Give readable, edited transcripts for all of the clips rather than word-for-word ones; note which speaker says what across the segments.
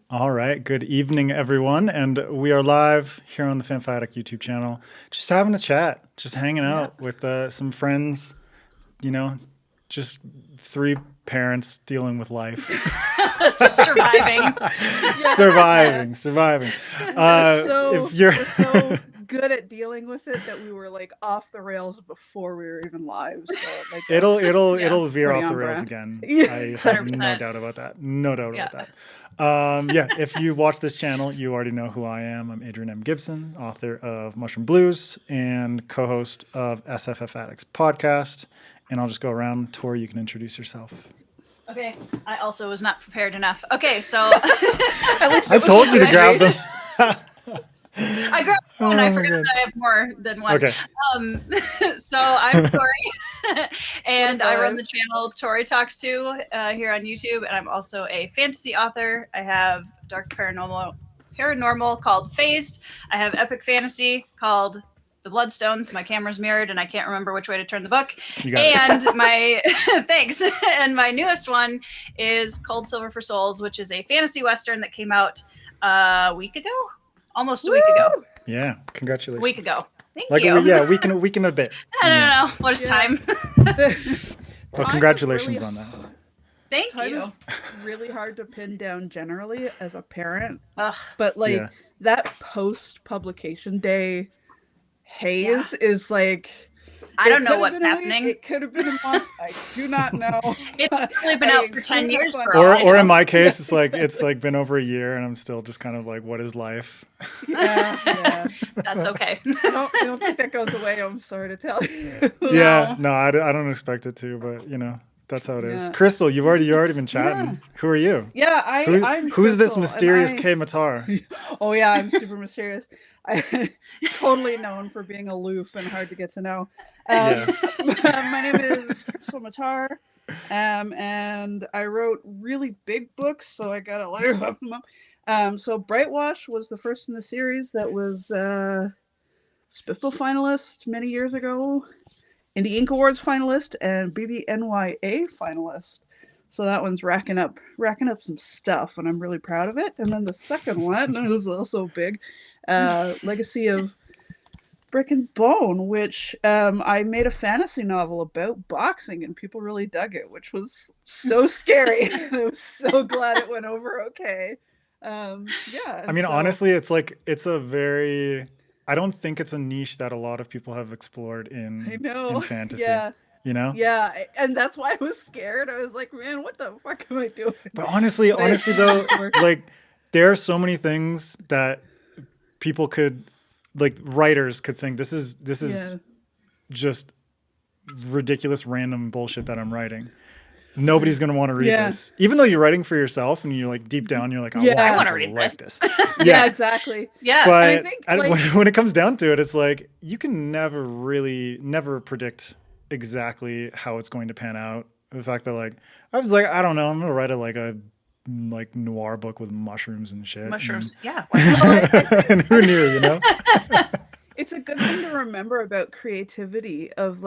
Speaker 1: All right. Good evening, everyone. And we are live here on the FanFiAddict YouTube channel, just having a chat, just hanging
Speaker 2: Yeah.
Speaker 1: out with some friends, you know, just three parents dealing with life.
Speaker 3: Just surviving.
Speaker 1: Surviving. If you're
Speaker 2: We're so good at dealing with it that we were like off the rails before we were even live. So like
Speaker 1: it'll
Speaker 2: that's
Speaker 1: it'll
Speaker 3: Yeah.
Speaker 1: it'll veer
Speaker 2: pretty
Speaker 1: off the
Speaker 2: on
Speaker 1: rails
Speaker 2: brand.
Speaker 1: again.
Speaker 2: Yeah.
Speaker 1: I have no
Speaker 3: 100%.
Speaker 1: doubt about that. No doubt
Speaker 3: Yeah.
Speaker 1: about that. Yeah, if you watch this channel, you already know who I am. I'm Adrian M. Gibson, author of Mushroom Blues and co-host of SFF Addicts podcast. And I'll just go around. Tori, you can introduce yourself.
Speaker 3: Okay. I also was not prepared enough. Okay, so
Speaker 1: I told you to grab them.
Speaker 3: I grabbed one. I forgot that I have more than one.
Speaker 1: Okay.
Speaker 3: So I'm Tori, and I run the channel Tori Talks To here on YouTube, and I'm also a fantasy author. I have dark paranormal called Phased. I have epic fantasy called The Bloodstones. My camera's mirrored, and I can't remember which way to turn the book.
Speaker 1: You got it.
Speaker 3: And my thanks. And my newest one is Cold Silver for Souls, which is a fantasy western that came out a week ago. Almost a week ago.
Speaker 1: Yeah, congratulations.
Speaker 3: A week ago. Thank
Speaker 1: Like
Speaker 3: you.
Speaker 1: a week and a bit.
Speaker 3: I don't know. What is time?
Speaker 1: Well, congratulations on that.
Speaker 3: Thank
Speaker 2: Time
Speaker 3: you.
Speaker 2: is really hard to pin down generally as a parent,
Speaker 3: Ugh.
Speaker 2: but like
Speaker 1: Yeah.
Speaker 2: that post publication day haze is like.
Speaker 3: I don't
Speaker 2: It
Speaker 3: know
Speaker 2: could have
Speaker 3: what's
Speaker 2: been a week,
Speaker 3: happening.
Speaker 2: It could have been a month. I do not know.
Speaker 3: It's probably been out for 10 years.
Speaker 2: Fun.
Speaker 3: For all I
Speaker 1: Or
Speaker 3: know.
Speaker 1: in my case, it's like been over a year, and I'm still just kind of like, what is life?
Speaker 2: Yeah.
Speaker 3: That's okay.
Speaker 2: I don't think that goes away. I'm sorry to tell you.
Speaker 1: Yeah, no, I don't expect it to, but that's how it is.
Speaker 2: Yeah.
Speaker 1: Krystle, you've already been chatting.
Speaker 2: Yeah.
Speaker 1: Who are you?
Speaker 2: Yeah,
Speaker 1: Who's
Speaker 2: I'm
Speaker 1: this
Speaker 2: Krystle, and
Speaker 1: mysterious K Matar?
Speaker 2: Oh yeah, I'm super mysterious. I totally known for being aloof and hard to get to know.
Speaker 1: Yeah.
Speaker 2: My name is Krystle Matar, and I wrote really big books, so I got a letter of them up. So Brightwash was the first in the series that was Spiffle finalist many years ago, Indie Ink Awards finalist, and BBNYA finalist. So that one's racking up some stuff, and I'm really proud of it. And then the second one was also big, Legacy of Brick and Bone, which I made a fantasy novel about boxing, and people really dug it, which was so scary. I'm so glad it went over okay. Yeah.
Speaker 1: I mean, honestly, it's a very. I don't think it's a niche that a lot of people have explored in fantasy.
Speaker 2: Yeah.
Speaker 1: You know?
Speaker 2: Yeah, and that's why I was scared. I was like, man, what the fuck am I doing?
Speaker 1: But honestly though, like there are so many things that people could, like writers could think this is just ridiculous random bullshit that I'm writing. Nobody's going to want to read this. Even though you're writing for yourself and you're like deep down, you're like,
Speaker 3: I want to read this.
Speaker 2: Yeah, exactly.
Speaker 3: Yeah.
Speaker 1: But
Speaker 2: I think,
Speaker 1: when it comes down to it, it's like you can never predict exactly how it's going to pan out. The fact that I was like, I don't know, I'm gonna write a noir book with mushrooms and shit.
Speaker 3: Mushrooms, yeah.
Speaker 1: And who knew,
Speaker 2: It's a good thing to remember about creativity of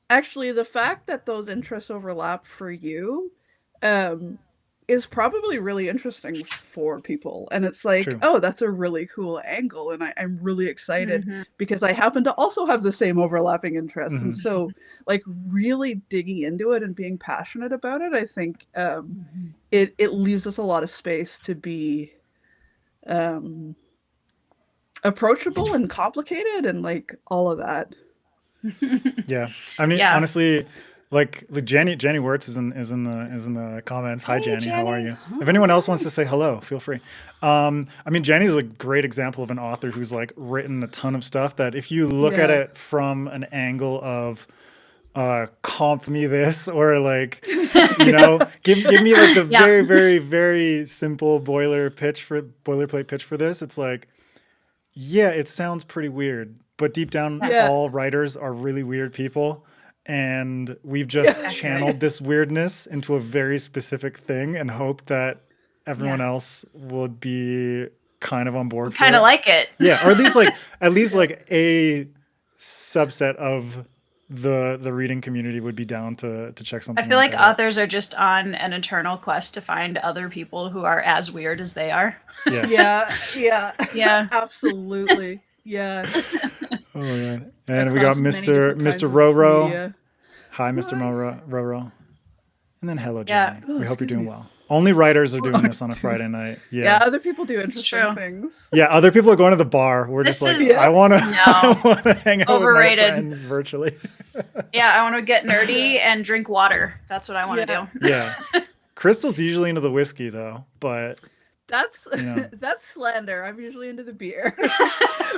Speaker 2: actually the fact that those interests overlap for you is probably really interesting for people. And it's like,
Speaker 1: True.
Speaker 2: Oh, that's a really cool angle. And I'm really excited because I happen to also have the same overlapping interests. And so really digging into it and being passionate about it, I think it leaves us a lot of space to be approachable and complicated and all of that.
Speaker 1: Yeah. I mean, honestly, Jenny Wirtz is in the comments. Hi, Jenny. How are you? If anyone else wants to say hello, feel free. I mean, Jenny's a great example of an author who's written a ton of stuff that if you look at it from an angle of comp me this or give me the very, very, very simple boilerplate pitch for this, it's it sounds pretty weird, but deep down all writers are really weird people. And we've just channeled this weirdness into a very specific thing and hope that everyone else would be kind of on board.
Speaker 3: Kind of like it.
Speaker 1: Yeah. Or at least a subset of the reading community would be down to check something.
Speaker 3: I feel like
Speaker 1: that out.
Speaker 3: authors are just on an eternal quest to find other people who are as weird as they are.
Speaker 2: Yeah, absolutely. Yeah.
Speaker 1: Oh my god! And we got Mr. Roro. Hi, Mr. Roro. And then hello, Jenny. We hope you're doing well. Only writers are doing this on a Friday night.
Speaker 2: Yeah, other people do interesting things.
Speaker 1: Yeah, other people are going to the bar. We're just I want to hang out with my friends virtually.
Speaker 3: Yeah, I want to get nerdy and drink water. That's what I want to do.
Speaker 1: Yeah. Krystle's usually into the whiskey though, but
Speaker 2: that's slander. I'm usually into the beer.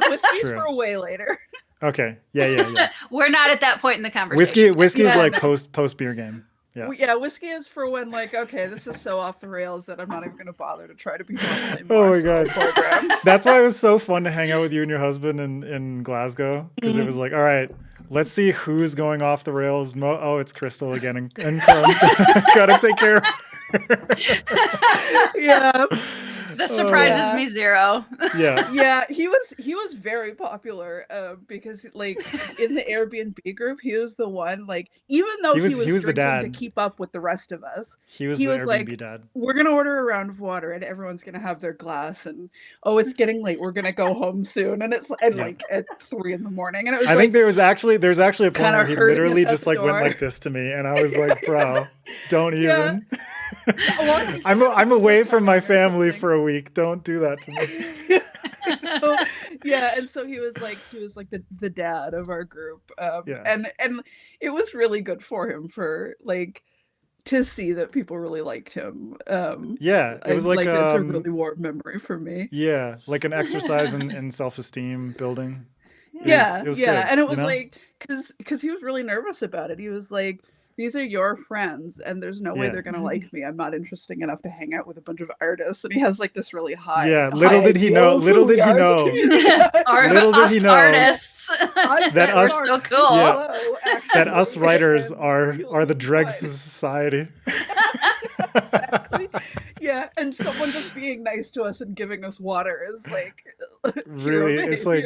Speaker 2: Whiskey's for way later.
Speaker 1: Okay. Yeah.
Speaker 3: We're not at that point in the conversation.
Speaker 1: Whiskey is like post beer game.
Speaker 2: Yeah, whiskey is for when okay, this is so off the rails that I'm not even going to bother to try to be normal anymore.
Speaker 1: Oh my god. Program. That's why it was so fun to hang out with you and your husband in Glasgow, because it was like, all right, let's see who's going off the rails. It's Krystle again, and gotta take care of her.
Speaker 2: Yeah.
Speaker 3: This surprises me zero.
Speaker 2: Yeah, he was very popular because like in the Airbnb group, he was the one, like, even though he was the dad to keep up with the rest of us. He was the Airbnb like, dad. We're gonna order a round of water and everyone's gonna have their glass, and it's getting late. We're gonna go home soon, and it's like at 3 a.m. and it was. I
Speaker 1: think there's actually a point where he literally just like went like this to me, and I was like, bro, don't even. I'm away from my family for a week. Don't do that to me.
Speaker 2: Yeah, and so he was like the dad of our group. And it was really good for him for like to see that people really liked him.
Speaker 1: It was like
Speaker 2: it's a really warm memory for me.
Speaker 1: Yeah, like an exercise in self-esteem building.
Speaker 2: It was
Speaker 1: good,
Speaker 2: and it was like because he was really nervous about it. He was like, these are your friends, and there's no way they're gonna like me. I'm not interesting enough to hang out with a bunch of artists. And he has like this really high.
Speaker 1: Yeah, little did he know. Little did he know
Speaker 3: artists.
Speaker 1: That us
Speaker 3: so cool.
Speaker 1: Yeah, that us writers are the dregs of society.
Speaker 2: Exactly. Yeah, and someone just being nice to us and giving us water is like
Speaker 1: really. It's like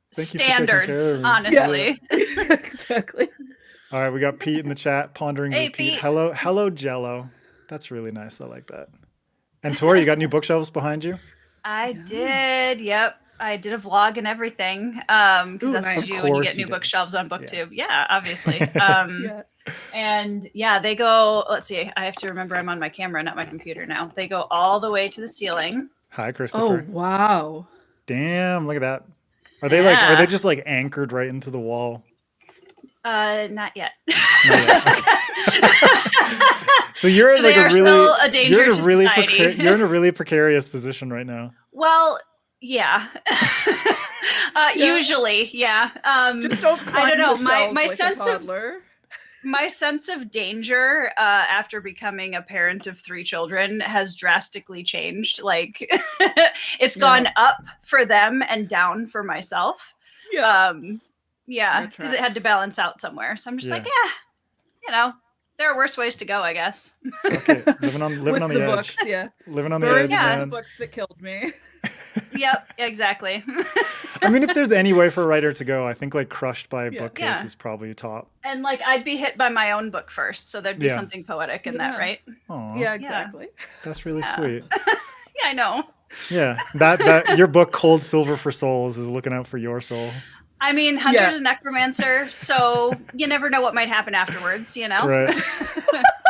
Speaker 3: standards, honestly.
Speaker 2: Yeah. Exactly.
Speaker 1: All right, we got Pete in the chat, pondering with Pete.
Speaker 3: Pete.
Speaker 1: Hello, Jello. That's really nice. I like that. And Tori, you got new bookshelves behind you?
Speaker 3: I did. Yep. I did a vlog and everything. Because that's what you do when you get new bookshelves on BookTube. Yeah, obviously. And they go, let's see, I have to remember I'm on my camera, not my computer now. They go all the way to the ceiling.
Speaker 1: Hi, Christopher.
Speaker 2: Oh, wow.
Speaker 1: Damn, look at that. Are they just like anchored right into the wall?
Speaker 3: Not yet.
Speaker 1: So you're like
Speaker 3: you're
Speaker 1: in a really precarious position right now.
Speaker 3: Well, yeah. Usually, yeah.
Speaker 2: Just don't
Speaker 3: I don't know. My
Speaker 2: like
Speaker 3: sense of danger after becoming a parent of 3 children has drastically changed. Like it's gone up for them and down for myself. Yeah, because it had to balance out somewhere. So I'm just like, there are worse ways to go, I guess.
Speaker 1: Okay, living on the edge.
Speaker 2: Books,
Speaker 1: living on the edge.
Speaker 2: Yeah, the books that killed me.
Speaker 3: Yep, exactly.
Speaker 1: I mean, if there's any way for a writer to go, I think like crushed by a bookcase is probably top.
Speaker 3: And like I'd be hit by my own book first, so there'd be something poetic in that, right?
Speaker 1: Aww.
Speaker 2: Yeah, exactly.
Speaker 1: That's really sweet.
Speaker 3: Yeah, I know.
Speaker 1: Yeah, that your book Cold Silver for Souls is looking out for your soul.
Speaker 3: I mean, Hunter's a necromancer, so you never know what might happen afterwards, you know?
Speaker 1: Right.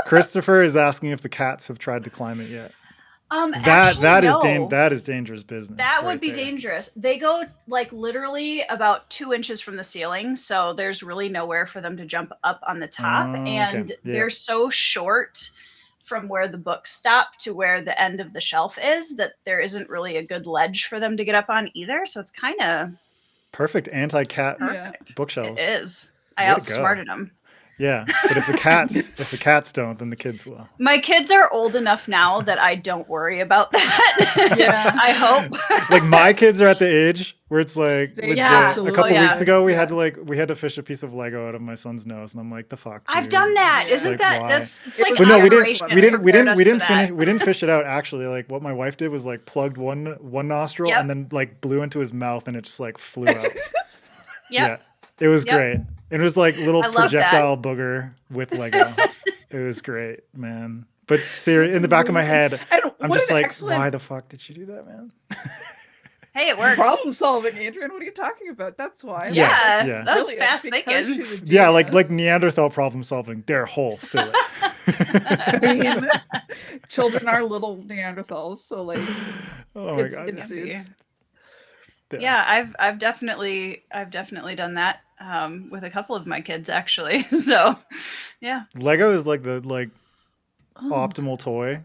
Speaker 1: Christopher is asking if the cats have tried to climb it yet. That is dangerous business.
Speaker 3: That would be dangerous. They go like literally about 2 inches from the ceiling, so there's really nowhere for them to jump up on the top. They're so short from where the books stop to where the end of the shelf is that there isn't really a good ledge for them to get up on either. So it's kind of
Speaker 1: perfect anti-cat bookshelves.
Speaker 3: It is. I outsmarted them.
Speaker 1: Yeah, but if the cats don't, then the kids will.
Speaker 3: My kids are old enough now that I don't worry about that.
Speaker 2: Yeah,
Speaker 3: I hope.
Speaker 1: Like my kids are at the age where it's like legit. A couple weeks ago, we had to fish a piece of Lego out of my son's nose, and I'm like, the fuck.
Speaker 3: I've done that. Isn't like, that? Why? It's like.
Speaker 1: But no, we didn't finish. We didn't fish it out. Actually, like what my wife did was like plugged one nostril and then like blew into his mouth, and it just like flew out.
Speaker 3: Yep.
Speaker 1: It was great. It was like little
Speaker 3: I love
Speaker 1: projectile booger with Lego. It was great, man. But seriously, in the back of my head, I'm just like, why the fuck did you do that, man?
Speaker 3: Hey, it works.
Speaker 2: Problem solving, Adrian. What are you talking about? That's why.
Speaker 3: Yeah. That was fast thinking.
Speaker 1: Yeah, like Neanderthal problem solving. Their whole fill it.
Speaker 2: I mean, children are little Neanderthals, so like,
Speaker 1: oh my god,
Speaker 3: yeah, I've definitely done that with a couple of my kids actually. So, yeah.
Speaker 1: Lego is like the optimal toy,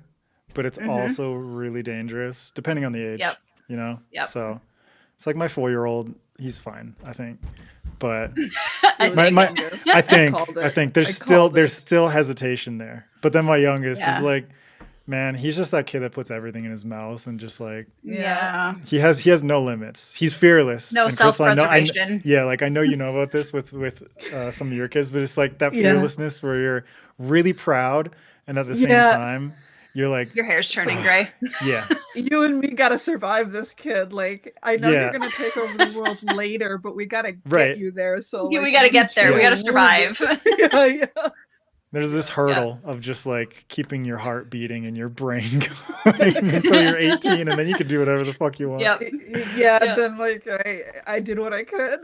Speaker 1: but it's also really dangerous depending on the age.
Speaker 3: Yep.
Speaker 1: You know.
Speaker 3: Yep.
Speaker 1: So it's like my 4-year-old. He's fine, I think. But I think there's still hesitation there. But then my youngest is like, man, he's just that kid that puts everything in his mouth and just like he has no limits. He's fearless.
Speaker 3: No self-preservation.
Speaker 1: I know you know about this with some of your kids, but it's like that fearlessness where you're really proud and at the same time you're like,
Speaker 3: your hair's turning gray.
Speaker 1: Yeah.
Speaker 2: You and me gotta survive this kid. Like, I know you're gonna take over the world later, but we gotta get you there. So like,
Speaker 3: we gotta get there. We gotta survive.
Speaker 2: Yeah.
Speaker 1: There's this hurdle of just like keeping your heart beating and your brain going until you're 18, and then you can do whatever the fuck you want.
Speaker 2: Then like I did what I could.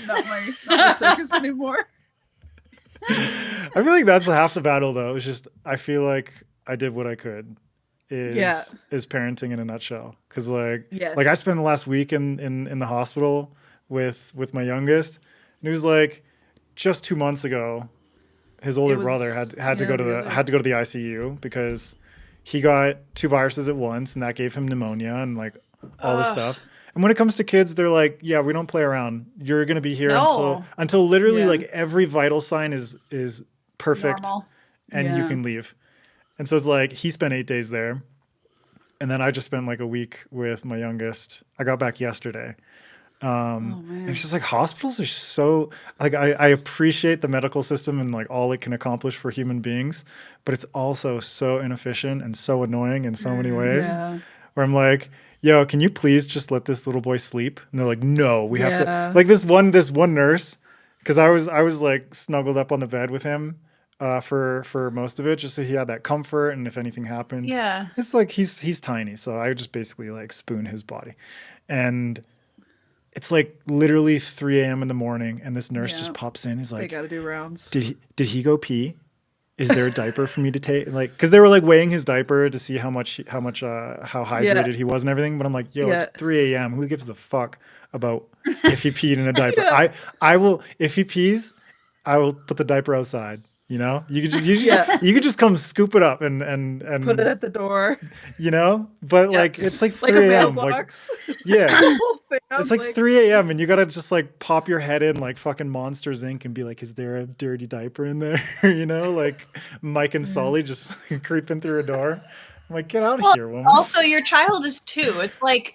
Speaker 2: not my circus anymore.
Speaker 1: I feel like that's half the battle, though. It's just I feel like I did what I could. Is parenting in a nutshell? Because like I spent the last week in the hospital with my youngest, and it was like just 2 months ago. His older brother had to go to the ICU because he got 2 viruses at once, and that gave him pneumonia and like all this stuff. And when it comes to kids, they're like, yeah, we don't play around. You're gonna be here until literally like every vital sign is perfect, normal. And you can leave. And so it's like he spent 8 days there, and then I just spent like a week with my youngest. I got back yesterday. And it's just like hospitals are so like I appreciate the medical system and like all it can accomplish for human beings, but it's also so inefficient and so annoying in so many ways where I'm like, yo, can you please just let this little boy sleep? And they're like, no, we have to. Like this one nurse, because I was like snuggled up on the bed with him for most of it, just so he had that comfort, and if anything happened, it's like he's tiny, so I would just basically like spoon his body. And it's like literally 3 a.m. in the morning, and this nurse just pops in. He's like,
Speaker 2: they gotta do rounds.
Speaker 1: Did he go pee? Is there a diaper for me to take? Like, because they were like weighing his diaper to see how hydrated he was and everything. But I'm like, yo, it's 3 a.m. Who gives a fuck about if he peed in a diaper? I will, if he pees, I will put the diaper outside. You know, you could just come scoop it up and
Speaker 2: put it at the door.
Speaker 1: You know, but like it's like 3 a.m. Like, it's like 3 a.m. and you gotta just like pop your head in like fucking Monsters Inc. and be like, is there a dirty diaper in there? You know, like Mike and Sully just creeping through a door. I'm like, get out of here, woman.
Speaker 3: Also, your child is 2. It's like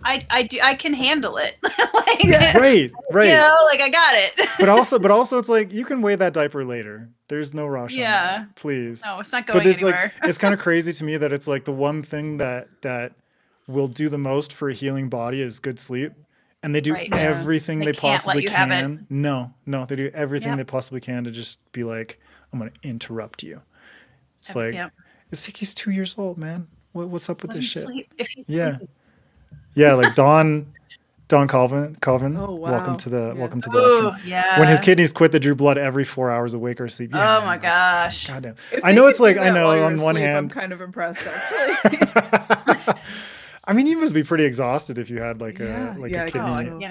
Speaker 3: I can handle it. Like,
Speaker 1: right.
Speaker 3: You know, like I got it.
Speaker 1: but also it's like you can weigh that diaper later. There's no rush on that, please.
Speaker 3: No, it's not going anywhere.
Speaker 1: Like, it's kind of crazy to me that it's like the one thing that will do the most for a healing body is good sleep. And they do everything they possibly can. No, they do everything they possibly can to just be like, I'm going to interrupt you. It's like, it's like he's 2 years old, man. What's up with this shit? Yeah, like Don Calvin.
Speaker 2: Oh, wow.
Speaker 1: Welcome to the Livestream.
Speaker 3: Yeah.
Speaker 1: When his kidneys quit, they drew blood every 4 hours awake or sleep.
Speaker 3: Yeah, my gosh.
Speaker 1: Goddamn. I know it's like, I know on one hand,
Speaker 2: I'm kind of impressed actually.
Speaker 1: I mean, you must be pretty exhausted if you had like a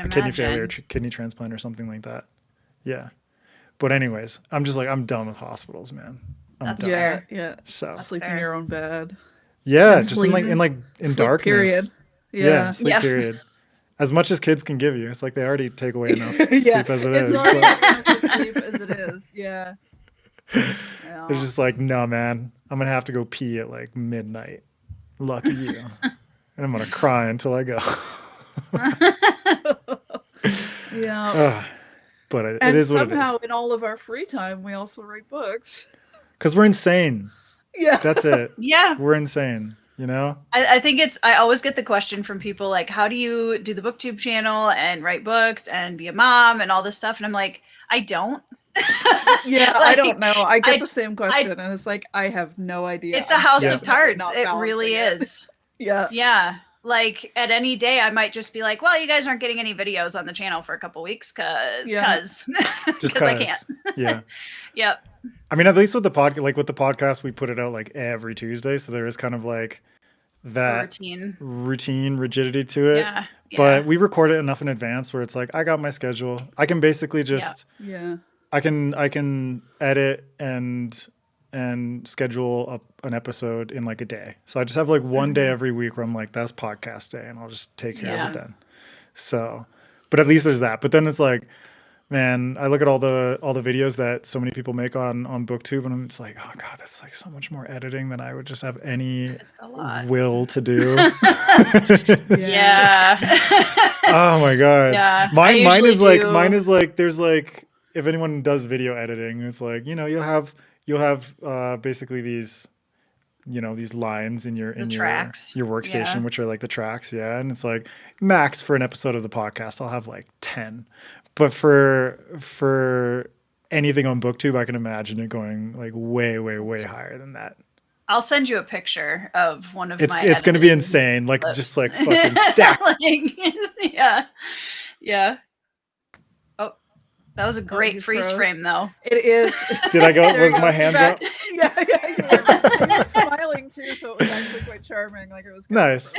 Speaker 1: kidney failure, kidney transplant or something like that. Yeah. But anyways, I'm just like, I'm done with hospitals, man.
Speaker 3: That's fair.
Speaker 2: Yeah.
Speaker 1: So
Speaker 2: sleep in your own bed.
Speaker 1: Yeah, just in darkness.
Speaker 2: Period. Yeah.
Speaker 1: Sleep period. As much as kids can give you. It's like they already take away enough sleep as it is.
Speaker 2: Sleep as it is. Yeah.
Speaker 1: They're just like, no, man, I'm gonna have to go pee at like midnight. Lucky you. And I'm gonna cry until I go. But it is what it is.
Speaker 2: Somehow, in all of our free time, we also write books.
Speaker 1: Because we're insane.
Speaker 2: Yeah.
Speaker 1: That's it.
Speaker 3: Yeah.
Speaker 1: We're insane. you know?
Speaker 3: I think I always get the question from people like, how do you do the booktube channel and write books and be a mom and all this stuff? And I'm like, I don't.
Speaker 2: Yeah, I don't know. I get the same question, and it's like, I have no idea.
Speaker 3: It's a house of cards. It really is.
Speaker 2: Yeah.
Speaker 3: Yeah. Like at any day, I might just be like, well, you guys aren't getting any videos on the channel for a couple weeks because I can't.
Speaker 1: Yeah.
Speaker 3: Yep.
Speaker 1: I mean, at least with the podcast, we put it out like every Tuesday. So there is kind of like that routine rigidity to it. Yeah. But we record it enough in advance where it's like, I got my schedule. I can basically just, I can edit and schedule up an episode in like a day. So I just have like one day every week where I'm like, that's podcast day, and I'll just take care of it then. So, but at least there's that. But then it's like, man, I look at all the videos that so many people make on BookTube, and I'm just like, oh god, that's like so much more editing than I would just have any will to do.
Speaker 3: Yeah.
Speaker 1: Oh my god.
Speaker 3: Yeah.
Speaker 1: Mine is like there's like, if anyone does video editing, it's like, you know, you'll have basically these, you know, these lines in your workstation, which are like the tracks. Yeah. And it's like max for an episode of the podcast, I'll have like 10. But for anything on BookTube, I can imagine it going like way, way, way higher than that.
Speaker 3: I'll send you a picture of one of my
Speaker 1: It's going to be insane. Like clips. Just like fucking stacked.
Speaker 3: Yeah. Yeah. Oh, that was a great freeze frame though.
Speaker 2: It is.
Speaker 1: Did I go? Was my hands up?
Speaker 2: Yeah. You were smiling too, so it was actually quite charming. Like it was
Speaker 1: nice.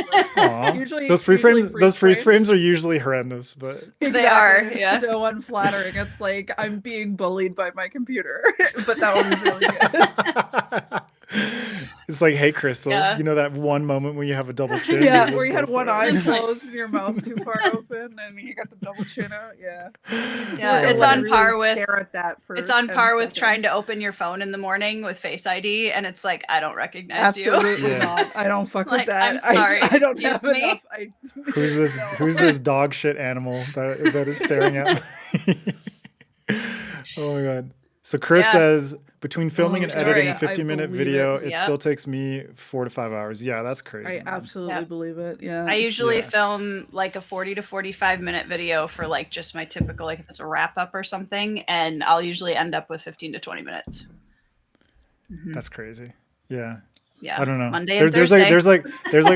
Speaker 1: Usually those freeze frames are usually horrendous, but
Speaker 2: exactly.
Speaker 3: They are. Yeah.
Speaker 2: So unflattering. It's like I'm being bullied by my computer, but that one was really good.
Speaker 1: It's like, hey, Krystle, you know that one moment when you have a double chin?
Speaker 2: Yeah, where you had one eye closed and your mouth too far open, and you got the double chin out. Yeah.
Speaker 3: Yeah, it's on par with.
Speaker 2: Stare at that for
Speaker 3: it's on par with trying to open your phone in the morning with Face ID, and it's like, I don't recognize you.
Speaker 2: Absolutely not. I don't fuck with that.
Speaker 3: I'm sorry.
Speaker 2: I don't have enough.
Speaker 1: Who's this? Who's this dog shit animal that is staring at me? Oh my god. So Chris says, between filming and editing a 50-minute video, it still takes me 4 to 5 hours. Yeah, that's crazy.
Speaker 2: I absolutely believe it. Yeah.
Speaker 3: I usually film like a 40 to 45-minute video for like just my typical, like if it's a wrap up or something, and I'll usually end up with 15 to 20 minutes. Mm-hmm.
Speaker 1: That's crazy. Yeah.
Speaker 3: Yeah.
Speaker 1: I don't know.
Speaker 3: Monday and Thursday.
Speaker 1: There's like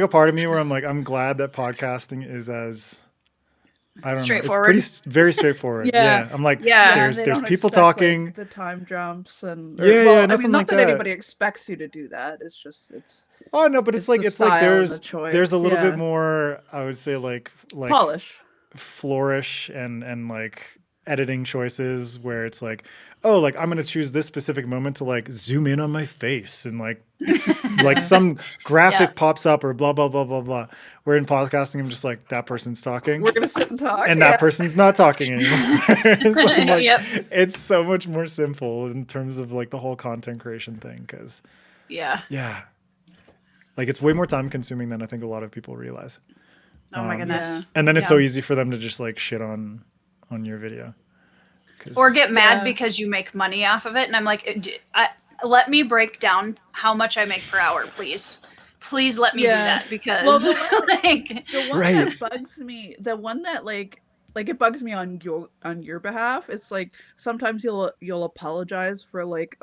Speaker 1: a part of me where I'm like, I'm glad that podcasting is as, I don't know. It's very straightforward. Yeah. I'm like, there's people talking.
Speaker 2: Like, the time jumps and
Speaker 1: nothing
Speaker 2: not
Speaker 1: like
Speaker 2: that
Speaker 1: that.
Speaker 2: anybody expects you to do that. It's just
Speaker 1: Oh no, but it's like there's a little bit more, I would say like
Speaker 2: polish, flourish,
Speaker 1: and like editing choices where it's like, oh, like I'm gonna choose this specific moment to like zoom in on my face and like like some graphic pops up or blah blah blah blah blah. Where in podcasting, I'm just like, that person's talking.
Speaker 2: We're gonna sit and talk,
Speaker 1: and that person's not talking anymore. So like, it's so much more simple in terms of like the whole content creation thing, because like it's way more time consuming than I think a lot of people realize.
Speaker 3: Oh my goodness!
Speaker 1: And then it's so easy for them to just like shit on your video.
Speaker 3: Or get mad because you make money off of it. And I'm like, let me break down how much I make per hour, please. Please let me do that, because
Speaker 2: the one that bugs me, the one that like it bugs me on your behalf. It's like sometimes you'll apologize for like,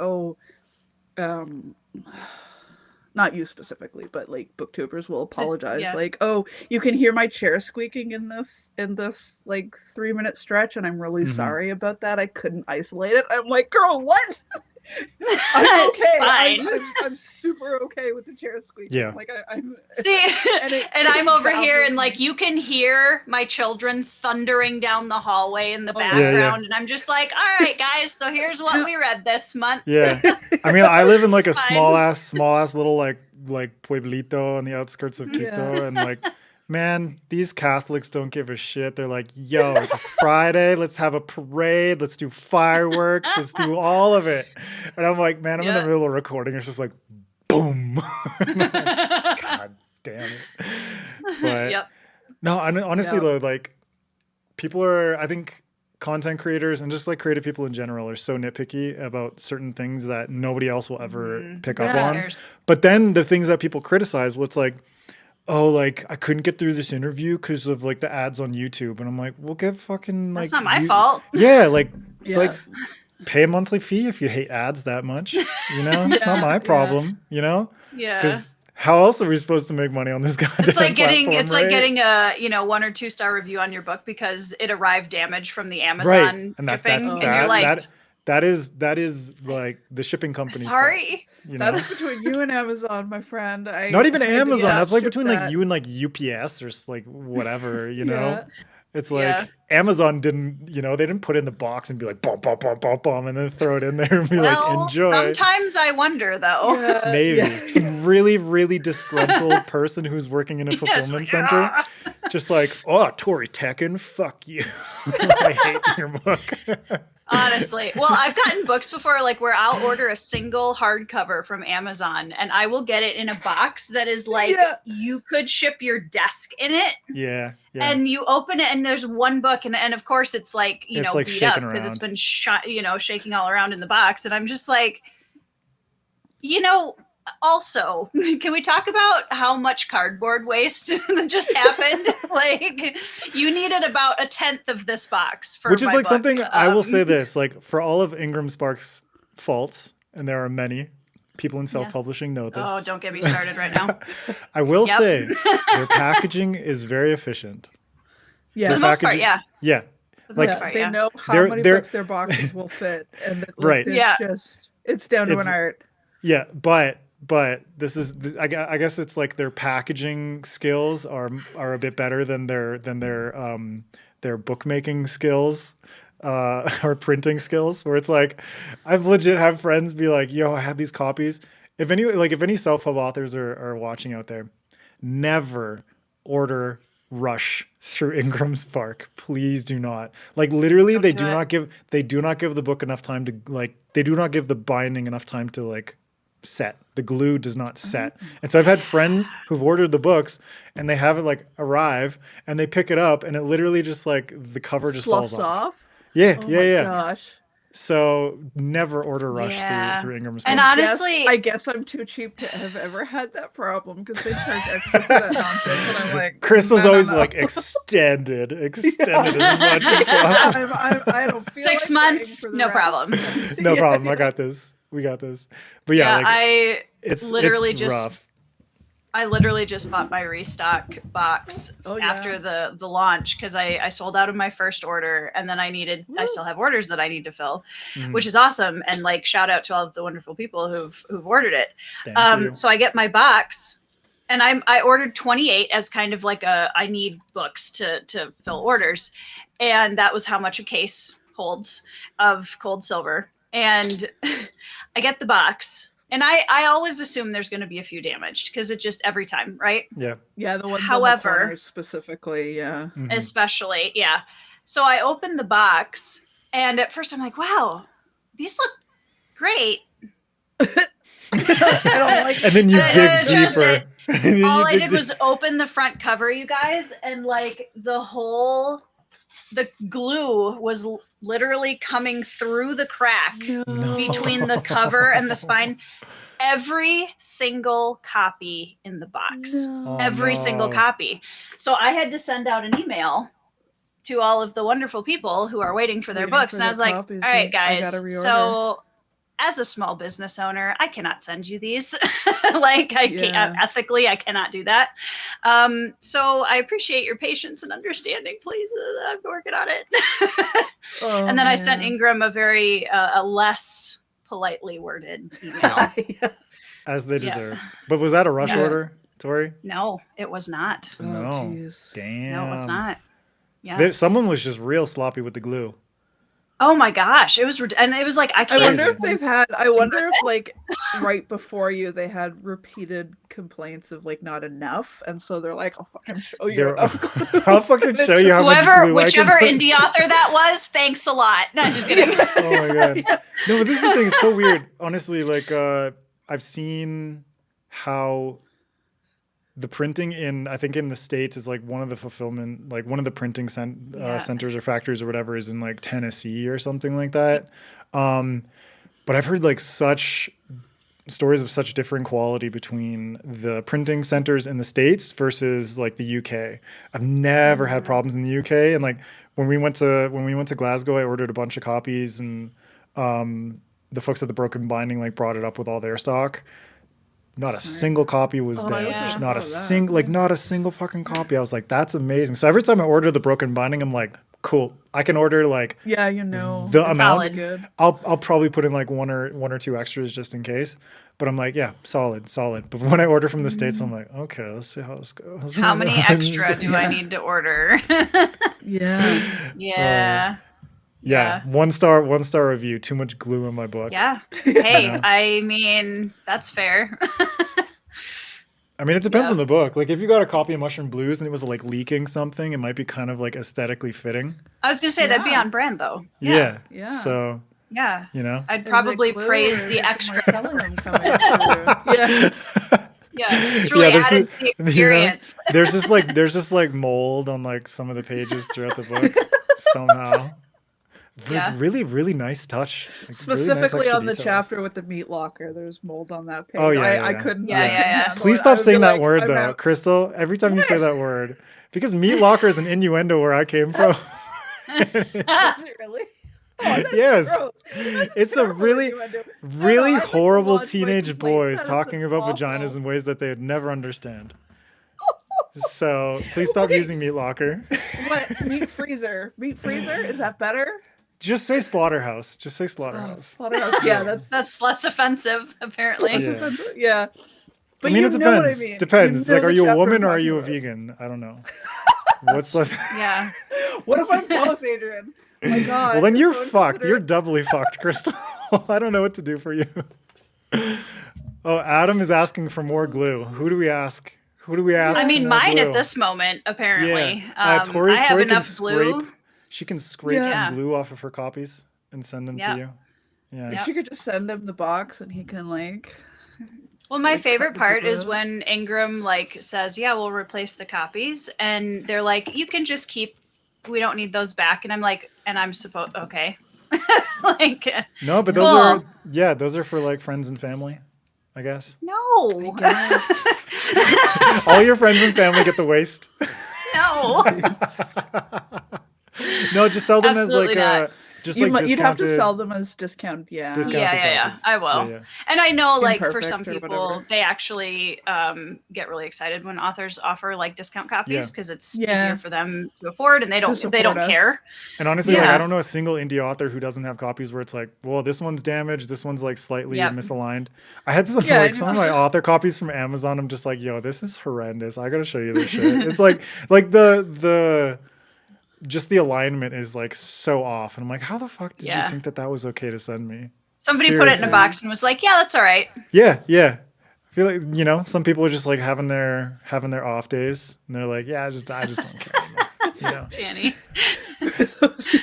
Speaker 2: not you specifically, but like booktubers will apologize like, oh, you can hear my chair squeaking in this like 3-minute stretch, and I'm really sorry about that. I couldn't isolate it. I'm like, girl, what? I'm okay. I'm super okay with the chair squeaking.
Speaker 1: Yeah.
Speaker 2: Like I'm
Speaker 3: see, and I'm over here, and like you can hear my children thundering down the hallway in the background, and I'm just like, all right, guys. So here's what we read this month.
Speaker 1: Yeah. I mean, I live in like a small ass little like pueblito on the outskirts of Quito, and like, man, these Catholics don't give a shit. They're like, yo, it's a Friday. Let's have a parade. Let's do fireworks. Let's do all of it. And I'm like, man, I'm in the middle of recording. It's just like, boom. Like, God damn it. But no, honestly though, like people are, I think content creators and just like creative people in general are so nitpicky about certain things that nobody else will ever pick up on. But then the things that people criticize, what's like, oh, like I couldn't get through this interview because of like the ads on YouTube. And I'm like, well, get fucking like,
Speaker 3: that's not my fault.
Speaker 1: Yeah. Like pay a monthly fee if you hate ads that much, you know, it's not my problem, you know?
Speaker 3: Yeah.
Speaker 1: Because how else are we supposed to make money on this goddamn platform,
Speaker 3: like getting a 1 or 2 star review on your book because it arrived damaged from the Amazon shipping, and you're like,
Speaker 1: that is like the shipping company.
Speaker 2: Sorry, you know? That's between you and Amazon, my friend.
Speaker 1: Not even Amazon. That's like between like you and like UPS or like whatever, you know. It's like Amazon didn't, you know, they didn't put it in the box and be like, bomb, bomb, bomb, bomb, bomb, and then throw it in there and be like, enjoy.
Speaker 3: Sometimes I wonder, though.
Speaker 1: Maybe. Some really, really disgruntled person who's working in a fulfillment center. Just like, oh, Tori Tecken, fuck you. I hate your book.
Speaker 3: Honestly. Well, I've gotten books before, like where I'll order a single hardcover from Amazon and I will get it in a box that is like, you could ship your desk in it.
Speaker 1: Yeah.
Speaker 3: And you open it and there's one book and of course it's like, you know, like beat up because it's been shaking all around in the box. And I'm just like, you know, also, can we talk about how much cardboard waste just happened? Like, you needed about 1/10 of this box for
Speaker 1: which is
Speaker 3: my
Speaker 1: like
Speaker 3: book.
Speaker 1: Something I will say this, like for all of Ingram Sparks' faults, and there are many people in self-publishing know this.
Speaker 3: Oh, don't get me started right now.
Speaker 1: I will say their packaging is very efficient.
Speaker 2: Yeah,
Speaker 3: for the most part, yeah.
Speaker 1: Yeah.
Speaker 2: Like they know how many books their boxes will fit, and it's down to an art.
Speaker 1: Yeah, but this is, I guess it's like their packaging skills are a bit better than their bookmaking skills or printing skills. Where it's like, I've legit had friends be like, "Yo, I have these copies." If any self-pub authors are watching out there, never order Rush through Ingram Spark. Please do not. Like literally, they do not give the book enough time to like. They do not give the binding enough time to like set. The glue does not set. And so I've had friends who've ordered the books and they have it like arrive and they pick it up and it literally just like the cover just falls off. Yeah.
Speaker 2: Gosh.
Speaker 1: So never order Rush through Ingram Spark.
Speaker 3: And honestly,
Speaker 2: I guess I'm too cheap to have ever had that problem because they charge extra for that nonsense. And I'm like,
Speaker 1: Crystle's always like extended as much as possible.
Speaker 2: I don't feel
Speaker 3: 6 months, no problem.
Speaker 1: No problem. I got this. We got this. But it's rough.
Speaker 3: I literally just bought my restock box after the launch because I sold out of my first order and then I still have orders that I need to fill, which is awesome. And like shout out to all of the wonderful people who've ordered it.
Speaker 1: Thank you.
Speaker 3: So I get my box and I ordered 28 as kind of like I need books to fill orders. And that was how much a case holds of cold silver. And I get the box. And I always assume there's going to be a few damaged because it just every time, right?
Speaker 1: Yeah.
Speaker 2: Yeah, the ones
Speaker 3: however,
Speaker 2: on the corners specifically,
Speaker 3: especially, yeah. So I opened the box, and at first I'm like, "Wow, these look great."
Speaker 2: I don't like.
Speaker 1: And then you dig deeper.
Speaker 3: All I did was open the front cover, you guys, and like the glue was literally coming through the crack between the cover and the spine. Every single copy in the box. Every single copy. So I had to send out an email to all of the wonderful people who are waiting for their books. And I was like, all right, guys. So as a small business owner, I cannot send you these. Like I can't ethically, I cannot do that. So I appreciate your patience and understanding, please. I'm working on it. And then I sent Ingram a very less politely worded email.
Speaker 1: As they deserve. But was that a rush order, Tori?
Speaker 3: No, it was not.
Speaker 1: No. Damn.
Speaker 3: No, it was not. Yeah.
Speaker 1: So someone was just real sloppy with the glue.
Speaker 3: Oh my gosh, it was, and it was like I can't.
Speaker 2: I wonder if they've had. I wonder if like right before you, they had repeated complaints of like not enough, and so they're like, "I'll fucking show you."
Speaker 1: I'll fucking show you how much glue
Speaker 3: whichever indie author that was. Thanks a lot. No, just kidding.
Speaker 1: Oh my god. No, but this is the thing. It's so weird. Honestly, like I've seen how the printing I think in the States is like one of the fulfillment, like one of the printing centers or factories or whatever is in like Tennessee or something like that. But I've heard like such stories of such different quality between the printing centers in the States versus like the UK. I've never had problems in the UK. And like when we went to Glasgow, I ordered a bunch of copies, and the folks at the Broken Binding like brought it up with all their stock. Not a single copy was damaged. Not a single fucking copy. I was like, that's amazing. So every time I order the Broken Binding, I'm like, cool. I can order like
Speaker 2: the
Speaker 1: amount.
Speaker 2: good.
Speaker 1: I'll probably put in like one or two extras just in case. But I'm like, yeah, solid. But when I order from the States, I'm like, okay, let's see how this goes.
Speaker 3: How many extra do I need to order?
Speaker 2: Yeah.
Speaker 1: Yeah. One star review. Too much glue in my book.
Speaker 3: Yeah. Hey, I mean, that's fair.
Speaker 1: I mean, it depends on the book. Like, if you got a copy of Mushroom Blues and it was like leaking something, it might be kind of like aesthetically fitting.
Speaker 3: I was gonna say that'd be on brand though.
Speaker 1: Yeah.
Speaker 3: So. Yeah.
Speaker 1: You know,
Speaker 3: I'd probably praise the extra. Yeah, it's really added to the experience.
Speaker 1: You know, there's just like mold on like some of the pages throughout the book somehow. Really, really nice touch. Like,
Speaker 2: specifically
Speaker 1: really nice
Speaker 2: on the
Speaker 1: details.
Speaker 2: chapter with the meat locker, there's mold on that page.
Speaker 1: Oh yeah,
Speaker 2: I couldn't.
Speaker 1: Please stop saying that word though, Krystle. Every time you say that word, because meat locker is an innuendo where I came from.
Speaker 2: Is it really? Oh,
Speaker 1: yes, it's a really
Speaker 2: I
Speaker 1: horrible teenage boys talking about vaginas in ways that they would never understand. So please stop using meat locker.
Speaker 2: What? Meat freezer? Meat freezer? Is that better?
Speaker 1: Just say slaughterhouse. Slaughterhouse.
Speaker 2: Yeah,
Speaker 3: that's less offensive, apparently.
Speaker 2: Yeah. But
Speaker 1: I mean, it depends. Depends. Like, are you a woman or are you a vegan? I don't know. What's less?
Speaker 3: Yeah.
Speaker 2: What if I'm both, Adrian? Oh my God.
Speaker 1: Well, then you're fucked. You're doubly fucked, Krystle. I don't know what to do for you. Oh, Adam is asking for more glue. Who do we ask?
Speaker 3: I mean, mine glue? At this moment, apparently.
Speaker 1: Yeah. Tori
Speaker 3: I have
Speaker 1: enough
Speaker 3: glue.
Speaker 1: She can scrape some glue off of her copies and send them to you. Yeah.
Speaker 2: She could just send him the box and he can like.
Speaker 3: Well, my favorite part is when Ingram like says, "Yeah, we'll replace the copies," and they're like, "You can just keep. We don't need those back." And I'm like, "And I'm supposed okay." Like.
Speaker 1: No, but those are for like friends and family, I guess.
Speaker 3: No.
Speaker 1: All your friends and family get the waste.
Speaker 3: No.
Speaker 1: No, just sell them
Speaker 3: Absolutely
Speaker 1: as like
Speaker 2: you'd have to sell them as discounted.
Speaker 3: Yeah, I will.
Speaker 1: Yeah.
Speaker 3: And I know, like, for some people, they actually get really excited when authors offer like discount copies because it's easier for them to afford, and they don't care.
Speaker 1: And honestly, like, I don't know a single indie author who doesn't have copies where it's like, well, this one's damaged, this one's like slightly misaligned. I had some of my author copies from Amazon. I'm just like, yo, this is horrendous. I gotta show you this shit. It's like the just the alignment is like so off, and I'm like, how the fuck did you think that was okay to send me?
Speaker 3: Somebody put it in a box and was like, yeah, that's all right.
Speaker 1: Yeah. I feel like, you know, some people are just like having their off days, and they're like, yeah, I just don't care anymore. You know?
Speaker 3: Janny.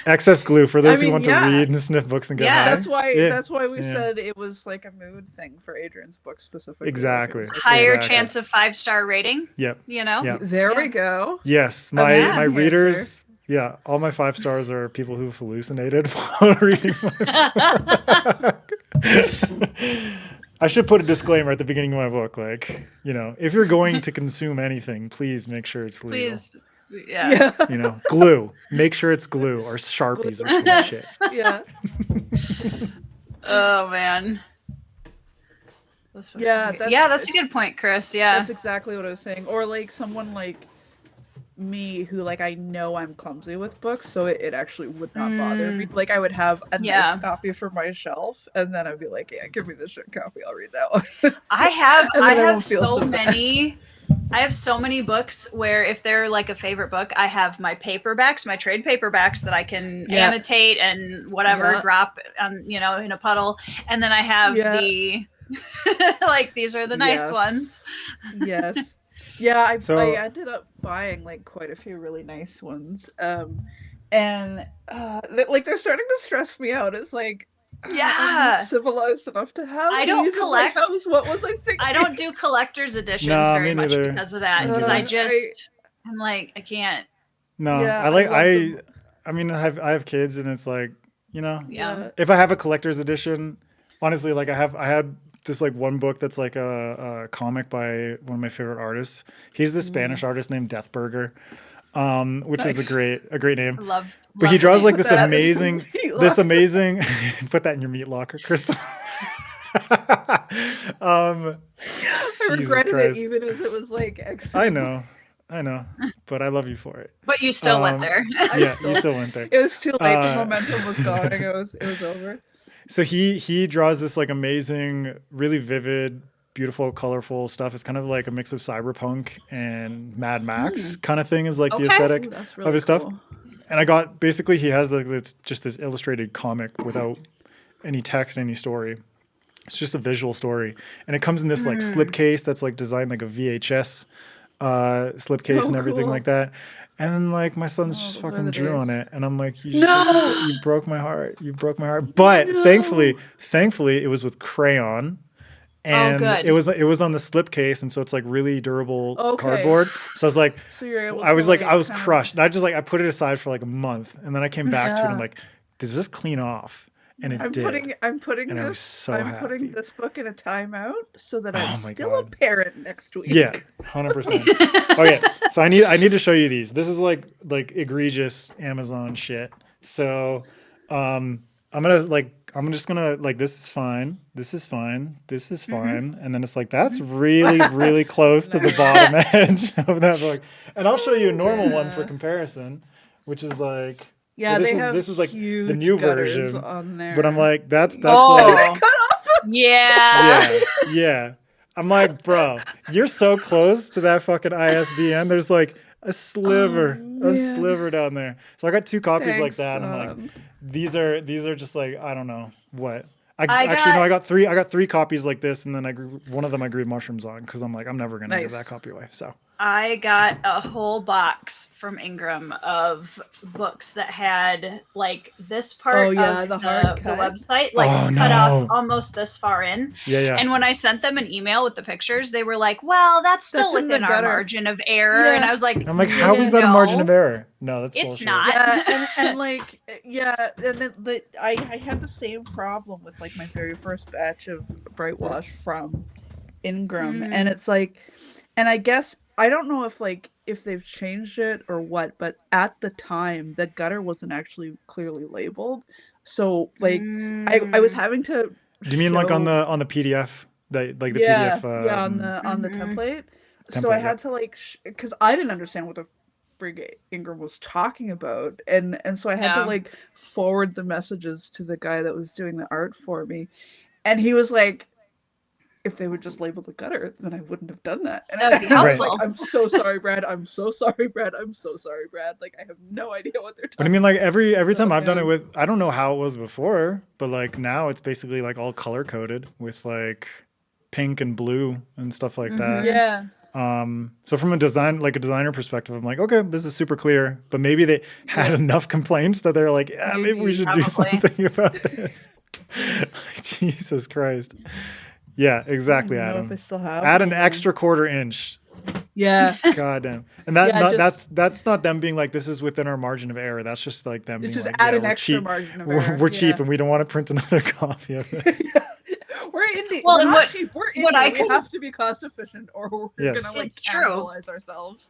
Speaker 1: Excess glue for those who want to read and sniff books and get high.
Speaker 2: That's why we said it was like a mood thing for Adrian's book specifically.
Speaker 1: Exactly.
Speaker 3: Higher chance of 5-star rating.
Speaker 1: Yep.
Speaker 3: You know?
Speaker 1: Yep.
Speaker 2: There we go.
Speaker 1: Yes. My readers, all my 5 stars are people who've hallucinated while reading my book. I should put a disclaimer at the beginning of my book, like, you know, if you're going to consume anything, please make sure it's legal.
Speaker 3: Please. Yeah.
Speaker 1: You know, glue. Make sure it's glue or Sharpies or some shit.
Speaker 2: Yeah.
Speaker 3: Oh man. That's a good point, Chris. Yeah.
Speaker 2: That's exactly what I was saying. Or like someone like me who like I know I'm clumsy with books, so it actually would not bother me. Like I would have a nice copy for my shelf, and then I'd be like, yeah, give me the shit copy. I'll read that one.
Speaker 3: I have so many. I have so many books where if they're like a favorite book, I have my paperbacks, my trade paperbacks that I can annotate and whatever, drop on, you know, in a puddle. And then I have the, like, these are the nice ones.
Speaker 2: Yes. Yeah. I ended up buying like quite a few really nice ones. And like they're starting to stress me out. It's like,
Speaker 3: Yeah,
Speaker 2: I'm civilized enough to have.
Speaker 3: I don't collect.
Speaker 2: What was I thinking?
Speaker 3: I don't do collector's editions very much because of that. Because I'm like, I can't.
Speaker 1: No,
Speaker 2: Yeah,
Speaker 1: I mean, I have kids, and it's like, you know,
Speaker 3: Yeah.
Speaker 1: if I have a collector's edition, honestly, like I had this like one book that's like a comic by one of my favorite artists. He's the Spanish artist named Deathburger, which is a great name. But he draws like this amazing put that in your meat locker, Krystle.
Speaker 2: I regretted it even as it was like excellent.
Speaker 1: I know, but I love you for it.
Speaker 3: But you still went there.
Speaker 1: Yeah, you still went there.
Speaker 2: It was too late. The momentum was gone. It was over.
Speaker 1: So he draws this like amazing, really vivid, beautiful, colorful stuff. It's kind of like a mix of cyberpunk and Mad Max kind of thing is like the aesthetic of his stuff. And I got, basically he has like, it's just this illustrated comic without any text, any story. It's just a visual story. And it comes in this like slipcase that's like designed like a VHS slipcase and everything like that. And then like my son's just fucking drew on it, and I'm like, you broke my heart. You broke my heart. But thankfully it was with crayon, and it was on the slipcase, and so it's like really durable cardboard. So I was like, I was crushed. And I put it aside for like a month, and then I came back to it. And I'm like, does this clean off? And it did.
Speaker 2: I'm putting this book in a timeout so that I'm still a parent next week.
Speaker 1: Yeah, 100%. Okay, so I need to show you these. This is like egregious Amazon shit. So I'm just gonna like, this is fine, this is fine, this is fine, and then it's like, that's really really close to the bottom edge of that book. And I'll show you a normal one for comparison, which is like.
Speaker 2: Yeah,
Speaker 1: this is like the new version
Speaker 2: on there.
Speaker 1: But I'm like, that's
Speaker 2: like,
Speaker 1: yeah. I'm like, bro, you're so close to that fucking ISBN. There's like a sliver down there. So I got 2 copies like that, and I'm like, these are just like, I don't know what. I got 3. I got 3 copies like this, and then one of them I grew mushrooms on, because I'm like, I'm never gonna give that copy away. So
Speaker 3: I got a whole box from Ingram of books that had like this part of the website, like cut off almost this far in.
Speaker 1: Yeah.
Speaker 3: And when I sent them an email with the pictures, they were like, well, that's still within our margin of error. Yeah. And I was like,
Speaker 1: I'm like, how is that a margin of error? No, that's
Speaker 3: it's
Speaker 1: bullshit.
Speaker 3: not.
Speaker 2: Yeah, and like, and then I had the same problem with like my very first batch of Brightwash from Ingram, and it's like, and I guess I don't know if they've changed it or what, but at the time the gutter wasn't actually clearly labeled, so like I was having to.
Speaker 1: Do you mean like on the PDF, PDF?
Speaker 2: Yeah, on the template. So I had to because I didn't understand what the frig Ingram was talking about, and so I had to like forward the messages to the guy that was doing the art for me, and he was like, if they would just label the gutter, then I wouldn't have done that. And
Speaker 3: that'd be helpful.
Speaker 2: Like, I'm so sorry, Brad. I'm so sorry, Brad. I'm so sorry, Brad. Like, I have no idea what they're talking about.
Speaker 1: But I mean, like every time I've done it with, I don't know how it was before, but like now it's basically like all color coded with like pink and blue and stuff like that.
Speaker 2: Yeah.
Speaker 1: So from a designer perspective, I'm like, okay, this is super clear, but maybe they had enough complaints that they're like, maybe we should do something about this. Jesus Christ. Yeah, exactly, Adam. Add an extra 1/4 inch.
Speaker 2: Yeah.
Speaker 1: God damn. And that's not them being like, this is within our margin of error. That's just like them being
Speaker 2: just
Speaker 1: like,
Speaker 2: add an extra margin of error.
Speaker 1: We're cheap and we don't want to print another copy of this.
Speaker 2: We're indie.
Speaker 3: Well,
Speaker 2: we're
Speaker 3: and
Speaker 2: not cheap. We're indie. We have to be cost efficient, or we're gonna cannibalize ourselves.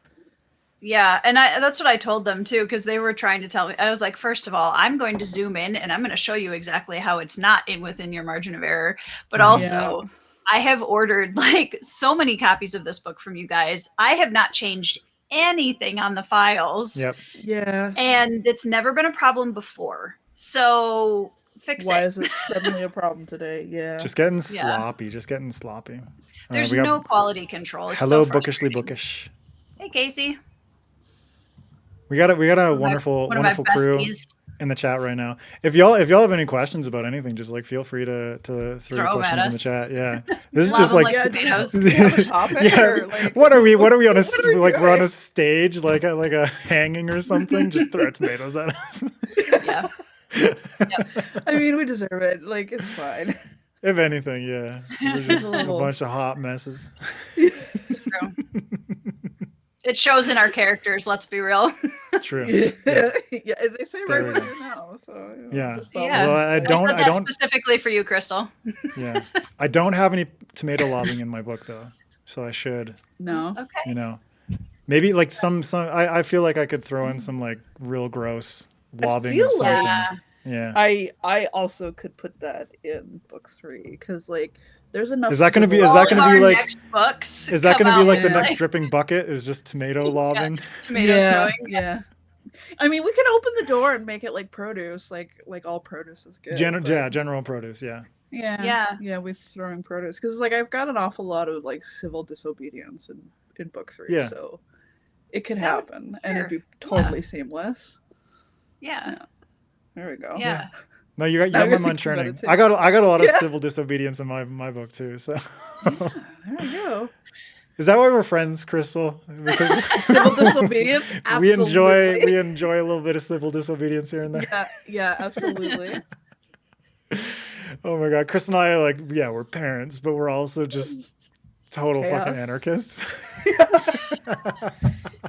Speaker 3: Yeah, and that's what I told them too, because they were trying to tell me. I was like, first of all, I'm going to zoom in and I'm going to show you exactly how it's not within your margin of error. But also, I have ordered like so many copies of this book from you guys. I have not changed anything on the files.
Speaker 1: Yep.
Speaker 2: Yeah.
Speaker 3: And it's never been a problem before. So fix it.
Speaker 2: Why is it suddenly a problem today? Yeah.
Speaker 1: Just getting sloppy. Just getting sloppy.
Speaker 3: There's no quality control. It's
Speaker 1: hello,
Speaker 3: so
Speaker 1: bookishly bookish.
Speaker 3: Hey, Casey.
Speaker 1: We got a wonderful crew in the chat right now. If y'all have any questions about anything, just like feel free to throw your questions in the chat. Yeah, this is just like what are we on a we're on a stage like a hanging or something? Just throw tomatoes at us.
Speaker 3: Yeah.
Speaker 2: I mean, we deserve it. Like, it's fine.
Speaker 1: If anything, yeah. We're just a bunch of hot messes.
Speaker 3: It's true. It shows in our characters, let's be real.
Speaker 1: True.
Speaker 2: Yeah, they say right what you know. So
Speaker 1: yeah.
Speaker 3: Yeah.
Speaker 1: Well, I don't
Speaker 3: specifically for you, Krystle.
Speaker 1: Yeah. I don't have any tomato lobbing in my book though. So I should.
Speaker 2: No.
Speaker 3: Okay.
Speaker 1: You know. Maybe like some I feel like I could throw in some like real gross lobbing of something. Yeah.
Speaker 2: I also could put that in book 3 because like there's enough.
Speaker 1: Is that gonna be like
Speaker 3: next books?
Speaker 1: Is that gonna be like the next dripping bucket? Is just tomato lobbing?
Speaker 3: Tomato throwing.
Speaker 2: Yeah. I mean, we can open the door and make it like produce, like all produce is good.
Speaker 1: General produce. Yeah.
Speaker 2: Yeah. With throwing produce because like I've got an awful lot of like civil disobedience in book 3.
Speaker 1: Yeah.
Speaker 2: So it could happen and it'd be totally seamless.
Speaker 3: Yeah.
Speaker 2: There we go.
Speaker 3: Yeah.
Speaker 1: No, you got my mind churning. I got a lot of civil disobedience in my book too. So
Speaker 2: there we go.
Speaker 1: Is that why we're friends, Krystle? Because
Speaker 2: civil disobedience. Absolutely.
Speaker 1: we enjoy a little bit of civil disobedience here and there.
Speaker 2: Yeah, absolutely.
Speaker 1: Oh my God, Chris and I are we're parents, but we're also just total fucking anarchists.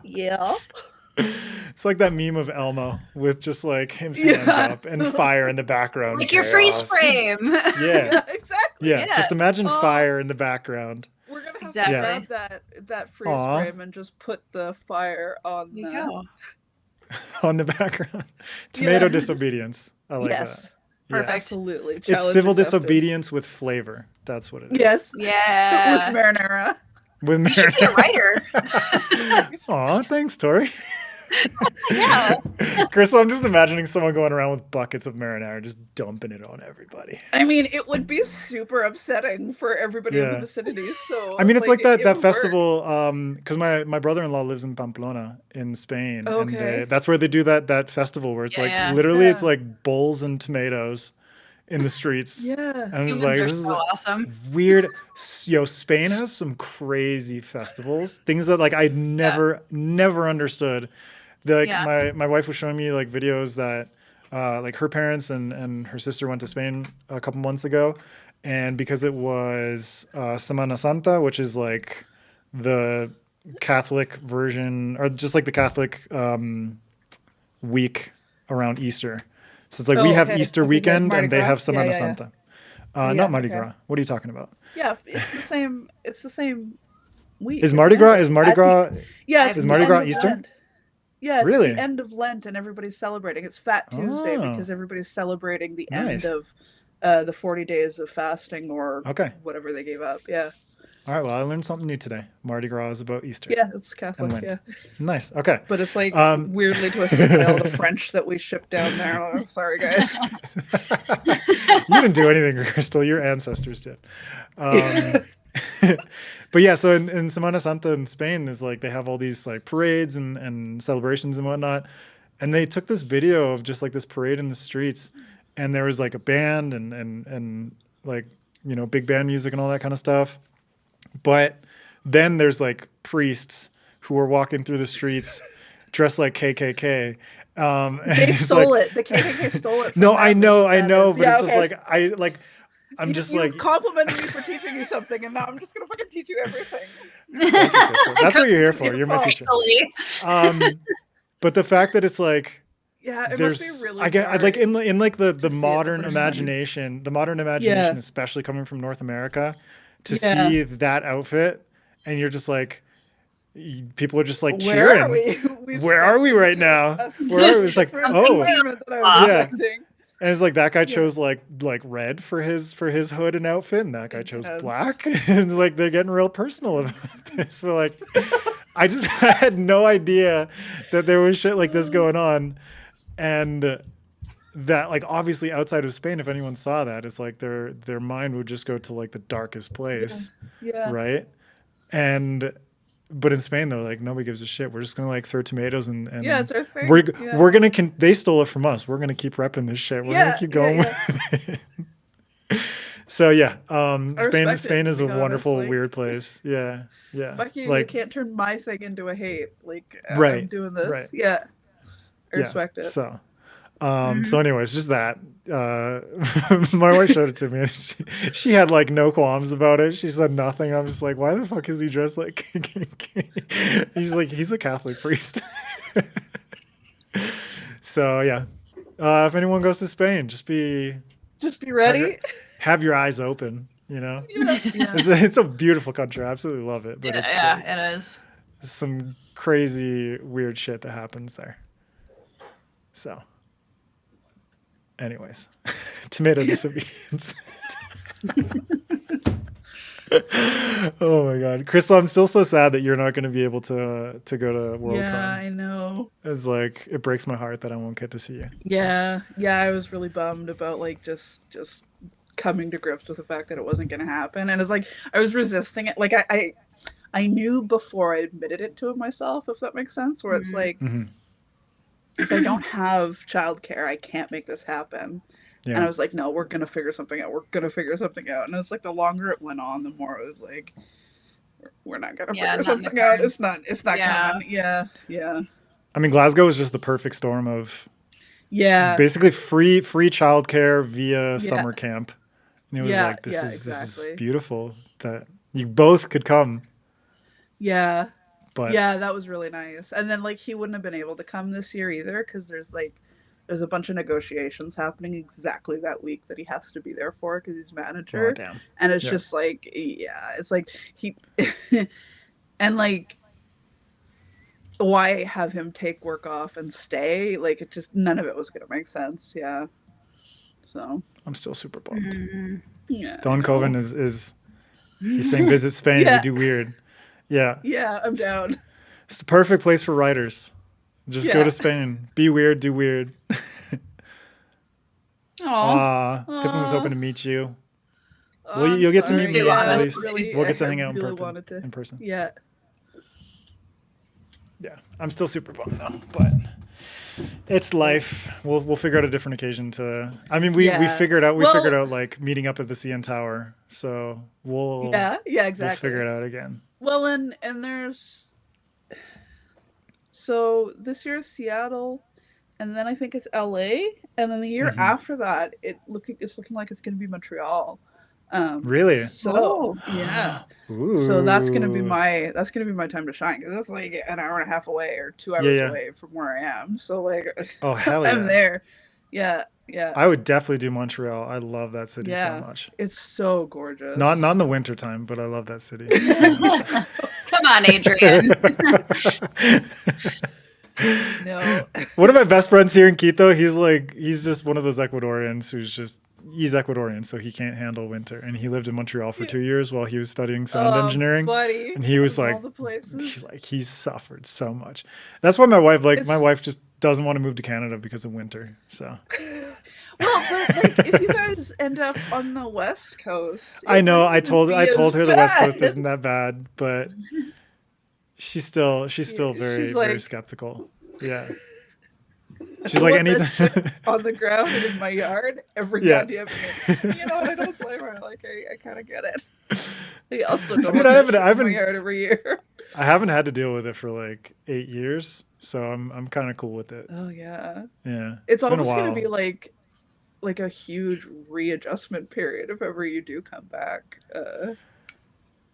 Speaker 2: Yeah.
Speaker 1: It's like that meme of Elmo with just like his hands up and fire in the background.
Speaker 3: Like your freeze frame.
Speaker 1: Yeah.
Speaker 2: Exactly.
Speaker 1: Yeah. Just imagine fire in the background.
Speaker 2: We're gonna have to grab that freeze frame and just put the fire on
Speaker 1: on the background. Tomato disobedience. I like that.
Speaker 3: Perfect.
Speaker 2: Absolutely.
Speaker 1: It's civil disobedience with flavor. That's what it is.
Speaker 2: Yes.
Speaker 3: Yeah.
Speaker 2: With marinara.
Speaker 3: You should be a writer.
Speaker 1: Aw, thanks, Tori.
Speaker 3: Yeah.
Speaker 1: Krystle, I'm just imagining someone going around with buckets of marinara just dumping it on everybody.
Speaker 2: I mean, it would be super upsetting for everybody in the vicinity. So
Speaker 1: I mean, it's like that festival because my brother-in-law lives in Pamplona in Spain.
Speaker 2: Okay.
Speaker 1: And that's where they do that festival where it's literally it's like bowls and tomatoes in the streets.
Speaker 2: Yeah.
Speaker 1: And I'm just like, this is
Speaker 3: so awesome.
Speaker 1: Weird. Spain has some crazy festivals, things that like I'd never understood. My wife was showing me like videos that like her parents and her sister went to Spain a couple months ago, and because it was Semana Santa, which is like the Catholic version or just like the Catholic week around Easter. So it's like we have Easter weekend and they have Semana Santa. Not Mardi Gras. What are you talking about?
Speaker 2: Yeah, it's the same week.
Speaker 1: Is Mardi Gras? Is Mardi Gras Easter?
Speaker 2: Lent. Yeah, it's
Speaker 1: really?
Speaker 2: the end of Lent and everybody's celebrating. It's Fat Tuesday because everybody's celebrating the end of the 40 days of fasting or whatever they gave up. Yeah.
Speaker 1: All right, well, I learned something new today. Mardi Gras is about Easter.
Speaker 2: Yeah, it's Catholic, yeah.
Speaker 1: Nice, okay.
Speaker 2: But it's like weirdly twisted by all the French that we ship down there. Oh, sorry, guys.
Speaker 1: You didn't do anything, Krystle. Your ancestors did. But yeah, so in Semana Santa in Spain, is like they have all these like parades and celebrations and whatnot. And they took this video of just like this parade in the streets, and there was like a band and like, you know, big band music and all that kind of stuff. But then there's like priests who are walking through the streets dressed like KKK.
Speaker 2: They stole it. The KKK stole it.
Speaker 1: No, I know, but it's just like I'm just
Speaker 2: you
Speaker 1: like
Speaker 2: complimented me for teaching you something, and now I'm just gonna fucking teach you everything.
Speaker 1: That's what you're here for. You're my teacher. But the fact that it's like
Speaker 2: it must be really
Speaker 1: I get like in like the modern imagination, especially coming from North America, to see that outfit, and you're just like, people are just like cheering. Where are we right now? Where it's like, and it's like that guy chose like red for his hood and outfit, and that guy chose black. And it's like they're getting real personal about this. So like, I had no idea that there was shit like this going on, and that like obviously outside of Spain, if anyone saw that, it's like their mind would just go to like the darkest place, right? But in Spain, they're like, nobody gives a shit. We're just gonna like throw tomatoes and
Speaker 2: it's our thing.
Speaker 1: We're gonna they stole it from us. We're gonna keep repping this shit. We're gonna keep going with it. So Spain is a wonderful weird place. Yeah.
Speaker 2: Fuck you!
Speaker 1: Like,
Speaker 2: you can't turn my thing into a hate. Like I'm doing this. Right. Yeah. I respect it.
Speaker 1: So, So anyways, just that. My wife showed it to me, and she had like no qualms about it. She said nothing. I'm just like, why the fuck is he dressed like? He's like, he's a Catholic priest. So yeah, if anyone goes to Spain, just be
Speaker 2: ready.
Speaker 1: Have your eyes open. You know,
Speaker 2: Yeah.
Speaker 1: It's a beautiful country. I absolutely love it. But
Speaker 3: it is
Speaker 1: some crazy weird shit that happens there. So. Anyways, tomato disobedience. Oh my god, Krystle, I'm still so sad that you're not going to be able to go to Worldcon.
Speaker 2: Yeah, I know.
Speaker 1: It's like, it breaks my heart that I won't get to see you.
Speaker 2: Yeah, I was really bummed about like just coming to grips with the fact that it wasn't going to happen, and it's like I was resisting it. Like I knew before I admitted it to myself, if that makes sense. Where it's like. Mm-hmm. If I don't have childcare, I can't make this happen. Yeah. And I was like, no, we're going to figure something out. We're going to figure something out. And it's like the longer it went on, the more it was like, we're not going to figure something out. It's not coming. Yeah.
Speaker 1: I mean, Glasgow was just the perfect storm of basically free childcare via summer camp. And it was like, this is beautiful that you both could come.
Speaker 2: Yeah. But yeah, that was really nice. And then like he wouldn't have been able to come this year either because there's a bunch of negotiations happening exactly that week that he has to be there for because he's manager. Oh, damn. And it's just like, it's like he and like why have him take work off and stay? Like it just none of it was gonna make sense. Yeah. So
Speaker 1: I'm still super bummed.
Speaker 2: Mm-hmm. Yeah.
Speaker 1: Don Coven is he's saying visit Spain, we do weird. Yeah.
Speaker 2: Yeah, I'm down.
Speaker 1: It's the perfect place for writers. Just go to Spain. Be weird, do weird. Pippin was hoping to meet you. Well, you'll get to meet me at least. Really, we'll get to hang out in person.
Speaker 2: Yeah.
Speaker 1: Yeah. I'm still super bummed though, but it's life. We'll figure out a different occasion to. I mean, we figured out like meeting up at the CN Tower. So we'll
Speaker 2: exactly.
Speaker 1: We'll figure it out again.
Speaker 2: Well, and there's so this year is Seattle, and then I think it's LA, and then the year after that it's looking like it's going to be Montreal.
Speaker 1: Really?
Speaker 2: So yeah.
Speaker 1: Ooh.
Speaker 2: So that's gonna be my time to shine because that's like an hour and a half away or 2 hours away from where I am. So like,
Speaker 1: oh hell yeah,
Speaker 2: I'm there. Yeah.
Speaker 1: I would definitely do Montreal. I love that city so much.
Speaker 2: It's so gorgeous.
Speaker 1: Not in the winter time, but I love that city. So
Speaker 3: come on, Adrian.
Speaker 2: No.
Speaker 1: One of my best friends here in Quito, he's just one of those Ecuadorians he's Ecuadorian, so he can't handle winter. And he lived in Montreal for 2 years while he was studying sound engineering.
Speaker 2: Buddy,
Speaker 1: and he was like, he's suffered so much. That's why my wife just doesn't want to move to Canada because of winter. So.
Speaker 2: Well, but like, if you guys end up on the West Coast,
Speaker 1: I know. I told her the West Coast isn't that bad, but she's still very very skeptical. Yeah. She's like, anytime
Speaker 2: on the ground and in my yard every goddamn year. You know, I don't blame her. Like, I kind of get it. I also don't. I haven't my yard every year.
Speaker 1: I haven't had to deal with it for like 8 years, so I'm kind of cool with it.
Speaker 2: Oh yeah.
Speaker 1: Yeah.
Speaker 2: It's almost gonna be like a huge readjustment period if ever you do come back.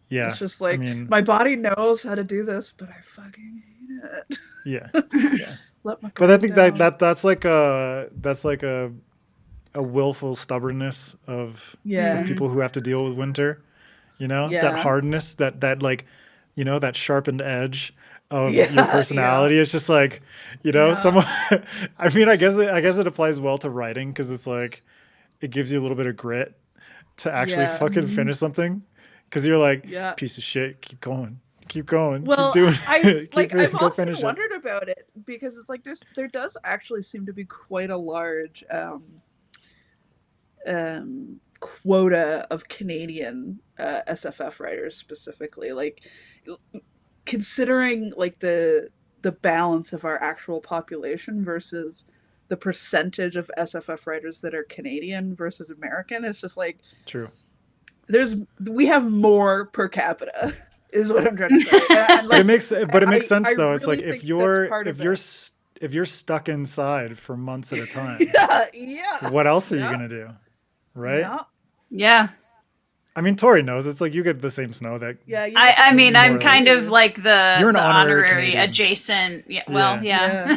Speaker 1: Yeah.
Speaker 2: It's just like my body knows how to do this, but I fucking hate it.
Speaker 1: Yeah. Yeah.
Speaker 2: But
Speaker 1: I think that's like a willful stubbornness of people who have to deal with winter, you know, that hardness, that like, you know, that sharpened edge of your personality. It's just like, you know, someone, I mean, I guess it applies well to writing because it's like, it gives you a little bit of grit to actually fucking finish something. Cause you're like, piece of shit, keep going.
Speaker 2: Well,
Speaker 1: keep doing
Speaker 2: I've often wondered about it because it's like there does actually seem to be quite a large quota of Canadian SFF writers specifically, like considering like the balance of our actual population versus the percentage of SFF writers that are Canadian versus American. It's just like
Speaker 1: true.
Speaker 2: We have more per capita. Is what I'm trying to say. And like,
Speaker 1: but it makes sense though. It's like if if you're stuck inside for months at a time,
Speaker 2: yeah.
Speaker 1: what else are you gonna do, right?
Speaker 3: Yeah.
Speaker 1: I mean, Tori knows. It's like you get the same snow that.
Speaker 2: Yeah.
Speaker 3: I mean, I'm kind of like
Speaker 1: You're an
Speaker 3: the
Speaker 1: honorary
Speaker 3: honorary
Speaker 1: Canadian.
Speaker 3: adjacent. Yeah. Well, yeah.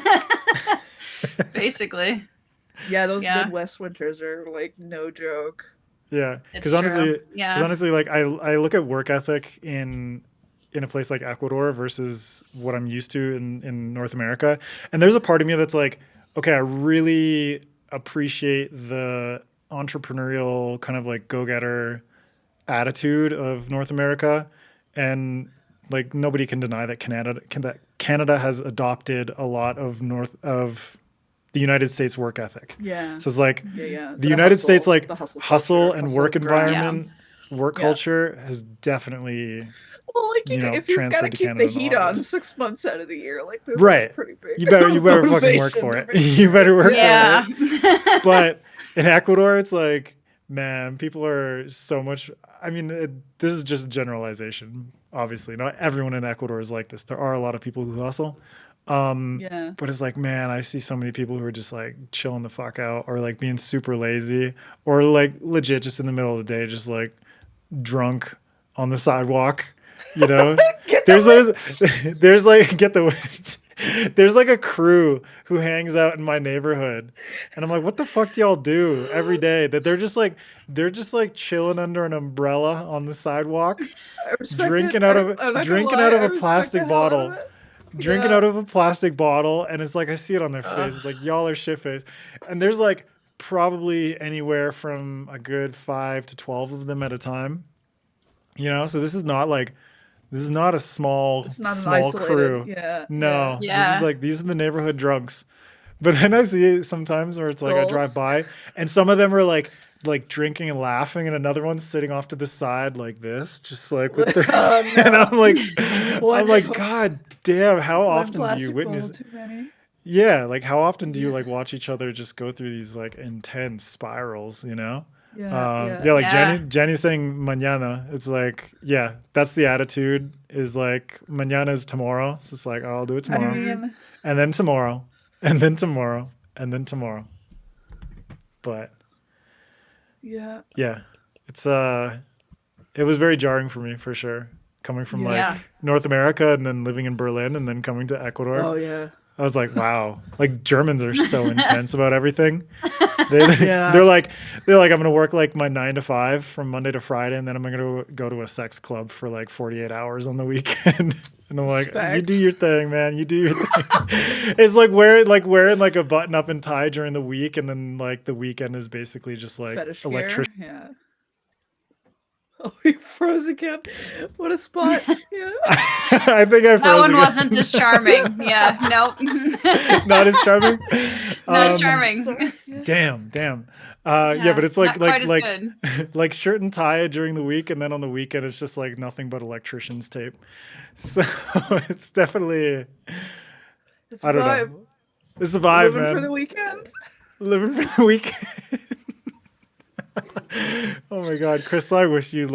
Speaker 3: Basically.
Speaker 2: Yeah, those Midwest winters are like no joke.
Speaker 1: Yeah, because honestly, like I look at work ethic in a place like Ecuador versus what I'm used to in North America, and there's a part of me that's like, okay, I really appreciate the entrepreneurial kind of like go-getter attitude of North America, and like nobody can deny that Canada has adopted a lot of the United States work ethic.
Speaker 2: Yeah.
Speaker 1: So it's like the United States, like hustle and work environment, work culture has definitely.
Speaker 2: Well, like if you've got to keep the heat on 6 months out of the year, like there's pretty big.
Speaker 1: You better fucking work for it. You better work for it. But in Ecuador, it's like, man, people are so much. I mean, this is just a generalization. Obviously, not everyone in Ecuador is like this. There are a lot of people who hustle. But it's like, man, I see so many people who are just like chilling the fuck out, or like being super lazy, or like legit just in the middle of the day, just like drunk on the sidewalk. You know, there's like get the witch. There's like a crew who hangs out in my neighborhood, and I'm like, what the fuck do y'all do every day? That they're just like chilling under an umbrella on the sidewalk, drinking out of a plastic bottle. Drinking out of a plastic bottle, and it's like I see it on their face. It's like y'all are shit faced, and there's like probably anywhere from a good 5 to 12 of them at a time. You know, so this is not a small crew.
Speaker 2: Yeah.
Speaker 1: No, this is like these are the neighborhood drunks. But then I see it sometimes where it's like I drive by, and some of them are like drinking and laughing, and another one's sitting off to the side like this, just like with their and I'm like, God damn, how often do you witness like how often do you like watch each other just go through these like intense spirals, you know? Jenny's saying mañana. It's like, that's the attitude, is like mañana is tomorrow. So it's like, oh, I'll do it tomorrow. And then tomorrow. And then tomorrow. And then tomorrow. But it's it was very jarring for me, for sure, coming from like North America and then living in Berlin and then coming to Ecuador. I was like, wow, like Germans are so intense about everything. They're like I'm gonna work like my 9 to 5 from Monday to Friday, and then I'm gonna go to a sex club for like 48 hours on the weekend. And I'm like, you do your thing, man. You do your thing. It's like wearing like a button up and tie during the week, and then like the weekend is basically just like electrician.
Speaker 2: Yeah. Oh, he froze again. What a spot. Yeah.
Speaker 1: I think I froze
Speaker 3: that one
Speaker 1: again.
Speaker 3: Wasn't as charming. Yeah, nope.
Speaker 1: Not as charming?
Speaker 3: Not as charming.
Speaker 1: Damn. But it's like shirt and tie during the week, and then on the weekend it's just like nothing but electrician's tape. So it's definitely I don't know. It's a vibe,
Speaker 2: Living
Speaker 1: man.
Speaker 2: for the weekend.
Speaker 1: Living for the weekend. Oh my God, Krystle, I wish you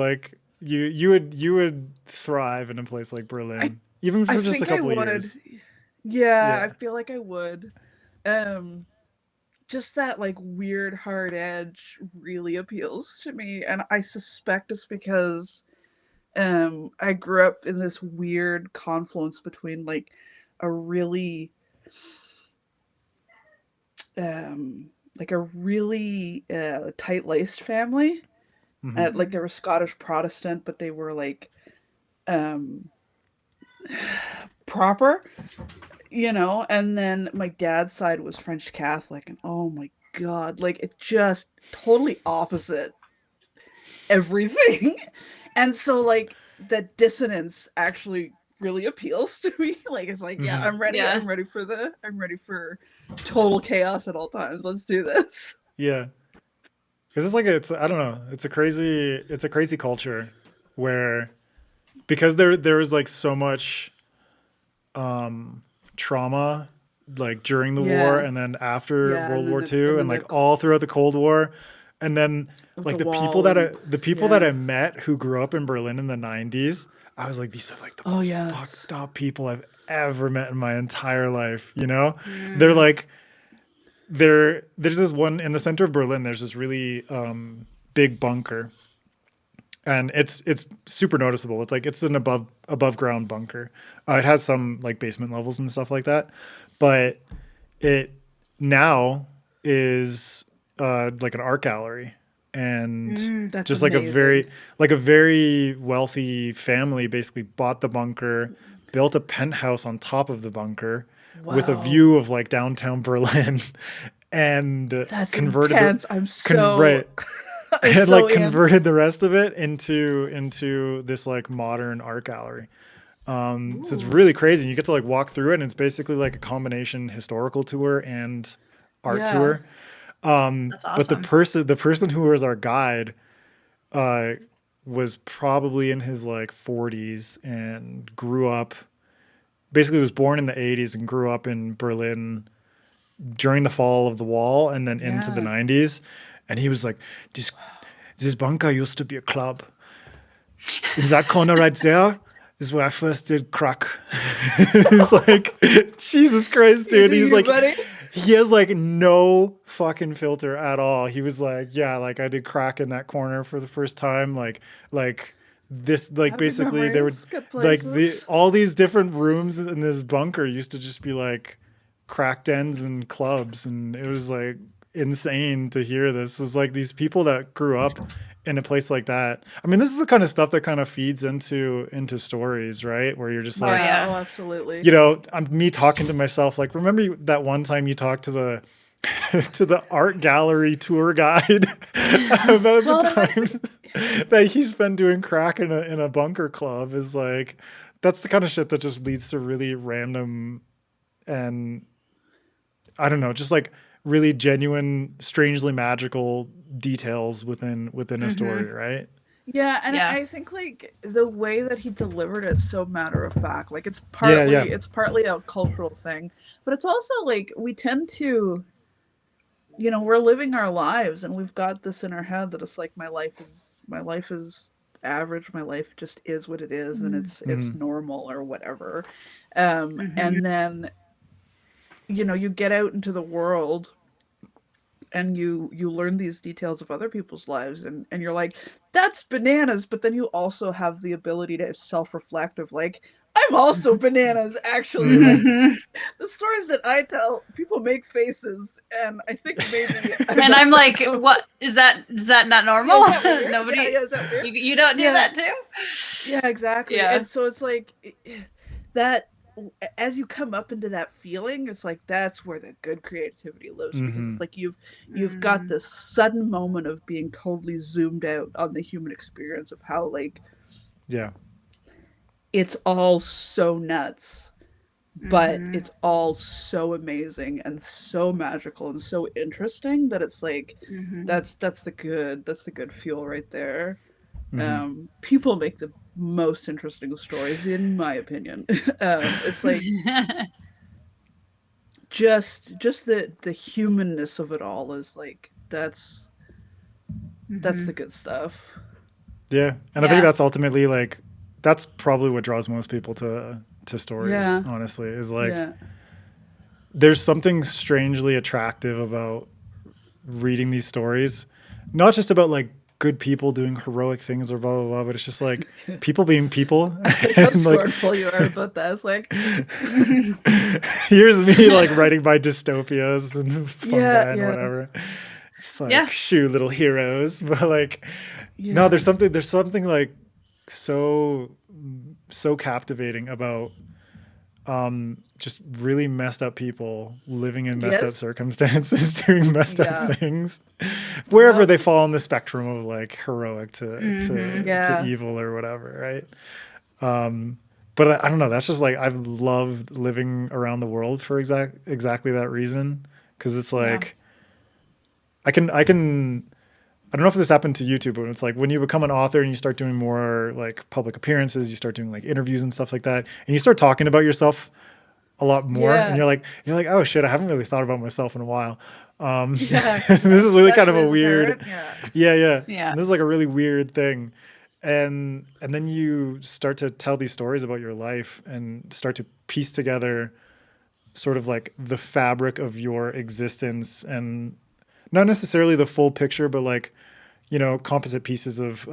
Speaker 1: you would thrive in a place like Berlin, even for just a couple of years.
Speaker 2: Yeah, I feel like I would. Just that like weird hard edge really appeals to me, and I suspect it's because I grew up in this weird confluence between like a really tight-laced family.
Speaker 1: Mm-hmm.
Speaker 2: Like they were Scottish Protestant, but they were like proper, you know. And then my dad's side was French Catholic, and oh my God, like it just totally opposite everything. And so like the dissonance actually really appeals to me. Like it's like, I'm ready. Yeah. I'm ready for total chaos at all times. Let's do this.
Speaker 1: Yeah. Because I don't know. It's a crazy culture where, because there was like so much trauma like during the war and then after World War II and like all throughout the Cold War. And then like the people that I met who grew up in Berlin in the 90s, I was like, these are like the most fucked up people I've ever met in my entire life. You know, they're like, there's this one in the center of Berlin. There's this really big bunker, and it's super noticeable. It's like it's an above ground bunker. It has some like basement levels and stuff like that, but it now is like an art gallery, and
Speaker 2: That's
Speaker 1: just
Speaker 2: amazing.
Speaker 1: like a very wealthy family basically bought the bunker, built a penthouse on top of the bunker with a view of like downtown Berlin, and
Speaker 2: That's
Speaker 1: converted
Speaker 2: intense. I'm so
Speaker 1: and
Speaker 2: so
Speaker 1: like
Speaker 2: in.
Speaker 1: converted the rest of it into this like modern art gallery. So it's really crazy. You get to like walk through it, and it's basically like a combination historical tour and art tour.
Speaker 3: That's awesome.
Speaker 1: But the person who was our guide was probably in his like 40s and grew up, basically was born in the 80s and grew up in Berlin during the fall of the wall and then into the 90s. And he was like, this bunker used to be a club. In that corner right there is where I first did crack. He's like, Jesus Christ, dude. He's like, he has like no fucking filter at all. He was like, yeah, like I did crack in that corner for the first time. Like this, like basically there would like all these different rooms in this bunker used to just be like crack dens and clubs. And it was like insane to hear this. It was like these people that grew up in a place like that. I mean, this is the kind of stuff that kind of feeds into stories, right? Where you're just like,
Speaker 2: oh, absolutely.
Speaker 1: You know, I'm me talking to myself, like, remember that one time you talked to the to the art gallery tour guide about the times that he's been doing crack in a bunker club? Is like, that's the kind of shit that just leads to really random and I don't know, just like really genuine, strangely magical details within a story, right?
Speaker 2: Yeah, and I think like the way that he delivered it so matter of fact. Like it's partly a cultural thing, but it's also like we tend to, you know, we're living our lives and we've got this in our head that it's like my life is average, my life just is what it is, and it's normal or whatever. And then, you know, you get out into the world and you learn these details of other people's lives, and you're like, that's bananas, but then you also have the ability to self-reflect of like, I'm also bananas, actually. Like the stories that I tell, people make faces, and I think maybe
Speaker 3: and I'm like, what is that not normal?
Speaker 2: Yeah,
Speaker 3: Nobody
Speaker 2: is that weird?
Speaker 3: You don't do that too?
Speaker 2: Yeah, exactly. And so it's like that, as you come up into that feeling, it's like that's where the good creativity lives, because it's like you've got this sudden moment of being totally zoomed out on the human experience of how like it's all so nuts, but it's all so amazing and so magical and so interesting that it's like that's the good fuel right there. People make the most interesting stories, in my opinion. It's like just the humanness of it all is like that's the good stuff.
Speaker 1: Yeah, and I think that's ultimately like that's probably what draws most people to stories. Honestly, is like there's something strangely attractive about reading these stories, not just about like good people doing heroic things or blah blah blah, but it's just like people being people.
Speaker 2: How scornful you are about that. It's like
Speaker 1: here's me like writing my dystopias and fungi and whatever. It's like shoo, little heroes, but like no, there's something like so captivating about just really messed up people living in messed up circumstances, doing messed up things, wherever they fall on the spectrum of like heroic to evil or whatever, right? But I don't know, that's just like I've loved living around the world for exactly that reason, because it's like I don't know if this happened to YouTube, but it's like when you become an author and you start doing more like public appearances, you start doing like interviews and stuff like that, and you start talking about yourself a lot more, and you're like, oh shit, I haven't really thought about myself in a while. This is really kind of a weird, and this is like a really weird thing. and then you start to tell these stories about your life and start to piece together sort of like the fabric of your existence, and not necessarily the full picture, but like, you know, composite pieces of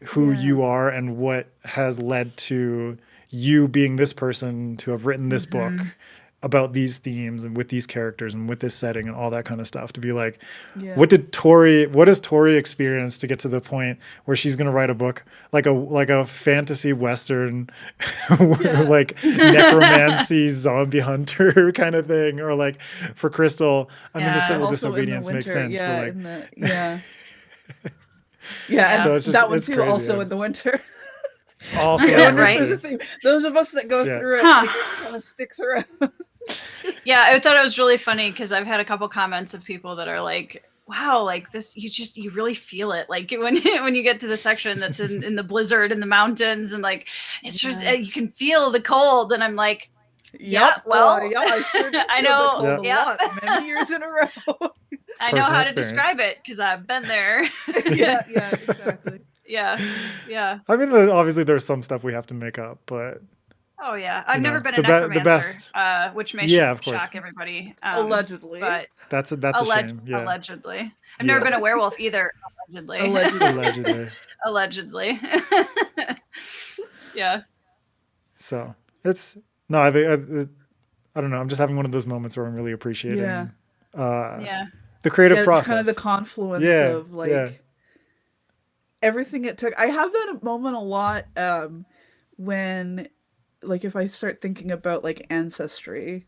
Speaker 1: who you are and what has led to you being this person, to have written this book about these themes and with these characters and with this setting and all that kind of stuff, to be like, what has Tori experienced to get to the point where she's going to write a book like a fantasy Western, like necromancy zombie hunter kind of thing, or like for Krystle, I mean, the civil disobedience makes sense, but like,
Speaker 2: so
Speaker 1: it's just,
Speaker 2: that one
Speaker 1: it's
Speaker 2: too,
Speaker 1: crazy,
Speaker 2: also in the winter.
Speaker 1: Also,
Speaker 2: I wonder if there's a theme. Those of us that go through it, like, it kind of sticks around.
Speaker 3: Yeah, I thought it was really funny because I've had a couple comments of people that are like, wow, like this, you really feel it. Like when you get to the section that's in the blizzard in the mountains, and like, it's just, you can feel the cold. And I'm like, I
Speaker 2: sure
Speaker 3: I know
Speaker 2: a lot, many years in a row.
Speaker 3: I know how to describe it because I've been there.
Speaker 2: yeah, exactly.
Speaker 3: Yeah.
Speaker 1: I mean, obviously there's some stuff we have to make up, but
Speaker 3: oh yeah, I've never been a necromancer, which may shock everybody.
Speaker 2: Allegedly,
Speaker 1: but that's a shame. Yeah.
Speaker 3: Allegedly, I've never been a werewolf either. Allegedly. Yeah.
Speaker 1: So it's no, I don't know. I'm just having one of those moments where I'm really appreciating the creative process,
Speaker 2: kind of the confluence of like everything it took. I have that moment a lot when, like, if I start thinking about like ancestry,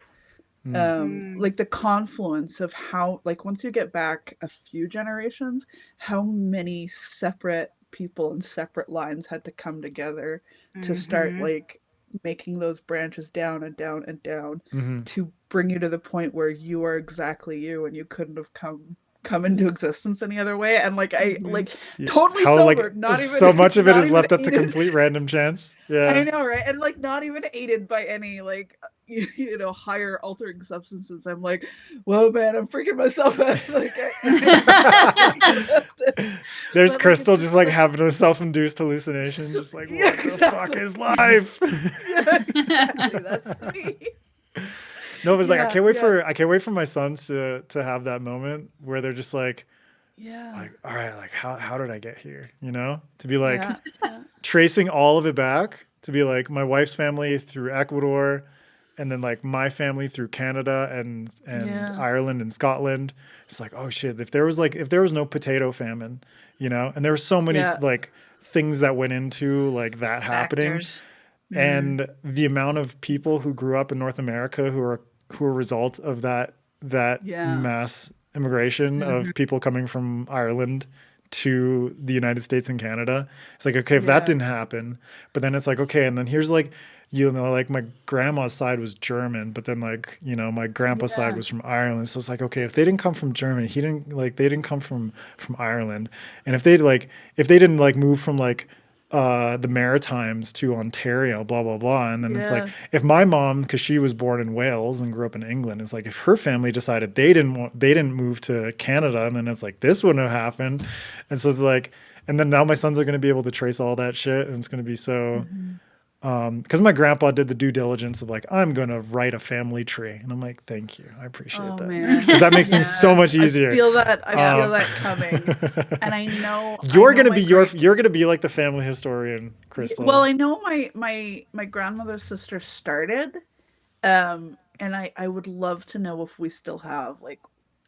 Speaker 2: like the confluence of how, like, once you get back a few generations, how many separate people and separate lines had to come together to start like making those branches down and down and down to bring you to the point where you are exactly you, and you couldn't have come into existence any other way. And like totally sober, like, not even
Speaker 1: so much of it is left up to
Speaker 2: aided.
Speaker 1: complete random chance.
Speaker 2: I know, right? And like not even aided by any like you know, higher altering substances. I'm like, whoa man, I'm freaking myself out. Like
Speaker 1: there's Krystle just like having a self-induced hallucination, just like, what the fuck is life?
Speaker 2: Exactly. That's me.
Speaker 1: No, but it's like I can't wait for my sons to have that moment where they're just like, like, all right, like how did I get here? You know, to be like tracing all of it back, to be like my wife's family through Ecuador, and then like my family through Canada and Ireland and Scotland. It's like, oh shit, if there was no potato famine, you know, and there were so many like things that went into like that happening. And the amount of people who grew up in North America who are a result of that mass immigration of people coming from Ireland to the United States and Canada. It's like, okay, if that didn't happen, but then it's like, okay, and then here's like, you know, like my grandma's side was German, but then like, you know, my grandpa's side was from Ireland. So it's like, okay, if they didn't come from Germany, they didn't come from Ireland. And if they didn't like move from like the Maritimes to Ontario, blah blah blah, and then it's like, if my mom, because she was born in Wales and grew up in England, it's like if her family decided they didn't move to Canada, and then it's like this wouldn't have happened. And so it's like, and then now my sons are going to be able to trace all that shit, and it's going to be so because my grandpa did the due diligence of like, I'm going to write a family tree, and I'm like, thank you, I appreciate that, because that makes things so much easier.
Speaker 2: I feel that coming, and I know
Speaker 1: you're going to be like the family historian, Krystle.
Speaker 2: Well, I know my grandmother's sister started, and I would love to know if we still have like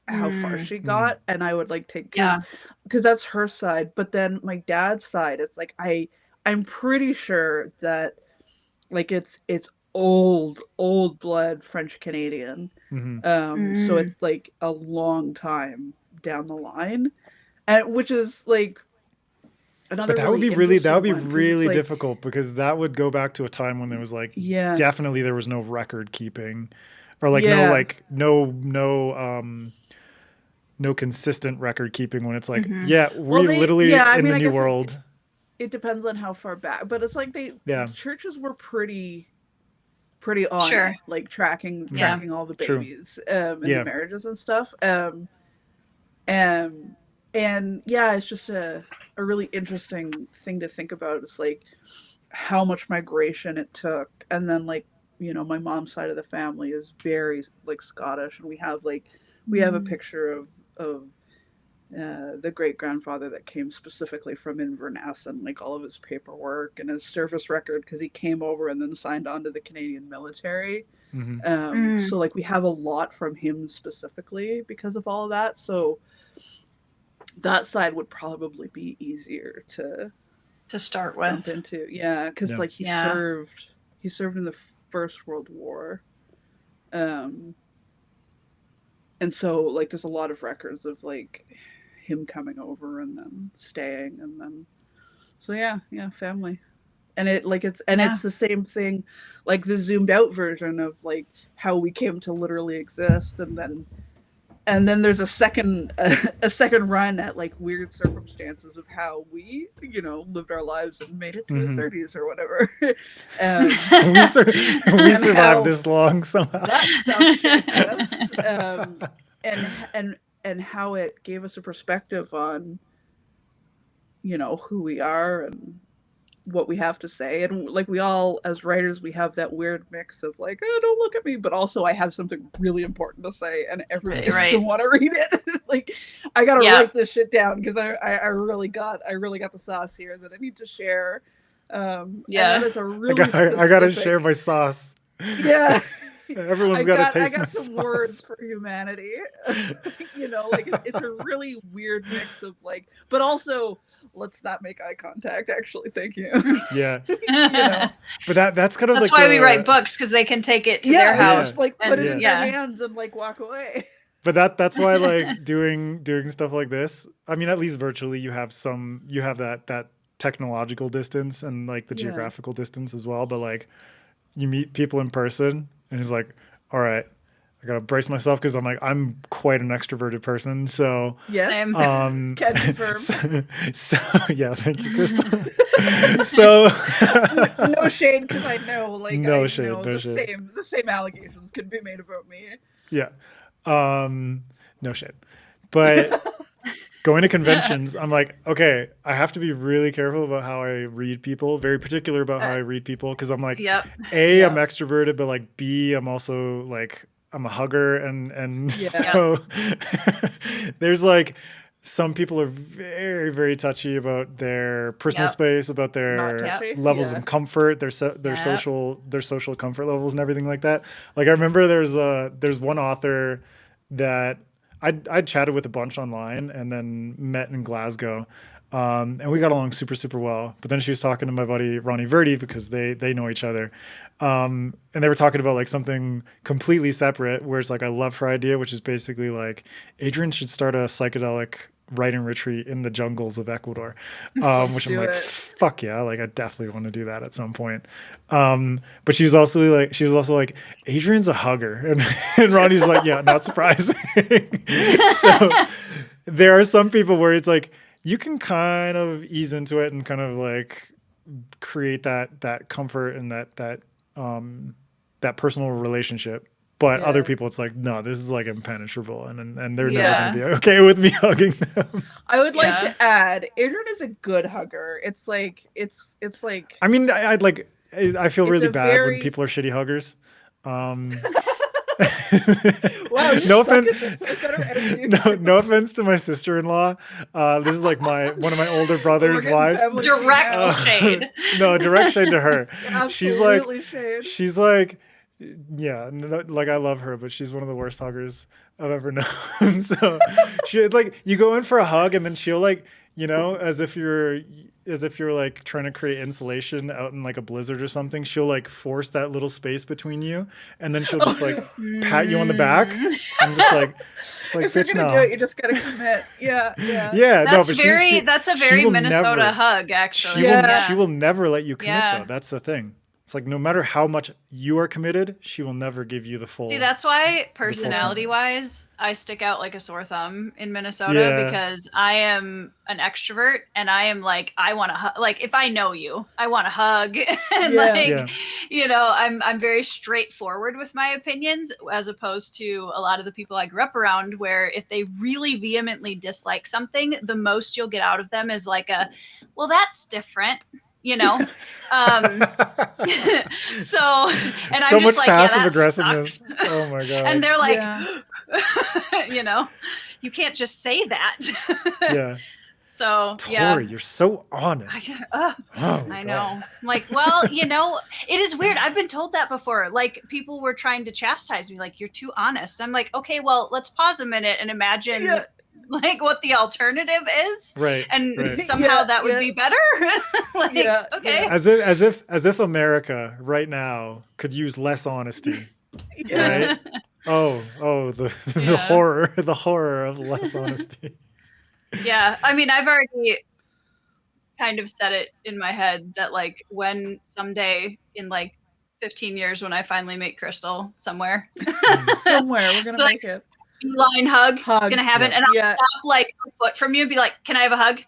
Speaker 2: how far she got, and I would like take because that's her side, but then my dad's side, it's like I'm pretty sure that like it's old blood French Canadian, so it's like a long time down the line, and which is like another. But
Speaker 1: that would be really difficult, because that would go back to a time when there was like definitely there was no record keeping, or like no consistent record keeping, when it's like literally in the New World.
Speaker 2: It depends on how far back, but it's like churches were pretty on it, like tracking all the babies and the marriages and stuff. And And yeah, it's just a really interesting thing to think about. It's like how much migration it took. And then like, you know, my mom's side of the family is very like Scottish, and we have a picture of the great grandfather that came specifically from Inverness, and like all of his paperwork and his service record, because he came over and then signed on to the Canadian military. So like we have a lot from him specifically because of all of that. So that side would probably be easier to
Speaker 3: start with.
Speaker 2: Jump into, yeah, because like he served in the First World War, and so like there's a lot of records of like him coming over and then staying, and then so yeah, family. And it like it's the same thing, like the zoomed out version of like how we came to literally exist, and then there's a second run at like weird circumstances of how we, you know, lived our lives and made it to the 30s or whatever.
Speaker 1: We survived this long somehow.
Speaker 2: That stuff, and how it gave us a perspective on, you know, who we are and what we have to say. And like we all as writers, we have that weird mix of like, oh, don't look at me, but also I have something really important to say and everybody's gonna want to read it. Like I gotta write this shit down because I really got the sauce here that I need to share. And that is a really
Speaker 1: I gotta share my sauce.
Speaker 2: Yeah.
Speaker 1: Everyone's got to taste
Speaker 2: I got
Speaker 1: my
Speaker 2: some
Speaker 1: sauce.
Speaker 2: words for humanity. You know, like it's a really weird mix of like, but also let's not make eye contact. Actually, thank you.
Speaker 1: Yeah.
Speaker 2: You know?
Speaker 1: But that's kind of
Speaker 3: that's
Speaker 1: like
Speaker 3: why we write books, because they can take it to their house,
Speaker 2: just like put it in their hands and like walk away.
Speaker 1: But that's why like doing stuff like this. I mean, at least virtually, you have that technological distance and like the geographical distance as well. But like you meet people in person. And he's like, all right, I got to brace myself because I'm quite an extroverted person. So,
Speaker 3: same.
Speaker 2: Can confirm.
Speaker 1: So yeah, thank you, Krystle. So,
Speaker 2: no shade, because I know, like,
Speaker 1: no
Speaker 2: shade. The same allegations could be made about me.
Speaker 1: Yeah. No shade. But going to conventions, I'm like, okay, I have to be really careful about how I read people, very particular about how I read people, because I'm like, I'm extroverted, but like B, I'm also like, I'm a hugger, and so there's like, some people are very, very touchy about their personal space, about their levels of comfort, their social comfort levels and everything like that. Like I remember there's one author that I'd chatted with a bunch online and then met in Glasgow. And we got along super, super well. But then she was talking to my buddy Ronnie Verdi because they know each other. And they were talking about like something completely separate, where it's like, I love her idea, which is basically like Adrian should start a psychedelic writing retreat in the jungles of Ecuador. Which I'm like, fuck yeah, like I definitely want to do that at some point. But she was also like, Adrian's a hugger. And Ronnie's like, yeah, not surprising. So there are some people where it's like, you can kind of ease into it and kind of like create that comfort and that personal relationship. But other people, it's like, no, this is like impenetrable, and they're never going to be okay with me hugging them.
Speaker 2: I would like to add, Adrian is a good hugger. It's like.
Speaker 1: I mean, I feel really bad when people are shitty huggers.
Speaker 2: Wow,
Speaker 1: no offense to my sister-in-law. This is like one of my older brother's wives.
Speaker 3: Direct shade.
Speaker 1: No, direct shade to her.
Speaker 2: Absolutely shade.
Speaker 1: She's like, yeah, like I love her, but she's one of the worst huggers I've ever known. So she like, you go in for a hug and then she'll like, you know, as if you're like trying to create insulation out in like a blizzard or something, she'll like force that little space between you, and then she'll just like pat you on the back. I'm just like
Speaker 2: if
Speaker 1: bitch,
Speaker 2: you're gonna do it, you just gotta commit. Yeah.
Speaker 3: That's a very Minnesota hug, actually.
Speaker 1: She will never let you commit though. That's the thing. It's like no matter how much you are committed, she will never give you the full.
Speaker 3: See, that's why personality-wise, I stick out like a sore thumb in Minnesota because I am an extrovert and I am like, I want to like if I know you, I want to hug and you know, I'm very straightforward with my opinions as opposed to a lot of the people I grew up around where if they really vehemently dislike something, the most you'll get out of them is like a, well, that's different. You know, so and
Speaker 1: so
Speaker 3: I'm just like,
Speaker 1: passive
Speaker 3: yeah,
Speaker 1: aggressiveness.
Speaker 3: Sucks.
Speaker 1: Oh my god!
Speaker 3: And they're like, you know, you can't just say that.
Speaker 1: Yeah.
Speaker 3: So
Speaker 1: Tori, you're so honest.
Speaker 3: I know. I'm like, well, you know, it is weird. I've been told that before. Like people were trying to chastise me, like you're too honest. I'm like, okay, well, let's pause a minute and imagine. Yeah. Like what the alternative is,
Speaker 1: right?
Speaker 3: And somehow that would be better. Like, okay,
Speaker 1: as if America right now could use less honesty, right? The horror of less honesty.
Speaker 3: Yeah, I mean, I've already kind of set it in my head that like when someday in like 15 years when I finally meet Krystle somewhere
Speaker 2: we're gonna make it.
Speaker 3: Line hug. It's gonna happen, and I'll stop like a foot from you and be like, "Can I have a hug?"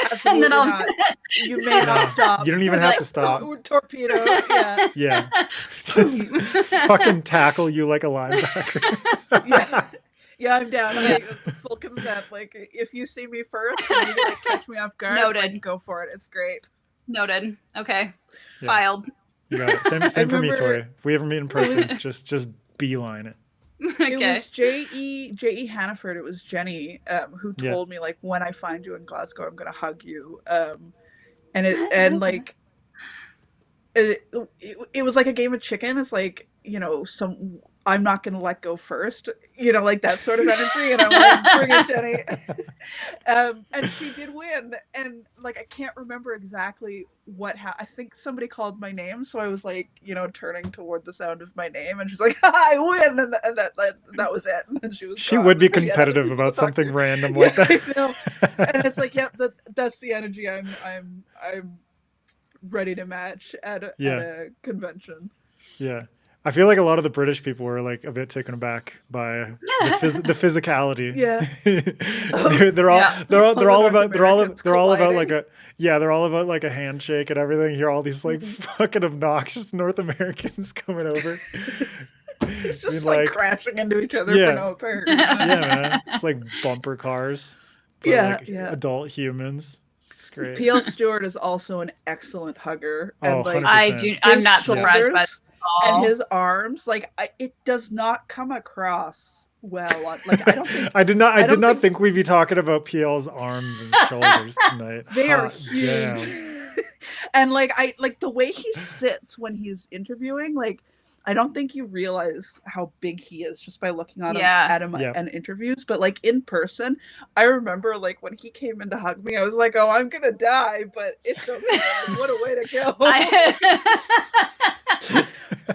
Speaker 2: Absolutely and then I'll not. You may not stop.
Speaker 1: You don't even have to stop.
Speaker 2: Torpedo.
Speaker 1: Yeah. Just fucking tackle you like a linebacker.
Speaker 2: Yeah, I'm down. Like, full consent. Like if you see me first and you like catch me off guard, like, go for it. It's great.
Speaker 3: Noted. Okay. Filed.
Speaker 1: You got it. Same for me, Tori. If we ever meet in person, just beeline it.
Speaker 2: Okay. It was J.E. Hannaford. It was Jenny who told me like when I find you in Glasgow, I'm gonna hug you. And like it was like a game of chicken. It's like, you know, I'm not gonna let go first, you know, like that sort of energy. And I'm like, bring it, Jenny. And she did win. And like I can't remember exactly what I think somebody called my name, so I was like, you know, turning toward the sound of my name, and she's like, I win, and that was it. And then she
Speaker 1: would be competitive about something random like that.
Speaker 2: I know. And it's like, that's the energy I'm ready to match at a convention.
Speaker 1: Yeah. I feel like a lot of the British people were like a bit taken aback by the physicality.
Speaker 2: Yeah.
Speaker 1: they're all about like a handshake and everything. You hear all these like fucking obnoxious North Americans coming over.
Speaker 2: Just like crashing into each other for no apparent reason.
Speaker 1: Yeah, man. It's like bumper cars. Adult humans. It's great.
Speaker 2: P.L. Stewart is also an excellent hugger.
Speaker 1: And like
Speaker 3: 100%. I'm not surprised by that.
Speaker 2: And his arms, like it does not come across well. Like I don't think
Speaker 1: I did not think we'd be talking about PL's arms and shoulders tonight.
Speaker 2: They are huge. And like the way he sits when he's interviewing, like I don't think you realize how big he is just by looking at him and interviews. But like in person, I remember like when he came in to hug me, I was like, "Oh, I'm gonna die," but it's okay. What a way to go!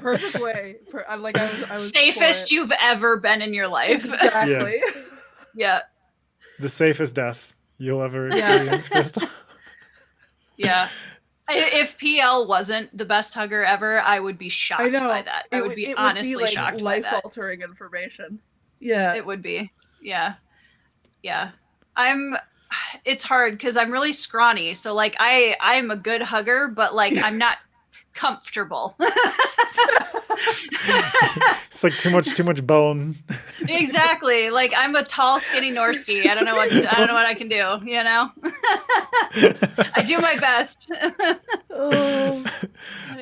Speaker 2: Perfect way. I was
Speaker 3: safest you've ever been in your life.
Speaker 2: Exactly.
Speaker 3: Yeah.
Speaker 1: The safest death you'll ever experience, Krystle.
Speaker 3: Yeah. If PL wasn't the best hugger ever, I would be shocked by that. I would be honestly shocked by that.
Speaker 2: Life-altering information. Yeah.
Speaker 3: It would be. Yeah. Yeah. It's hard because I'm really scrawny. So like I'm a good hugger, but like I'm not comfortable.
Speaker 1: It's like too much bone.
Speaker 3: Exactly. Like I'm a tall, skinny Norsky. I don't know what I can do. You know. I do my best.
Speaker 1: I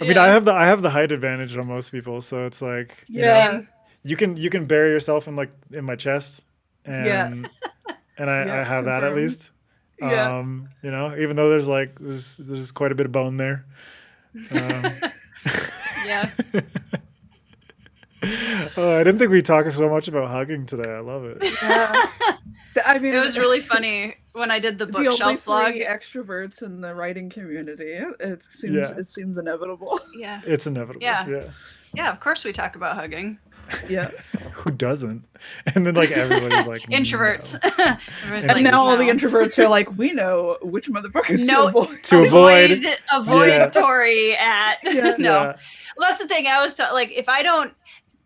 Speaker 1: mean, I have the height advantage on most people, so it's like you know, you can bury yourself in my chest, and I have that at least. You know, even though there's quite a bit of bone there.
Speaker 3: Yeah.
Speaker 1: Oh, I didn't think we'd talk so much about hugging today. I love it.
Speaker 2: Yeah. I mean,
Speaker 3: it was really funny when I did the bookshelf vlog.
Speaker 2: The extroverts in the writing community. It seems inevitable.
Speaker 3: Yeah.
Speaker 1: It's inevitable.
Speaker 3: Yeah. Yeah, of course we talk about hugging.
Speaker 2: Yeah.
Speaker 1: Who doesn't? And then like everybody's like
Speaker 3: introverts.
Speaker 1: No.
Speaker 2: And
Speaker 3: like,
Speaker 2: now all the
Speaker 3: no.
Speaker 2: introverts are like, we know which motherfuckers
Speaker 3: No,
Speaker 2: to avoid.
Speaker 3: avoid
Speaker 1: Yeah.
Speaker 3: Tori at
Speaker 2: Yeah.
Speaker 3: no.
Speaker 1: Yeah.
Speaker 3: Well, that's the thing. I was like, if I don't,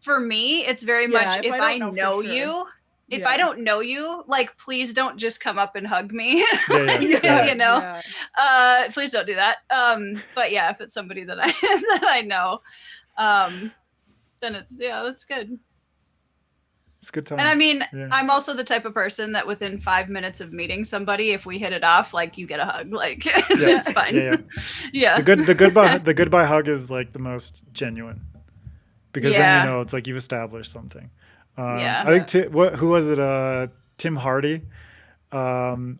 Speaker 3: for me, it's very much if I know you. If I don't know you, like, please don't just come up and hug me. You know, please don't do that. But yeah, if it's somebody that I know, then that's good.
Speaker 1: It's a good time.
Speaker 3: And I mean, I'm also the type of person that within 5 minutes of meeting somebody, if we hit it off, like, you get a hug, like it's fine. Yeah.
Speaker 1: The goodbye hug is like the most genuine, because then you know it's like you've established something. I think who was it? Tim Hardy. I'll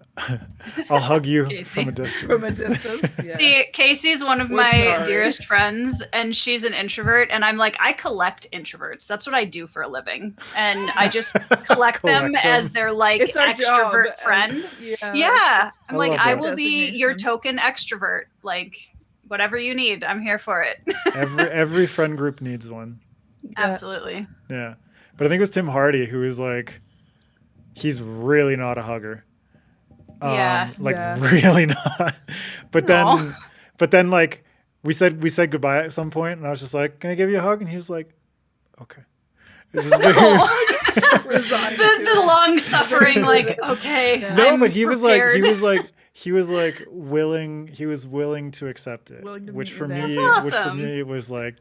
Speaker 1: hug you from a distance.
Speaker 3: See, Casey's one of my dearest friends, and she's an introvert, and I'm like, I collect introverts. That's what I do for a living, and I just collect them as their like extrovert friend. I'm like, I will be your token extrovert. Like, whatever you need, I'm here for it.
Speaker 1: every friend group needs one.
Speaker 3: Absolutely.
Speaker 1: Yeah. But I think it was Tim Hardy who was like, he's really not a hugger. Really not. But then like we said goodbye at some point, and I was just like, can I give you a hug? And he was like, okay. This is
Speaker 3: the long suffering, like, okay.
Speaker 1: No, but he was willing to accept it, which for me was like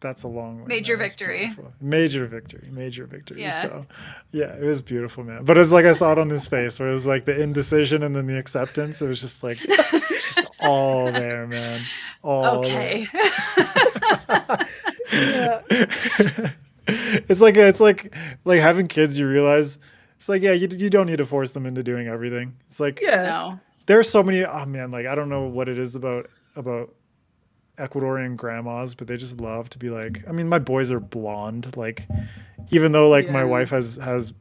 Speaker 1: that's a long way.
Speaker 3: Major victory.
Speaker 1: Major victory. Yeah. So yeah, it was beautiful, man. But it's like I saw it on his face where it was like the indecision and then the acceptance. It was just like it's just all there, man. All there. It's like having kids. You realize it's like, yeah, you don't need to force them into doing everything. It's like, there are so many. Oh man, like I don't know what it is about Ecuadorian grandmas, but they just love to be like. I mean, my boys are blonde. Like, even though like my wife has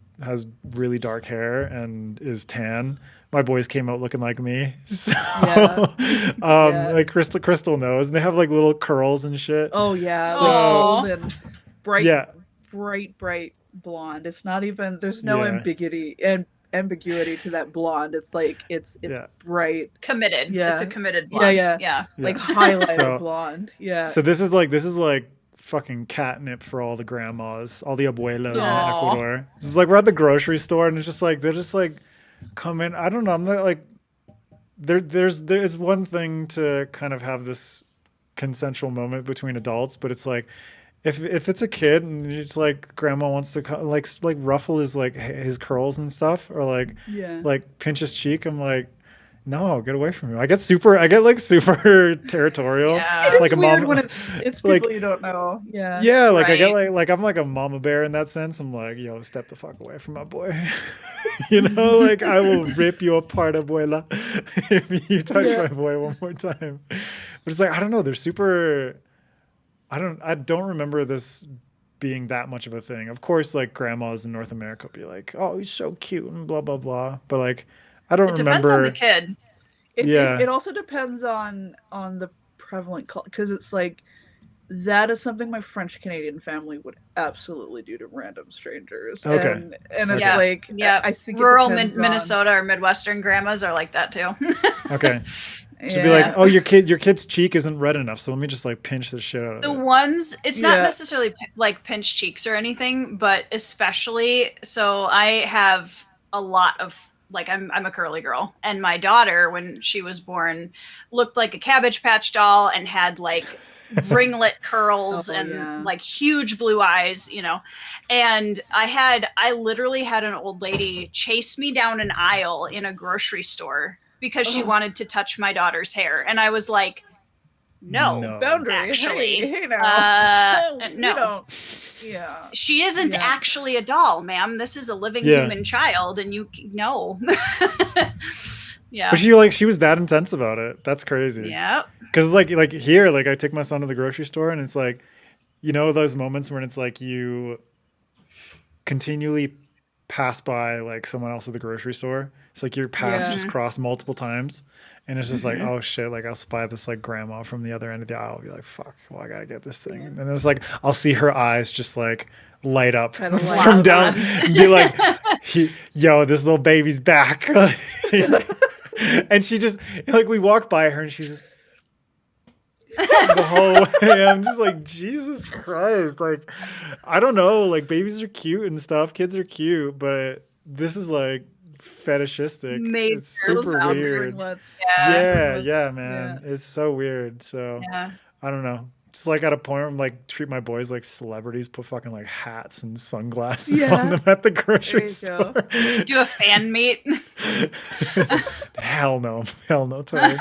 Speaker 1: really dark hair and is tan, my boys came out looking like me. So, like Krystle knows, and they have like little curls and shit.
Speaker 2: Oh yeah, so bright blonde. It's not even. There's no ambiguity to that blonde. It's like it's bright,
Speaker 3: committed. It's a committed blonde. Yeah.
Speaker 2: Like highlighted blonde. Yeah.
Speaker 1: So this is like fucking catnip for all the grandmas, all the abuelas in Ecuador. This is like we're at the grocery store, and it's just like they're just like come in. I don't know. I'm not like there's one thing to kind of have this consensual moment between adults, but it's like if it's a kid and it's like grandma wants to like ruffle his like his curls and stuff, or like pinch his cheek, I'm like, no, get away from me. I get super territorial.
Speaker 2: It is like weird when it's people like, you don't know.
Speaker 1: Like I get like I'm like a mama bear in that sense. I'm like, yo, step the fuck away from my boy. You know, like I will rip you apart, abuela, if you touch my boy one more time. But it's like, I don't know, they're super. I don't remember this being that much of a thing. Of course, like grandmas in North America will be like, oh, he's so cute and blah blah blah. But like, I don't remember.
Speaker 3: It depends on the
Speaker 2: kid. It also depends on the prevalent culture, because it's like that is something my French Canadian family would absolutely do to random strangers.
Speaker 1: Okay.
Speaker 2: And it's like I think
Speaker 3: rural Minnesota or Midwestern grandmas are like that too.
Speaker 1: Okay. Should be like, oh, your kid's cheek isn't red enough, so let me just like pinch the shit out of it.
Speaker 3: The ones, it's not necessarily like pinch cheeks or anything, but especially, so I have a lot of, like, I'm a curly girl, and my daughter, when she was born, looked like a Cabbage Patch doll and had like ringlet curls and like huge blue eyes, you know. And I literally had an old lady chase me down an aisle in a grocery store because she wanted to touch my daughter's hair. And I was like, no.
Speaker 2: Boundary.
Speaker 3: Actually.
Speaker 2: Hey now.
Speaker 3: No. She isn't actually a doll, ma'am. This is a living human child, and you know.
Speaker 1: But she was that intense about it. That's crazy.
Speaker 3: Yeah.
Speaker 1: Because like here, like I take my son to the grocery store, and it's like, you know, those moments when it's like you continually pass by like someone else at the grocery store. It's like your paths just cross multiple times, and it's just like, oh shit, like I'll spy this like grandma from the other end of the aisle. I'll be like, fuck, well I gotta get this thing. And it's like I'll see her eyes just like light up from down and be like, yo, this little baby's back. And she just, like, we walk by her and she's just the whole way. I'm just like, Jesus Christ. Like, I don't know. Like, babies are cute and stuff. Kids are cute, but this is like fetishistic. It's super weird. Yeah, man. It's so weird. So I don't know. It's like at a point where I'm like, treat my boys like celebrities, put fucking like hats and sunglasses on them at the grocery store.
Speaker 3: Do a fan meet.
Speaker 1: Hell no, Tori.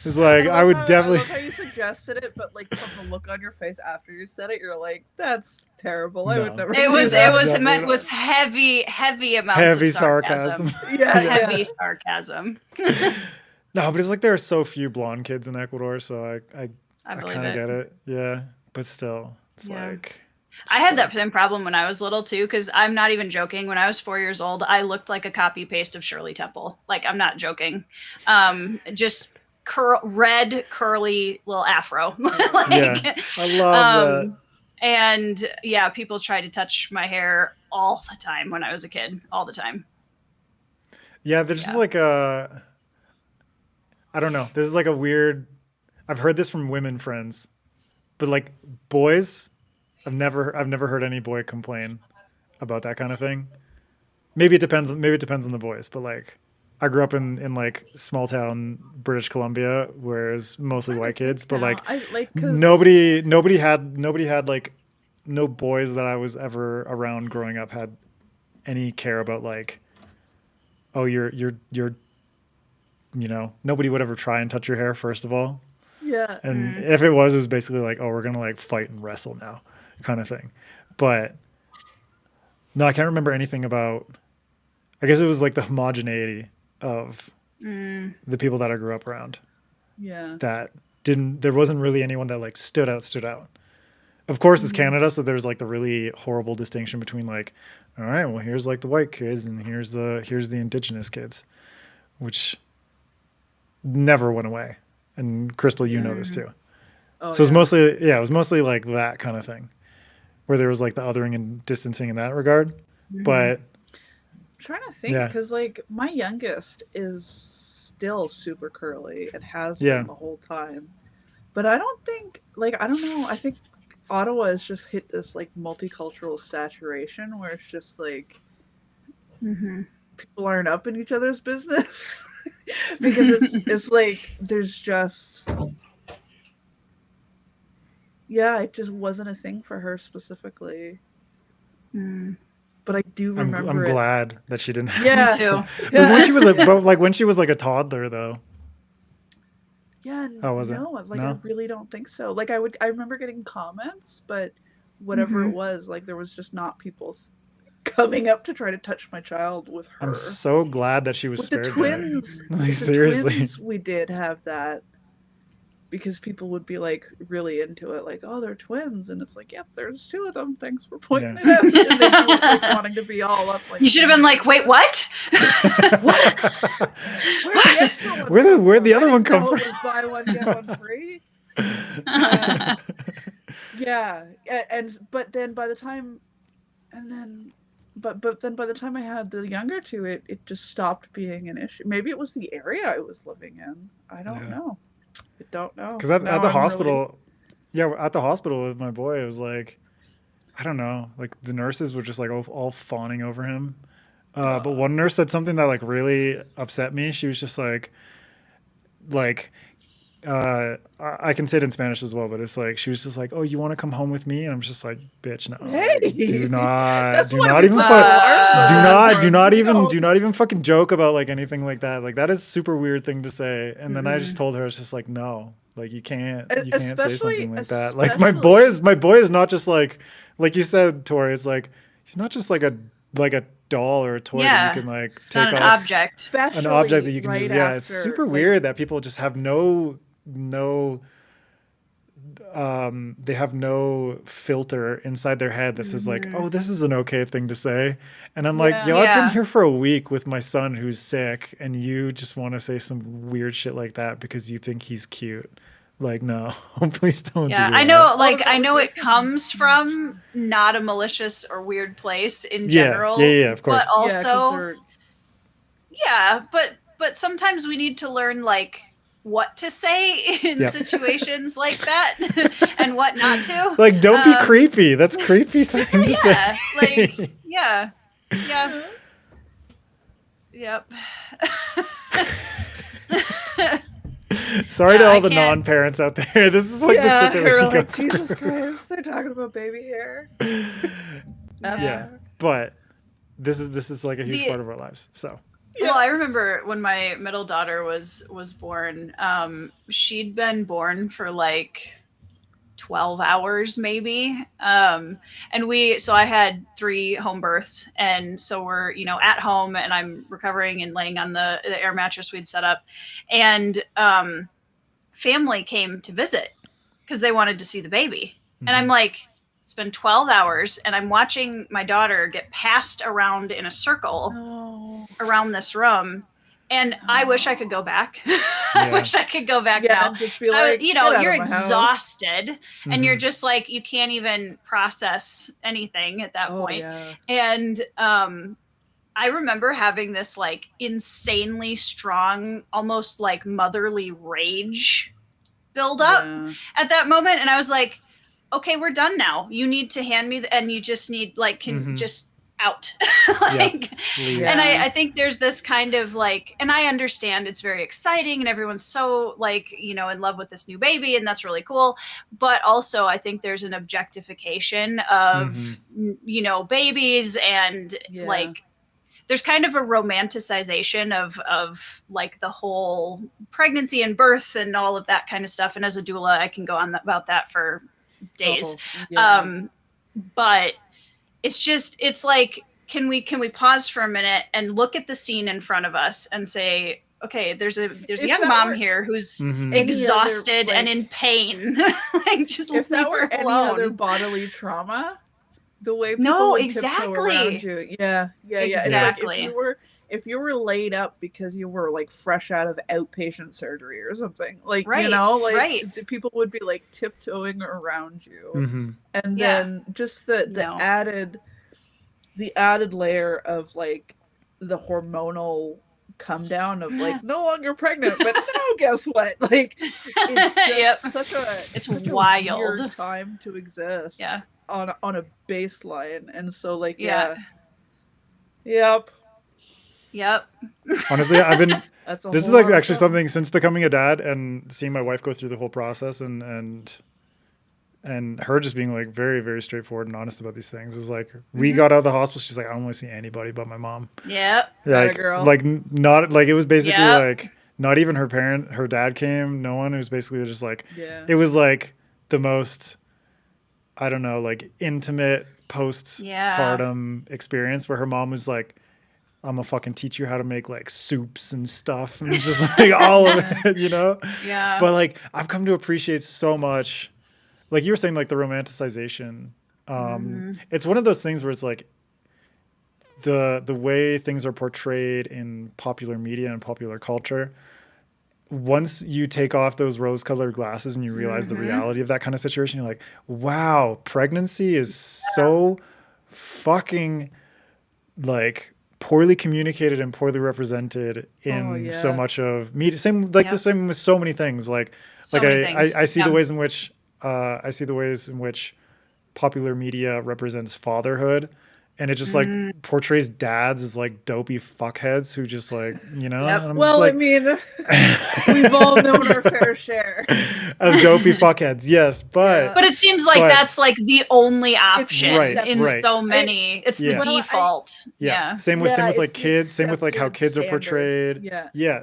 Speaker 1: It's like I would definitely.
Speaker 2: I love how you suggested it, but like from the look on your face after you said it, you're like, "That's terrible. No. I would never."
Speaker 3: It was heavy amounts of sarcasm. Heavy sarcasm.
Speaker 1: No, but it's like there are so few blonde kids in Ecuador, so I kind of get it. Yeah, but still, it's like.
Speaker 3: I had that same problem when I was little too, because I'm not even joking. When I was 4 years old, I looked like a copy paste of Shirley Temple. Like, I'm not joking. Just red, curly little afro.
Speaker 1: I love that.
Speaker 3: And yeah, people tried to touch my hair all the time when I was a kid, all the time.
Speaker 1: Yeah, there's just like a, I don't know. This is like a weird, I've heard this from women friends, but like boys, I've never heard any boy complain about that kind of thing. Maybe it depends on the boys, but like I grew up in like small town British Columbia, where it's mostly white kids, but like nobody had like, no boys that I was ever around growing up had any care about like, oh, you're nobody would ever try and touch your hair, first of all.
Speaker 2: Yeah.
Speaker 1: And if it was basically like, oh, we're gonna like fight and wrestle now, kind of thing. But no, I can't remember anything about, I guess it was like the homogeneity of the people that I grew up around.
Speaker 2: Yeah.
Speaker 1: There wasn't really anyone that like stood out. Of course, it's Canada, so there's like the really horrible distinction between like, all right, well, here's like the white kids and here's the indigenous kids, which never went away. And Krystle, you know this too. So it was mostly like that kind of thing, where there was like the othering and distancing in that regard. But
Speaker 2: I'm trying to think, because like my youngest is still super curly. It has been the whole time. But I don't think, like, I don't know. I think Ottawa has just hit this like multicultural saturation where it's just like people aren't up in each other's business. Because it's like there's just it just wasn't a thing for her specifically. But I do remember.
Speaker 1: I'm glad that she didn't have
Speaker 3: me too.
Speaker 1: But when she was like a toddler though.
Speaker 2: Yeah,
Speaker 1: was
Speaker 2: no, like I really don't think so. Like I remember getting comments, but whatever it was, like there was just not people coming up to try to touch my child with her.
Speaker 1: I'm so glad that she was spared.
Speaker 2: The twins,
Speaker 1: like, seriously,
Speaker 2: twins, we did have that because people would be like really into it, like, oh, they're twins, and it's like, yep, there's two of them. Thanks for pointing it out. And they were like, wanting to be all up. Like,
Speaker 3: you should have been like, wait, what?
Speaker 2: What?
Speaker 1: Where'd the other one come from?
Speaker 2: It was buy one get one free. But then by the time I had the younger two, it just stopped being an issue. Maybe it was the area I was living in. I don't know. I don't know.
Speaker 1: Because at the hospital, at the hospital with my boy, it was like, I don't know, like the nurses were just like all fawning over him. But one nurse said something that like really upset me. She was just like, I can say it in Spanish as well, but it's like, she was just like, oh, you want to come home with me? And I'm just like, bitch, no, do not even fucking joke about like anything like that. Like that is a super weird thing to say. And then I just told her, it's just like, no, like you can't say something like that. Like my boy is not just like you said, Tori, it's like, he's not just like a doll or a toy that you can like take off.
Speaker 3: An object
Speaker 1: that you can just it's super weird that people just have no they have no filter inside their head that says like, oh, this is an okay thing to say. And I'm like, I've been here for a week with my son who's sick and you just want to say some weird shit like that because you think he's cute. Like, no, please don't do that.
Speaker 3: I know, like, I know it comes from not a malicious or weird place in general.
Speaker 1: Yeah, of course.
Speaker 3: But also, but sometimes we need to learn, like, what to say in situations like that and what not to.
Speaker 1: Like, don't be creepy. That's creepy to say.
Speaker 3: Like, Yep.
Speaker 1: Sorry to all the non-parents out there. This is like the shit that
Speaker 2: we're like, Jesus Christ, they're talking about baby hair.
Speaker 1: But this is like a huge part of our lives. So.
Speaker 3: Well, I remember when my middle daughter was born. She'd been born for like 12 hours maybe, and so I had 3 home births, and so we're at home, and I'm recovering and laying on the air mattress we'd set up, and family came to visit because they wanted to see the baby. And I'm like, it's been 12 hours and I'm watching my daughter get passed around in a circle around this room. And I wish I could go back. I wish I could go back now.
Speaker 2: Just be like,
Speaker 3: you're exhausted and you're just like, you can't even process anything at that point.
Speaker 2: Yeah.
Speaker 3: And I remember having this like insanely strong, almost like motherly rage build up at that moment. And I was like, okay, we're done now. You need to hand me and you just need like, just out. And I think there's this kind of like, and I understand it's very exciting and everyone's so like, in love with this new baby, and that's really cool. But also I think there's an objectification of, babies, and like, there's kind of a romanticization of like the whole pregnancy and birth and all of that kind of stuff. And as a doula, I can go on about that for days. But it's like, can we pause for a minute and look at the scene in front of us and say, okay, there's a young mom here who's exhausted and in pain. Like, just
Speaker 2: if that were any other bodily trauma, the way people would tiptoe around you.
Speaker 3: Exactly.
Speaker 2: Like if you were laid up because you were like fresh out of outpatient surgery or something, like the people would be like tiptoeing around you, and then just the added layer of like the hormonal come down of like no longer pregnant, but no, guess what? Like it's just such a
Speaker 3: wild
Speaker 2: weird time to exist. On a baseline, and so like
Speaker 1: honestly, I've been this is like actually something since becoming a dad and seeing my wife go through the whole process and her just being like very, very straightforward and honest about these things. Is like we got out of the hospital, she's like, I don't want to see anybody but my mom. Like not like it was basically like not even her dad came, no one. It was basically just like it was like the most, I don't know, like intimate postpartum experience where her mom was like, I'm gonna fucking teach you how to make like soups and stuff and just like all of it, But like I've come to appreciate so much, like you were saying, like the romanticization. It's one of those things where it's like the way things are portrayed in popular media and popular culture. Once you take off those rose-colored glasses and you realize the reality of that kind of situation, you're like, wow, pregnancy is so fucking like poorly communicated and poorly represented in so much of media. The same with so many things. Like I see the ways in which popular media represents fatherhood. And it just like portrays dads as like dopey fuckheads who just like, And I'm
Speaker 2: well,
Speaker 1: just like,
Speaker 2: I mean, we've all known our fair share
Speaker 1: of dopey fuckheads. Yes, but
Speaker 3: it seems like that's like the only option in so many. It's the default.
Speaker 1: Same with like kids. Same with like how kids are portrayed.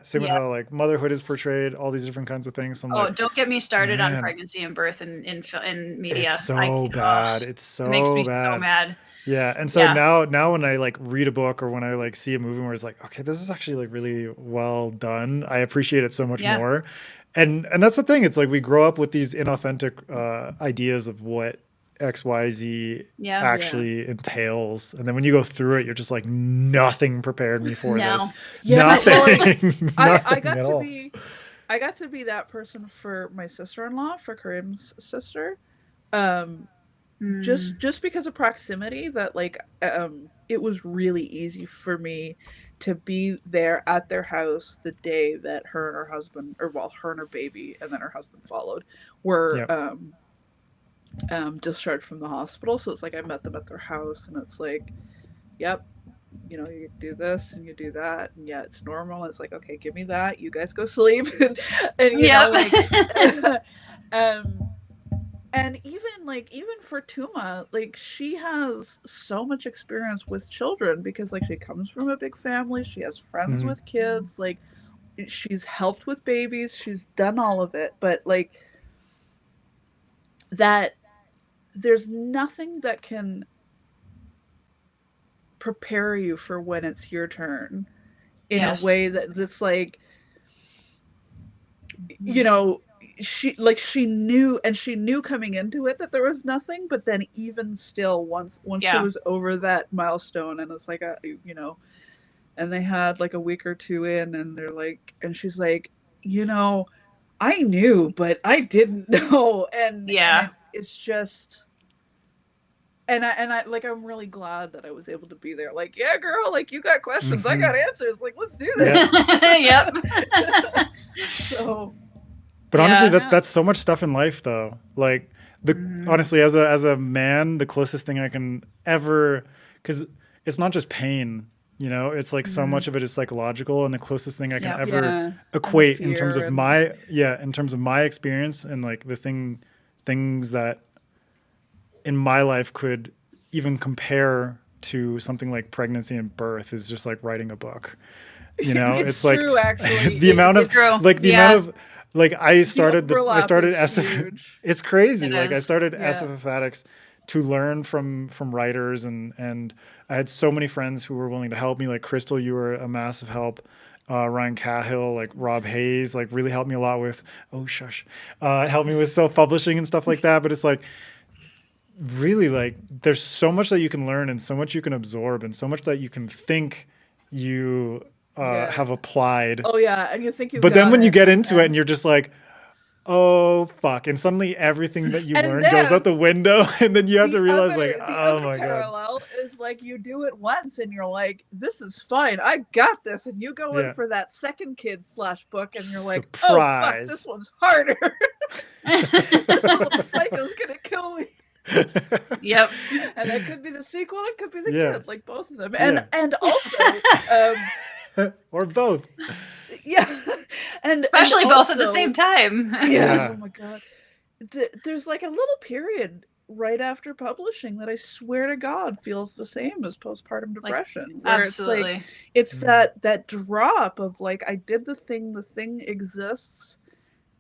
Speaker 1: Same with how like motherhood is portrayed. All these different kinds of things. So like,
Speaker 3: don't get me started on pregnancy and birth in media.
Speaker 1: It's so bad. It's so
Speaker 3: it makes me so mad.
Speaker 1: Yeah. And so now when I like read a book or when I like see a movie where it's like, okay, this is actually like really well done, I appreciate it so much more. And that's the thing. It's like we grow up with these inauthentic ideas of what XYZ actually entails. And then when you go through it, you're just like, nothing prepared me for this. Nothing.
Speaker 2: I got to be I got to be that person for my sister-in-law, for Karim's sister. Um, just because of proximity, that like it was really easy for me to be there at their house the day that her and her husband, or well, her and her baby, and then her husband followed, were
Speaker 1: Yep.
Speaker 2: discharged from the hospital. So it's like I met them at their house, and it's like, yep, you know, you do this and you do that, and yeah, it's normal. It's like, okay, give me that, you guys go sleep. And you know, like um and even for Tuma, like she has so much experience with children because like she comes from a big family, she has friends with kids, like she's helped with babies, she's done all of it, but like that there's nothing that can prepare you for when it's your turn in a way that's like, you know, she knew coming into it that there was nothing, but then even still, once she was over that milestone, and it's like a, you know, and they had like a week or two in, and they're like, and she's like, you know, I knew but I didn't know, and it's just, and I like, I'm really glad that I was able to be there. Like, yeah, girl, like you got questions, I got answers. Like, let's do this.
Speaker 3: Yep.
Speaker 2: So,
Speaker 1: but honestly, that's so much stuff in life, though. Like, honestly, as a man, the closest thing I can ever, because it's not just pain, you know, it's like so much of it is psychological, and the closest thing I can ever equate in terms of my experience, and like the things that in my life could even compare to something like pregnancy and birth, is just like writing a book. You know, it's like
Speaker 2: true, actually.
Speaker 1: the amount of like I started SFF. It's crazy. Like I started SFF Addicts to learn from writers, and I had so many friends who were willing to help me. Like Krystle, you were a massive help. Ryan Cahill, like Rob Hayes, like really helped me a lot with helped me with self-publishing and stuff like that. But it's like, really, like there's so much that you can learn, and so much you can absorb, and so much that you can think you have applied.
Speaker 2: Oh yeah, and you think you.
Speaker 1: But then when you get into it, and you're just like, oh fuck, and suddenly everything that you learned goes out the window, and then you have to realize like, oh my god.
Speaker 2: Parallel is like, you do it once, and you're like, this is fine, I got this, and you go in for that second kid / book, and you're like, oh fuck, this one's harder. This little psycho's gonna kill me.
Speaker 3: Yep.
Speaker 2: And it could be the sequel, it could be the kid, like both of them, and also
Speaker 1: or both.
Speaker 2: Yeah. And
Speaker 3: especially
Speaker 2: and
Speaker 3: both at the same time.
Speaker 2: Yeah. Oh my god. There's like a little period right after publishing that I swear to God feels the same as postpartum depression.
Speaker 3: Like, absolutely.
Speaker 2: It's that drop of like, I did the thing exists.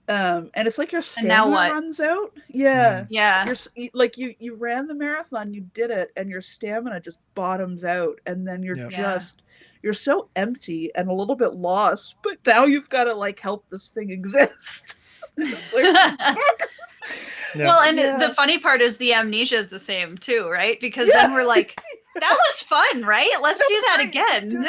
Speaker 2: And it's like your stamina runs out. Yeah.
Speaker 3: Yeah.
Speaker 2: You're like, you ran the marathon, you did it, and your stamina just bottoms out, and then you're you're so empty and a little bit lost, but now you've got to like help this thing exist.
Speaker 3: Well, and the funny part is the amnesia is the same too, right? Because then we're like, that was fun, right? Let's do that again.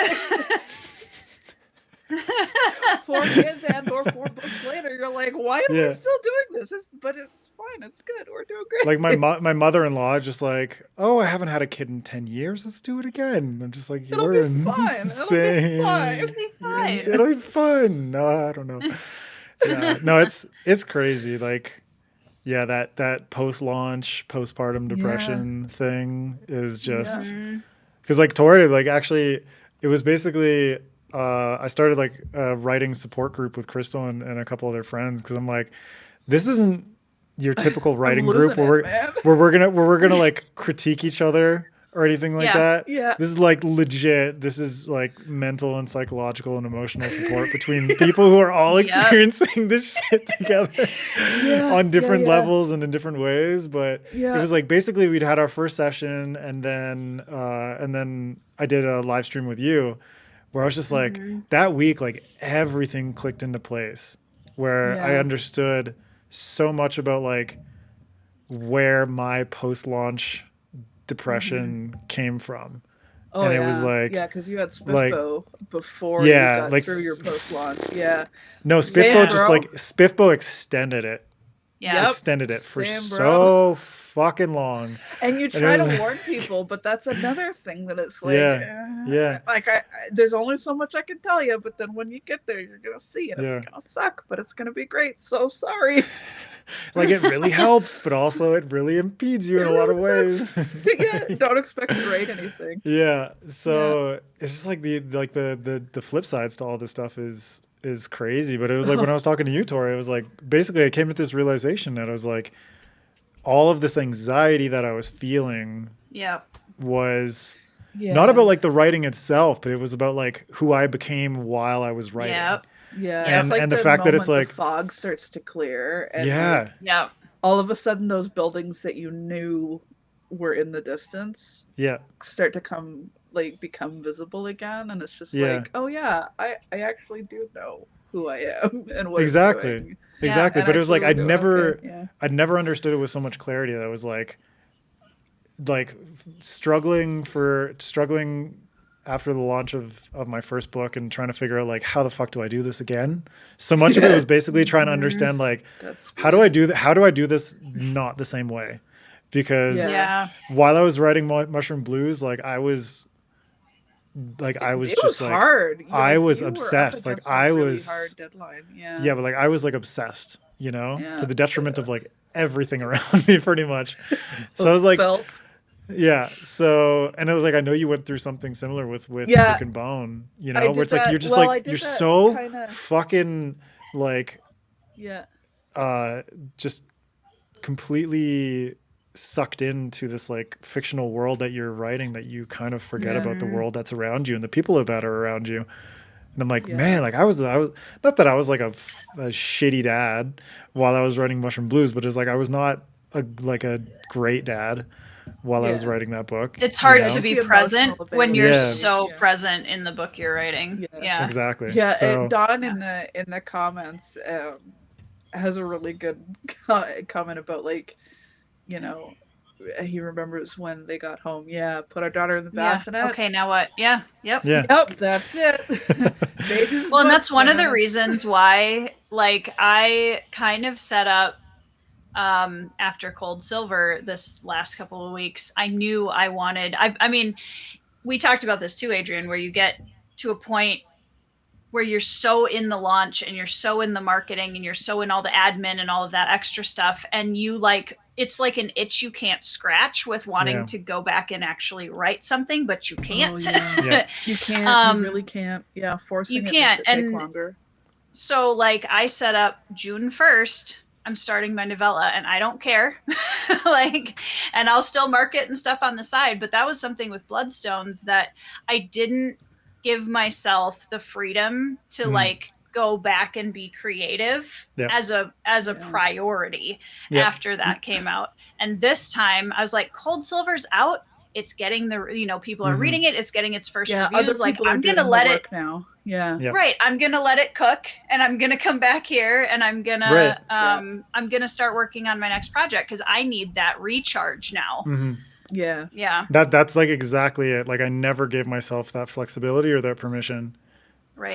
Speaker 2: 4 kids and or 4 books later, you're like, why are we still doing this? But it's fine, it's good, we're doing great.
Speaker 1: Like my mother-in-law just like, oh, I haven't had a kid in 10 years, let's do it again. I'm just like,
Speaker 2: it'll be fine.
Speaker 1: It'll be fun. No, I don't know. Yeah, no, it's crazy. Like, yeah, that post-launch postpartum depression thing is just because like Tori, like actually it was basically I started like a writing support group with Krystle and a couple other friends, because I'm like, this isn't your typical writing group where we're gonna like critique each other or anything like that.
Speaker 2: Yeah.
Speaker 1: This is like legit. This is like mental and psychological and emotional support between people who are all experiencing this shit together on different levels and in different ways. But it was like, basically we'd had our first session, and then I did a live stream with you, where I was just like, that week, like everything clicked into place, where I understood so much about like where my post-launch depression came from.
Speaker 2: Oh
Speaker 1: and
Speaker 2: yeah,
Speaker 1: it was like
Speaker 2: because you had
Speaker 1: like
Speaker 2: Spiffbo before you
Speaker 1: yeah,
Speaker 2: got
Speaker 1: like
Speaker 2: through your post-launch. Yeah,
Speaker 1: no,
Speaker 2: same,
Speaker 1: Spiffbo just
Speaker 2: bro.
Speaker 1: like Spiffbo extended it.
Speaker 3: Yeah.
Speaker 1: Extended it for
Speaker 2: Same,
Speaker 1: so fucking long.
Speaker 2: And you
Speaker 1: And it
Speaker 2: try
Speaker 1: was
Speaker 2: to warn people, but that's another thing that it's like,
Speaker 1: yeah.
Speaker 2: like there's only so much I can tell you, but then when you get there, you're gonna see, and it's gonna suck, but it's gonna be great. So sorry.
Speaker 1: Like it really helps, but also it really impedes you in a lot of ways.
Speaker 2: Don't expect to write anything.
Speaker 1: Yeah, so it's just like the flip sides to all this stuff is crazy. But it was like when I was talking to you, Tori, it was like basically I came to this realization that I was like, all of this anxiety that I was feeling was not about like the writing itself, but it was about like who I became while I was writing.
Speaker 2: Yeah, it's like
Speaker 1: and the fact that it's like
Speaker 2: the fog starts to clear, and
Speaker 3: like,
Speaker 2: all of a sudden those buildings that you knew were in the distance start to become visible again, and it's just like, oh yeah, I actually do know who I am and what I'm doing.
Speaker 1: Exactly. But it was like I'd never understood it with so much clarity. That I was like struggling after the launch of my first book and trying to figure out like, how the fuck do I do this again? So much of it was basically trying to understand like, how do I do this not the same way? Because while I was writing Mushroom Blues, like I was just like
Speaker 2: hard.
Speaker 1: I was obsessed. Like I was
Speaker 2: hard deadline.
Speaker 1: But like I was like obsessed, you know, to the detriment of like everything around me pretty much. So I was like, so, and it was like, I know you went through something similar with Brick and Bone, you know, where it's like, you're just like, you're so fucking like, just completely sucked into this like fictional world that you're writing that you kind of forget about the world that's around you and the people that are around you. And I'm like, man, like I was not that I was like a shitty dad while I was writing Mushroom Blues, but it's like I was not a great dad while I was writing that book.
Speaker 3: It's hard to be present when you're so present in the book you're writing.
Speaker 1: Exactly.
Speaker 2: Yeah,
Speaker 1: so,
Speaker 2: and Don in the comments has a really good comment about like, you know, he remembers when they got home. Yeah, put our daughter in the bassinet.
Speaker 3: Okay, now what? Yep,
Speaker 2: that's it.
Speaker 3: Well, and that's one of the reasons why, like, I kind of set up after Cold Silver this last couple of weeks. I knew I wanted. I mean, we talked about this too, Adrian, where you get to a point where you're so in the launch and you're so in the marketing and you're so in all the admin and all of that extra stuff, and you like, it's like an itch you can't scratch with wanting to go back and actually write something, but you can't.
Speaker 2: You can't. You really can't. Yeah, forcing
Speaker 3: you can't.
Speaker 2: It to take longer.
Speaker 3: So like I set up June 1st. I'm starting my novella and I don't care. Like, and I'll still market and stuff on the side. But that was something with Bloodstones that I didn't give myself the freedom to like go back and be creative as a priority after that came out. And this time I was like, Cold Silver's out. It's getting the, you know, people are reading it. It's getting its first reviews. Like, I'm going to let it
Speaker 2: now.
Speaker 3: Right. I'm going to let it cook and I'm going to come back here and I'm going to, I'm going to start working on my next project because I need that recharge now. Yeah.
Speaker 1: That's like exactly it. Like I never gave myself that flexibility or that permission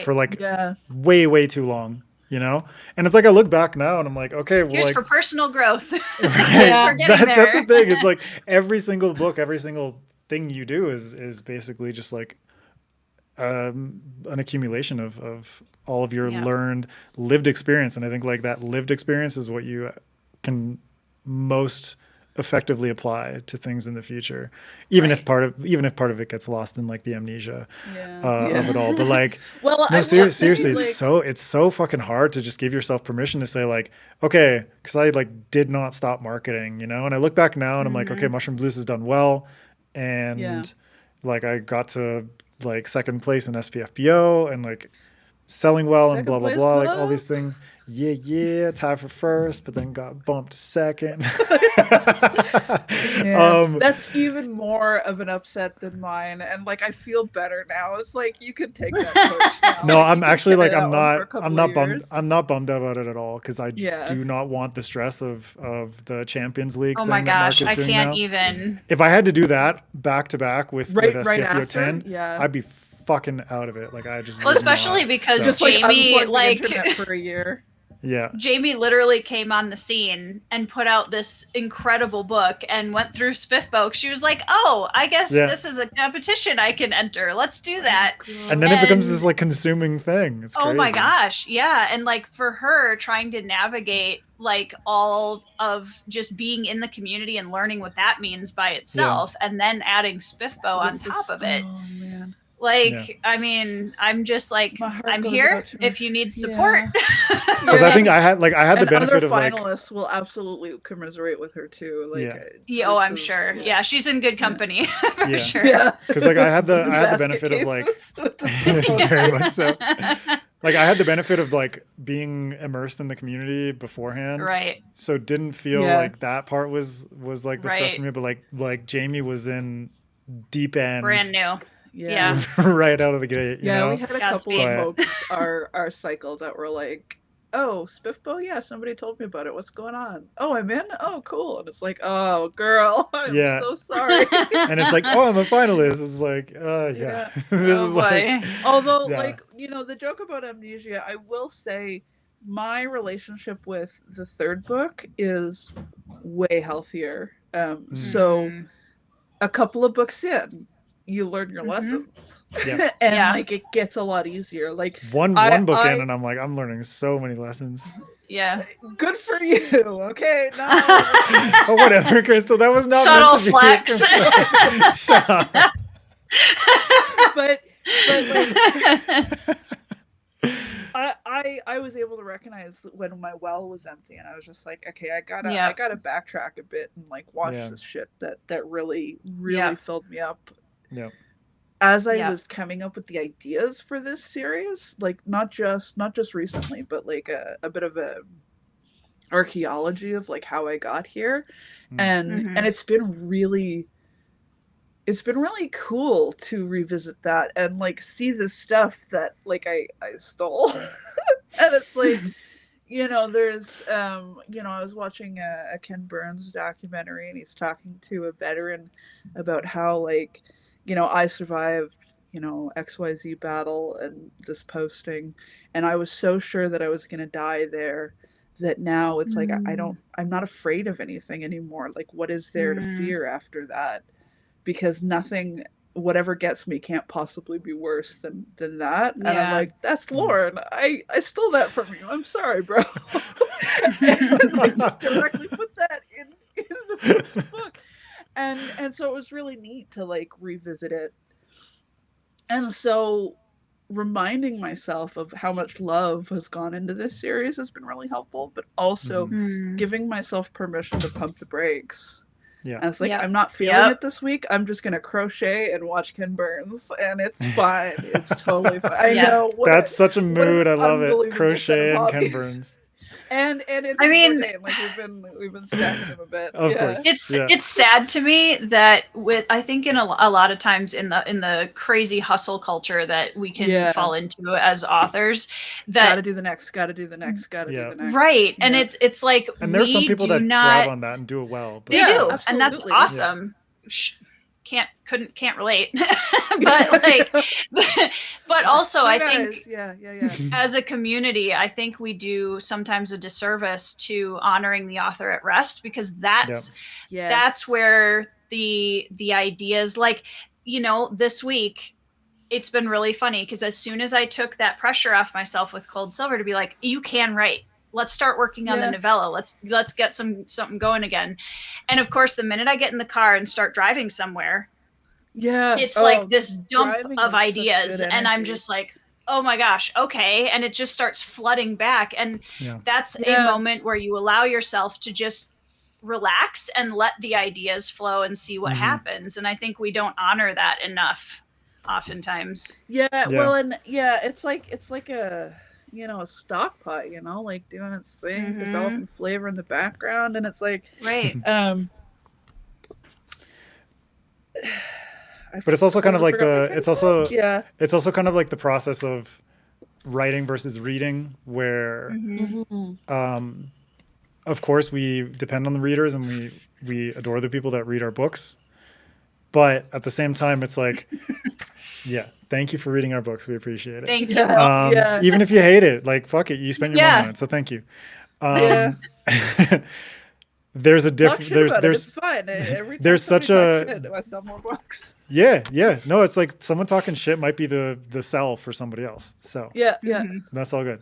Speaker 1: for like way too long, you know? And it's like, I look back now and I'm like, okay, well,
Speaker 3: here's
Speaker 1: like,
Speaker 3: for personal growth.
Speaker 1: That's the thing. It's like every single book, every single thing you do is basically just like an accumulation of all of your learned lived experience. And I think like that lived experience is what you can most effectively apply to things in the future, even if part of it gets lost in like the amnesia of it all. But like, seriously, it's so fucking hard to just give yourself permission to say like, okay, because I like did not stop marketing, you know. And I look back now and I'm like, okay, Mushroom Blues has done well, and like I got to like second place in SPFBO, and like selling well and blah blah
Speaker 2: place
Speaker 1: blah, like all
Speaker 2: below.
Speaker 1: these things. Yeah, tied for first, but then got bumped to second.
Speaker 2: That's even more of an upset than mine, and like I feel better now. It's like you could take that push now.
Speaker 1: No,
Speaker 2: like,
Speaker 1: I'm actually like I'm not
Speaker 2: bummed.
Speaker 1: I'm not bummed about it at all, because I do not want the stress of the Champions League
Speaker 3: Oh
Speaker 1: thing
Speaker 3: my
Speaker 1: that Mark
Speaker 3: gosh,
Speaker 1: is
Speaker 3: I
Speaker 1: doing
Speaker 3: can't
Speaker 1: now.
Speaker 3: even.
Speaker 1: If I had to do that back to back with SPFBO 10,
Speaker 2: yeah,
Speaker 1: I'd be fucking out of it. Like I just
Speaker 3: well, especially because
Speaker 2: just
Speaker 3: Jamie
Speaker 2: like the internet for a year.
Speaker 1: Yeah.
Speaker 3: Jamie literally came on the scene and put out this incredible book and went through SFF. She was like, "Oh, I guess this is a competition I can enter. Let's do that."
Speaker 1: And then it becomes this like consuming thing. It's crazy.
Speaker 3: Oh my gosh, yeah. And like for her trying to navigate like all of just being in the community and learning what that means by itself, and then adding SFF on top of it.
Speaker 2: Oh man.
Speaker 3: Like, I mean, I'm just like, I'm here if you need support.
Speaker 1: Because I think I had the benefit of like
Speaker 2: finalists will absolutely commiserate with her too. Like,
Speaker 3: oh, I'm sure. Yeah, she's in good company for sure.
Speaker 2: Yeah,
Speaker 1: because like I had the benefit of like very much so. Like I had the benefit of like being immersed in the community beforehand,
Speaker 3: right?
Speaker 1: So didn't feel like that part was like the stress for me. But like Jamie was in deep end,
Speaker 3: brand new. Yeah.
Speaker 1: Right out of the gate. You know?
Speaker 2: We had a couple of folks our cycle that were like, "Oh, SFF, yeah, somebody told me about it. What's going on? Oh, I'm in. Oh, cool." And it's like, "Oh, girl, I'm so sorry."
Speaker 1: And it's like, "Oh, I'm a finalist." It's like, this is like.
Speaker 2: Although, like, you know, the joke about amnesia, I will say, my relationship with the third book is way healthier. So, a couple of books in, you learn your lessons, and like it gets a lot easier. Like
Speaker 1: one book in, and I'm like, I'm learning so many lessons.
Speaker 3: Yeah,
Speaker 2: good for you. Okay, no.
Speaker 1: Oh, whatever, Krystle. That was not
Speaker 3: subtle
Speaker 1: meant to
Speaker 3: flex.
Speaker 1: Be shut up.
Speaker 2: but like, I was able to recognize when my well was empty, and I was just like, okay, I gotta backtrack a bit and like watch this shit that really filled me up.
Speaker 1: Yeah.
Speaker 2: As I was coming up with the ideas for this series, like not just recently, but like a bit of a archaeology of like how I got here, and it's been really cool to revisit that and like see the stuff that like I stole, and it's like, you know, there's you know, I was watching a Ken Burns documentary, and he's talking to a veteran about how, like, you know, I survived, you know, XYZ battle and this posting, and I was so sure that I was going to die there that now it's like I'm not afraid of anything anymore. Like, what is there to fear after that? Because nothing, whatever gets me, can't possibly be worse than that. And I'm like, that's Lauren. I stole that from you. I'm sorry, bro. And like, just directly put that in the first book. And so it was really neat to like revisit it. And so reminding myself of how much love has gone into this series has been really helpful, but also giving myself permission to pump the brakes. Yeah. And it's like, I'm not feeling it this week. I'm just going to crochet and watch Ken Burns, and it's fine. It's totally fine. I know.
Speaker 1: That's such a mood. I love it. Crochet and Ken Burns.
Speaker 2: And it's, I mean, like we've been stacking him a bit.
Speaker 1: Of course.
Speaker 3: It's sad to me that I think in a lot of times in the crazy hustle culture that we can fall into as authors, that
Speaker 2: gotta do the next. Do the next.
Speaker 3: Right. And it's like,
Speaker 1: and there's some people that thrive on that and do it well.
Speaker 3: But they do, absolutely. And that's awesome. Can't relate. But like, but also I think as a community, I think we do sometimes a disservice to honoring the author at rest, because that's where the ideas, like, you know, this week it's been really funny because as soon as I took that pressure off myself with Cold Silver to be like, you can write. Let's start working on the novella. Let's get something going again. And of course, the minute I get in the car and start driving somewhere, it's like this dump of ideas, and I'm just like, oh my gosh, okay. And it just starts flooding back. And that's a moment where you allow yourself to just relax and let the ideas flow and see what happens. And I think we don't honor that enough. oftentimes.
Speaker 2: Yeah, well, and it's like a a stock pot, like doing its thing, developing flavor in the background, and it's like
Speaker 3: right.
Speaker 1: But it's also kind of like it's also kind of like the process of writing versus reading, where of course we depend on the readers and we adore the people that read our books, but at the same time it's like thank you for reading our books, we appreciate it.
Speaker 3: Thank you.
Speaker 1: Even if you hate it, like fuck it, you spent your money on it, so thank you. There's a different there's
Speaker 2: it's fine.
Speaker 1: There's such a
Speaker 2: I sell more books.
Speaker 1: No, it's like someone talking shit might be the sell for somebody else, so that's all good.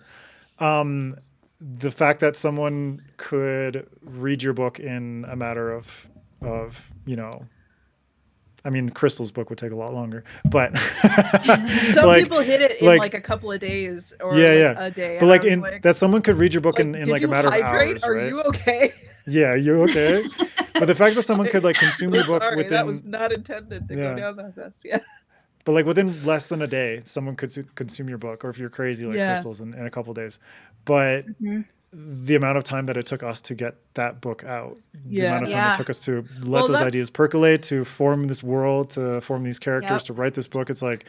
Speaker 1: The fact that someone could read your book in a matter of I mean, Krystle's book would take a lot longer, but
Speaker 2: some people hit it in like a couple of days or a day.
Speaker 1: But like that someone could read your book in like a matter of hours,
Speaker 2: Are
Speaker 1: right?
Speaker 2: you okay?
Speaker 1: Yeah, you okay? But the fact that someone could like consume your book within
Speaker 2: that was not intended to go down that fast. Yeah.
Speaker 1: But like within less than a day, someone could consume your book, or if you're crazy like Krystle's in a couple of days. But the amount of time that it took us to get that book out, the amount of time it took us to let those ideas percolate, to form this world, to form these characters, to write this book, it's like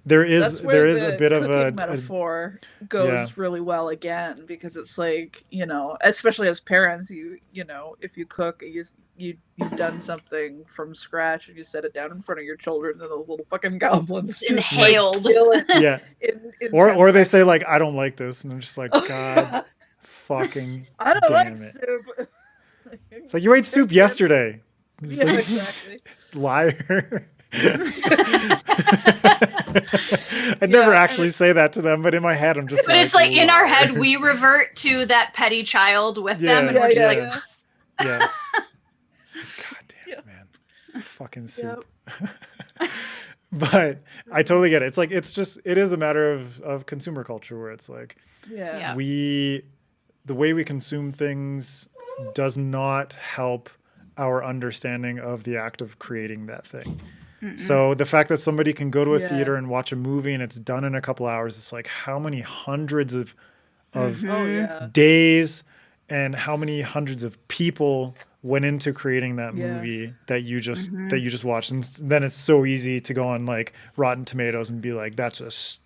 Speaker 1: there is a bit of a
Speaker 2: metaphor goes really well again, because it's like, especially as parents, you if you cook, you've done something from scratch and you set it down in front of your children and the little fucking goblins just
Speaker 3: inhaled.
Speaker 1: Or they say like, I don't like this, and I'm just like, God fucking
Speaker 2: I don't
Speaker 1: damn
Speaker 2: like
Speaker 1: it.
Speaker 2: soup.
Speaker 1: It's like, you ate soup yesterday.
Speaker 2: Yeah,
Speaker 1: like,
Speaker 2: exactly.
Speaker 1: Liar. I never actually say that to them, but in my head I'm just
Speaker 3: but it's like in our head we revert to that petty child with them, and we're just like
Speaker 1: it's like, God damn, man, fucking soup. But I totally get it. It's like, it is a matter of consumer culture, where it's like the way we consume things does not help our understanding of the act of creating that thing. So the fact that somebody can go to a theater and watch a movie and it's done in a couple hours, it's like, how many hundreds of days and how many hundreds of people went into creating that movie that you just watched. And then it's so easy to go on like Rotten Tomatoes and be like, that's just,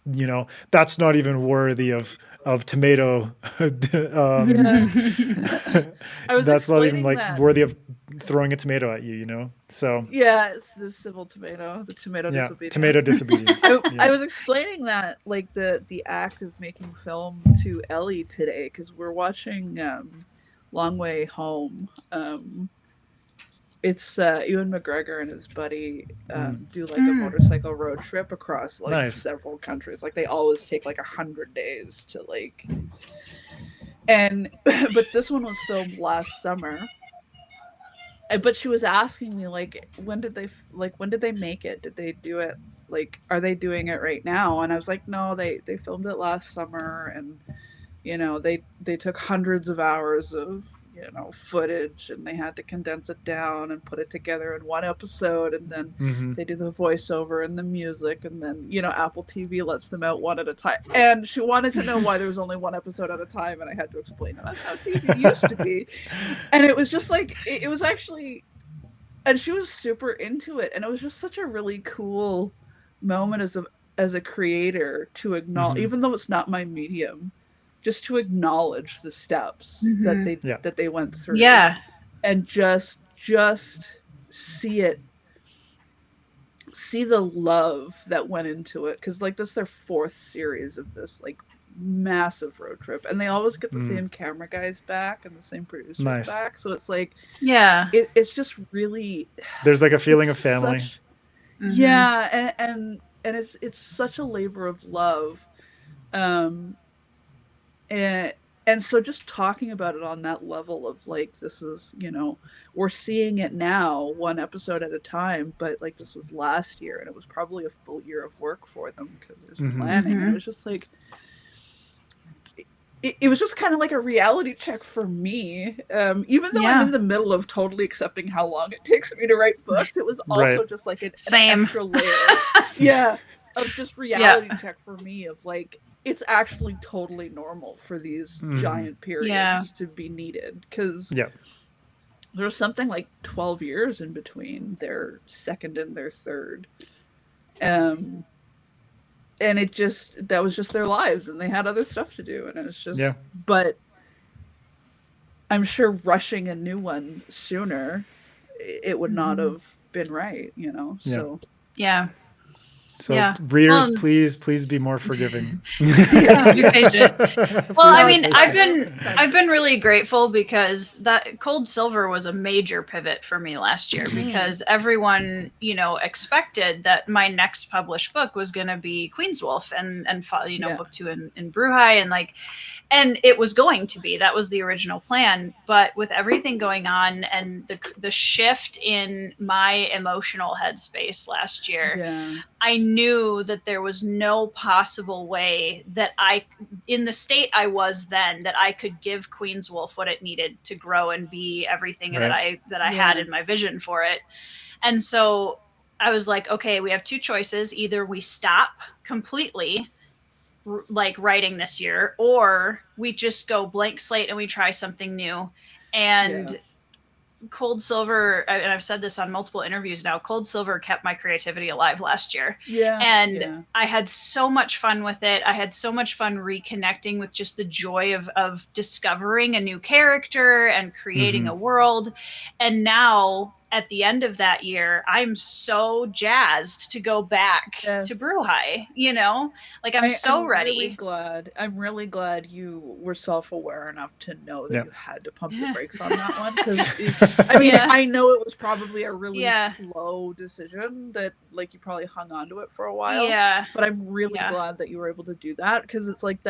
Speaker 1: that's not even worthy of tomato. That's not even like worthy of throwing a tomato at you, so
Speaker 2: it's the civil tomato, the tomato disobedience.
Speaker 1: Tomato disobedience.
Speaker 2: I was explaining that, like the act of making film to Ellie today, because we're watching Long Way Home. It's Ewan McGregor and his buddy do like a motorcycle road trip across like several countries. Like they always take like 100 days to like, but this one was filmed last summer. But she was asking me like, when did they make it? Did they do it? Like, are they doing it right now? And I was like, no, they filmed it last summer, and they took hundreds of hours of footage, and they had to condense it down and put it together in one episode, and then they do the voiceover and the music, and then Apple TV lets them out one at a time. And she wanted to know why there was only one episode at a time, and I had to explain that's how TV used to be. And it was just like, it was actually, and she was super into it, and it was just such a really cool moment as a creator to acknowledge, even though it's not my medium, just to acknowledge the steps that they went through. Yeah. And just see the love that went into it. Cause like this is their 4th series of this like massive road trip. And they always get the same camera guys back and the same producers back. So it's like, it's just really,
Speaker 1: there's like a feeling of family.
Speaker 2: And it's such a labor of love. And so just talking about it on that level of like, this is, we're seeing it now one episode at a time, but like this was last year and it was probably a full year of work for them because there's planning. And it was just like, it was just kind of like a reality check for me. Even though I'm in the middle of totally accepting how long it takes me to write books, it was also just like an extra layer, of just reality check for me of like, it's actually totally normal for these giant periods to be needed, because there's something like 12 years in between their second and their third. And that was just their lives, and they had other stuff to do, and it was just but I'm sure rushing a new one sooner, it would not have been right, so
Speaker 1: readers, please be more forgiving.
Speaker 3: Please be patient. Well, I mean, I've been really grateful, because that Cold Silver was a major pivot for me last year, because everyone, expected that my next published book was going to be Queen's Wolf and book 2 in Bruhai, and it was going to be. That was the original plan. But with everything going on and the shift in my emotional headspace last year, I knew that there was no possible way that in the state I was then, that I could give Queen's Wolf what it needed to grow and be everything that I had in my vision for it. And so I was like, okay, we have two choices. Either we stop completely writing this year, or we just go blank slate and we try something new. And Cold Silver, and I've said this on multiple interviews now, Cold Silver kept my creativity alive last year. I had so much fun with it. I had so much fun reconnecting with just the joy of discovering a new character and creating a world. And now, at the end of that year, I'm so jazzed to go back to Bruhai, I'm so ready.
Speaker 2: I'm really glad you were self-aware enough to know that you had to pump the brakes on that one. Because I know it was probably a really slow decision that you probably hung on to it for a while. But I'm really glad that you were able to do that, because it's like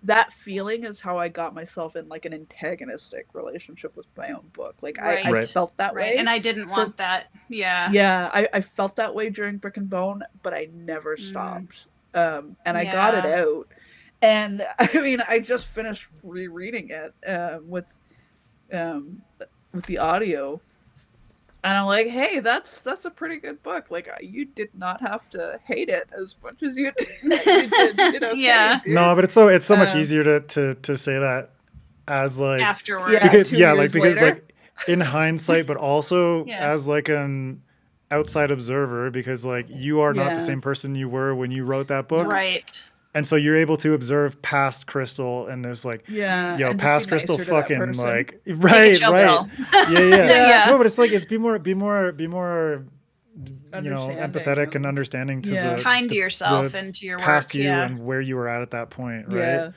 Speaker 2: that feeling is how I got myself in an antagonistic relationship with my own book. I felt that way.
Speaker 3: And I didn't want that.
Speaker 2: I felt that way during Brick and Bone, but I never stopped. And I got it out. And I just finished rereading it with the audio. And I'm like, hey, that's a pretty good book. You did not have to hate it as much as you did.
Speaker 1: No, but it's so much easier to say that as
Speaker 3: afterwards.
Speaker 1: Because in hindsight, but also as an outside observer, because you are not the same person you were when you wrote that book.
Speaker 3: Right.
Speaker 1: And so you're able to observe past Krystle, and there's past Krystle fucking right. No, but it's be more empathetic and understanding to the
Speaker 3: kind to yourself and to your
Speaker 1: past
Speaker 3: work,
Speaker 1: you and where you were at that point, right?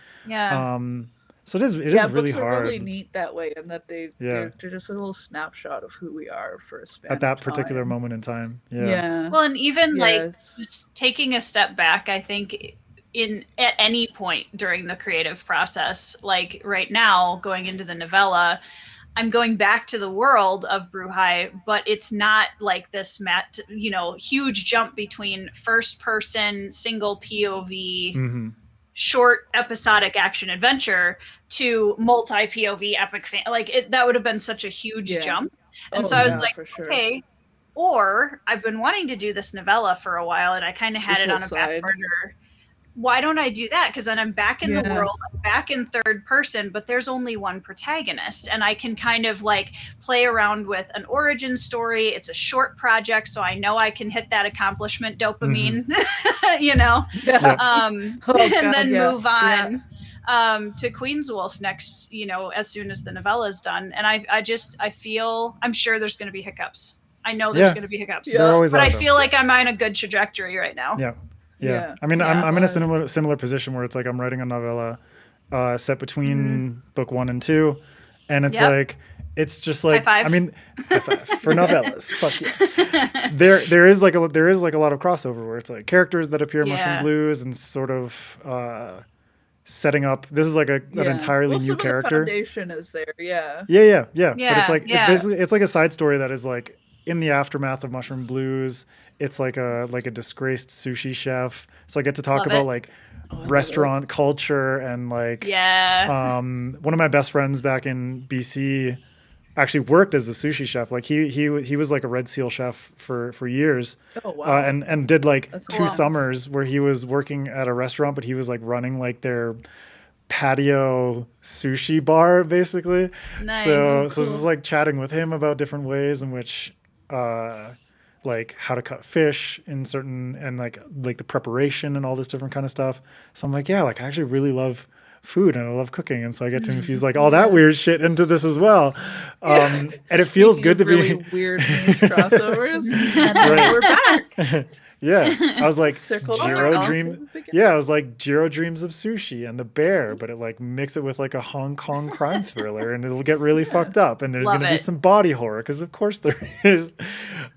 Speaker 1: So it is really
Speaker 2: books
Speaker 1: hard.
Speaker 2: Are really neat that way, and that they're just a little snapshot of who we are for a span
Speaker 1: at that
Speaker 2: of
Speaker 1: particular
Speaker 2: time.
Speaker 1: moment in time.
Speaker 3: Well, and even just taking a step back, I think at any point during the creative process, right now going into the novella, I'm going back to the world of Bruhai, but it's not this huge jump between first person single POV short episodic action adventure to multi POV epic that would have been such a huge jump. And so I was okay, or I've been wanting to do this novella for a while, and I kind of had it on a back burner. Why don't I do that? Because then I'm back in the world, I'm back in third person, but there's only one protagonist, and I can kind of play around with an origin story. It's a short project, so I know I can hit that accomplishment dopamine, and then move on to Queen's Wolf next, as soon as the novella is done. And I feel, I'm sure there's going to be hiccups. I know there's going to be hiccups, but I feel like I'm on a good trajectory right now.
Speaker 1: I'm in a similar position where it's I'm writing a novella set between book 1 and 2, and it's it's just
Speaker 3: high five.
Speaker 1: For novellas, fuck yeah. There is a lot of crossover where it's characters that appear in Mushroom Blues and sort of setting up. This is an entirely new character.
Speaker 2: The foundation is there,
Speaker 1: But it's it's basically it's a side story that is in the aftermath of Mushroom Blues. It's a disgraced sushi chef. So I get to talk about restaurant culture and like one of my best friends back in BC actually worked as a sushi chef. Like he was like a Red Seal chef for years.
Speaker 2: Oh wow.
Speaker 1: And did like
Speaker 2: That's
Speaker 1: 2
Speaker 2: cool.
Speaker 1: summers where he was working at a restaurant, but he was like running like their patio sushi bar basically.
Speaker 3: Nice.
Speaker 1: So this is like chatting with him about different ways in which like how to cut fish in certain and like the preparation and all this different kind of stuff. So I'm like, yeah, like I actually really love food and I love cooking, and so I get to infuse like all that weird shit into this as well. And it feels good to
Speaker 2: really
Speaker 1: be
Speaker 2: weird crossovers. And we're back.
Speaker 1: Yeah, I was like
Speaker 3: Jiro
Speaker 1: dream. Yeah, I was like Jiro dreams of sushi and the bear, but it like mix it with like a Hong Kong crime thriller, and it'll get really fucked up. And there's gonna be some body horror because of course there is.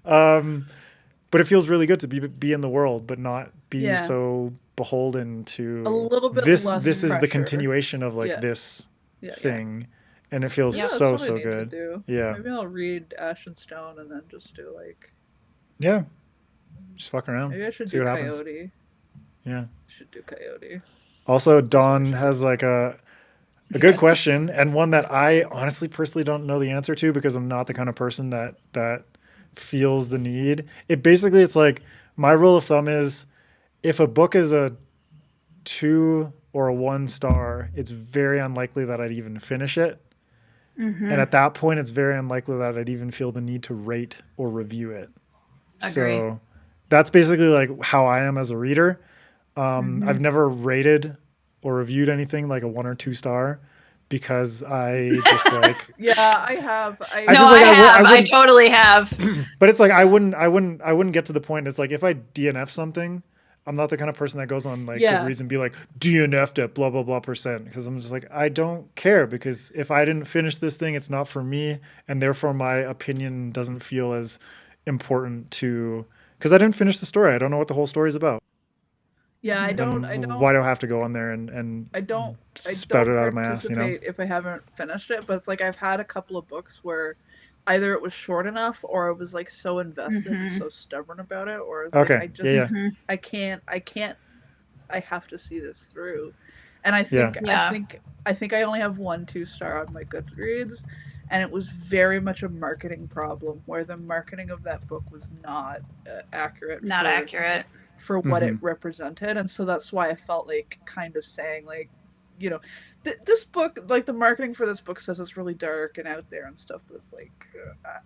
Speaker 1: But it feels really good to be in the world, but not be so beholden to
Speaker 2: a little bit
Speaker 1: this.
Speaker 2: Less
Speaker 1: This
Speaker 2: pressure.
Speaker 1: is the continuation of like this thing, and it feels so good. Yeah,
Speaker 2: maybe I'll read Ash and Stone and then just do like
Speaker 1: just fuck around.
Speaker 2: Maybe I should
Speaker 1: see
Speaker 2: do
Speaker 1: what
Speaker 2: Coyote.
Speaker 1: Happens. Yeah.
Speaker 2: Should do Coyote.
Speaker 1: Also, Dawn has like a good question, and one that I honestly personally don't know the answer to because I'm not the kind of person that feels the need. It's like my rule of thumb is if a book is a 2 or a 1 star, it's very unlikely that I'd even finish it. And at that point, it's very unlikely that I'd even feel the need to rate or review it.
Speaker 3: Agree.
Speaker 1: So that's basically like how I am as a reader. I've never rated or reviewed anything like a 1 or 2 star because I just like
Speaker 2: I have.
Speaker 3: I totally have.
Speaker 1: But it's like I wouldn't get to the point. It's like if I DNF something, I'm not the kind of person that goes on like Goodreads and be like DNF'd at blah blah blah %, because I'm just like I don't care, because if I didn't finish this thing, it's not for me, and therefore my opinion doesn't feel as important to, because I didn't finish the story. I don't know what the whole story is about.
Speaker 2: Yeah, I don't.
Speaker 1: Why do I have to go on there and
Speaker 2: I don't
Speaker 1: spout it out of my ass? You know,
Speaker 2: if I haven't finished it, but it's like I've had a couple of books where either it was short enough or I was like so invested and so stubborn about it, or it's like I just I can't. I have to see this through, and I think I think I only have 1 2-star on my Goodreads. And it was very much a marketing problem where the marketing of that book was not accurate.
Speaker 3: Not accurate.
Speaker 2: For what it represented. And so that's why I felt like kind of saying like, you know, this book, like the marketing for this book says it's really dark and out there and stuff. But it's like,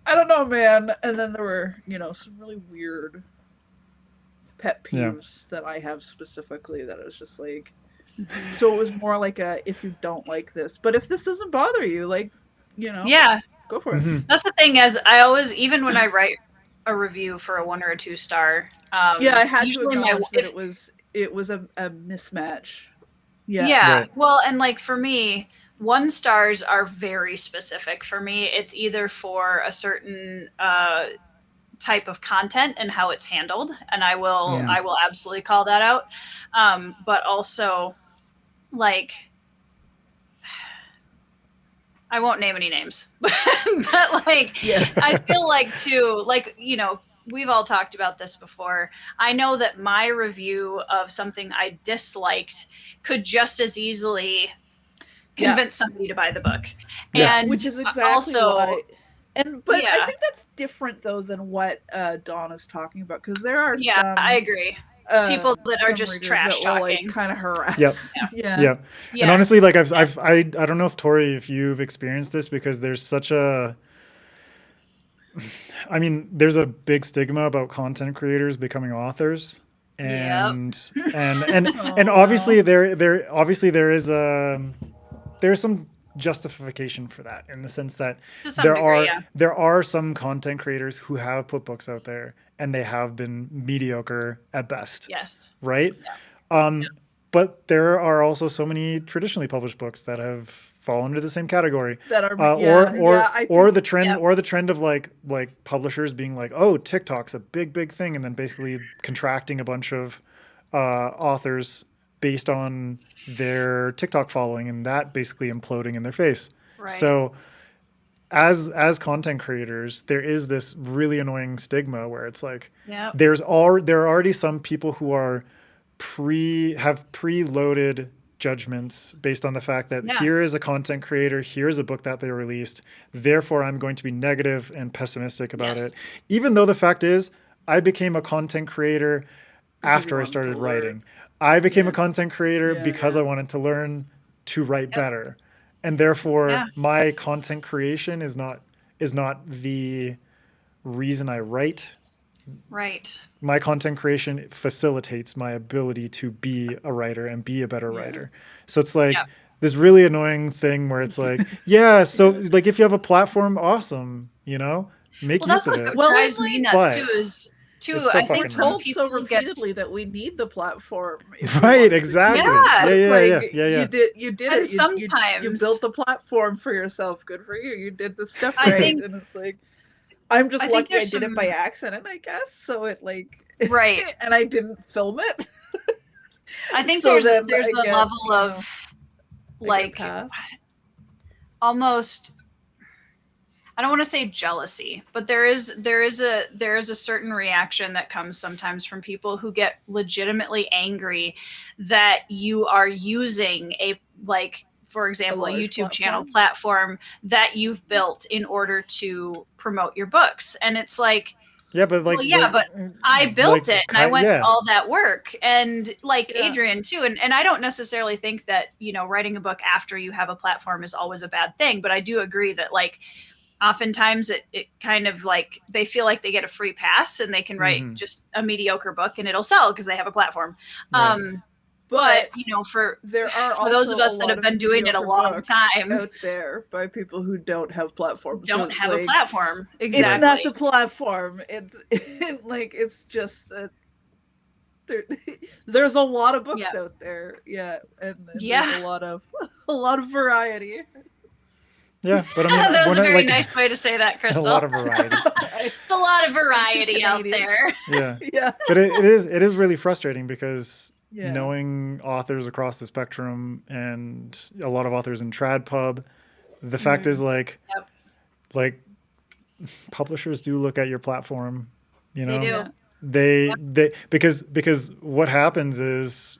Speaker 2: I don't know, man. And then there were, you know, some really weird pet peeves that I have specifically that it was just like, so it was more like if you don't like this, but if this doesn't bother you, like, you know, go for it.
Speaker 3: That's the thing, is I always, even when I write a review for a 1 or a 2 star,
Speaker 2: I had to acknowledge that it was a mismatch.
Speaker 3: Well, and like for me, 1 stars are very specific for me. It's either for a certain type of content and how it's handled, and I will absolutely call that out, but also like I won't name any names, but like, I feel like too, like, you know, we've all talked about this before. I know that my review of something I disliked could just as easily convince somebody to buy the book. And
Speaker 2: which is exactly why. But I think that's different though than what Dawn is talking about, because there are some,
Speaker 3: I agree. People that are just trash talking,
Speaker 2: like, kind of harass.
Speaker 1: Yep. And honestly, like I don't know if Tori, if you've experienced this, because there's such a, I mean, there's a big stigma about content creators becoming authors, and obviously there is there's some justification for that, in the sense that there are some content creators who have put books out there and they have been mediocre at best.
Speaker 3: Yes.
Speaker 1: Right? Yeah. But there are also so many traditionally published books that have fallen into the same category. That are or the trend of like publishers being like, oh, TikTok's a big thing, and then basically contracting a bunch of authors based on their TikTok following, and that basically imploding in their face.
Speaker 3: Right.
Speaker 1: So as content creators, there is this really annoying stigma where it's like there are already some people who are preloaded judgments based on the fact that here is a content creator, here's a book that they released, therefore I'm going to be negative and pessimistic about it. Even though the fact is, I became a content creator after I started writing. I became a content creator because I wanted to learn to write better. And therefore my content creation is not the reason I write.
Speaker 3: Right.
Speaker 1: My content creation facilitates my ability to be a writer and be a better writer. So it's like this really annoying thing where it's like, so like if you have a platform, awesome, you know, make use of it.
Speaker 3: Well, drives me nuts too is so
Speaker 2: I think told so repeatedly that we need the platform.
Speaker 1: Right, exactly. Yeah.
Speaker 2: You did it.
Speaker 3: Sometimes
Speaker 2: you built the platform for yourself. Good for you. You did the stuff right. And it's like, I'm just lucky I did it by accident, I guess. So it
Speaker 3: right.
Speaker 2: And I didn't film it.
Speaker 3: I think there's a level of like almost, I don't want to say jealousy, but there is a certain reaction that comes sometimes from people who get legitimately angry that you are using for example, a YouTube channel platform that you've built in order to promote your books. And it's like, but I built it and I went all that work, and Adrian too. And I don't necessarily think that, writing a book after you have a platform is always a bad thing, but I do agree that oftentimes it kind of they feel like they get a free pass and they can write just a mediocre book and it'll sell because they have a platform. Right. But for those of us that have been doing it a long time
Speaker 2: out there by people who don't have platforms,
Speaker 3: don't have a platform. Exactly.
Speaker 2: It's not the platform. It's just that there's a lot of books out there. Yeah. And there's a lot of variety.
Speaker 1: Yeah, but I mean,
Speaker 3: that was a very nice way to say that, Krystle.
Speaker 1: A lot of variety.
Speaker 3: It's a lot of variety out there.
Speaker 1: Yeah. But it is really frustrating because knowing authors across the spectrum and a lot of authors in TradPub, the fact is publishers do look at your platform, They do. Because what happens is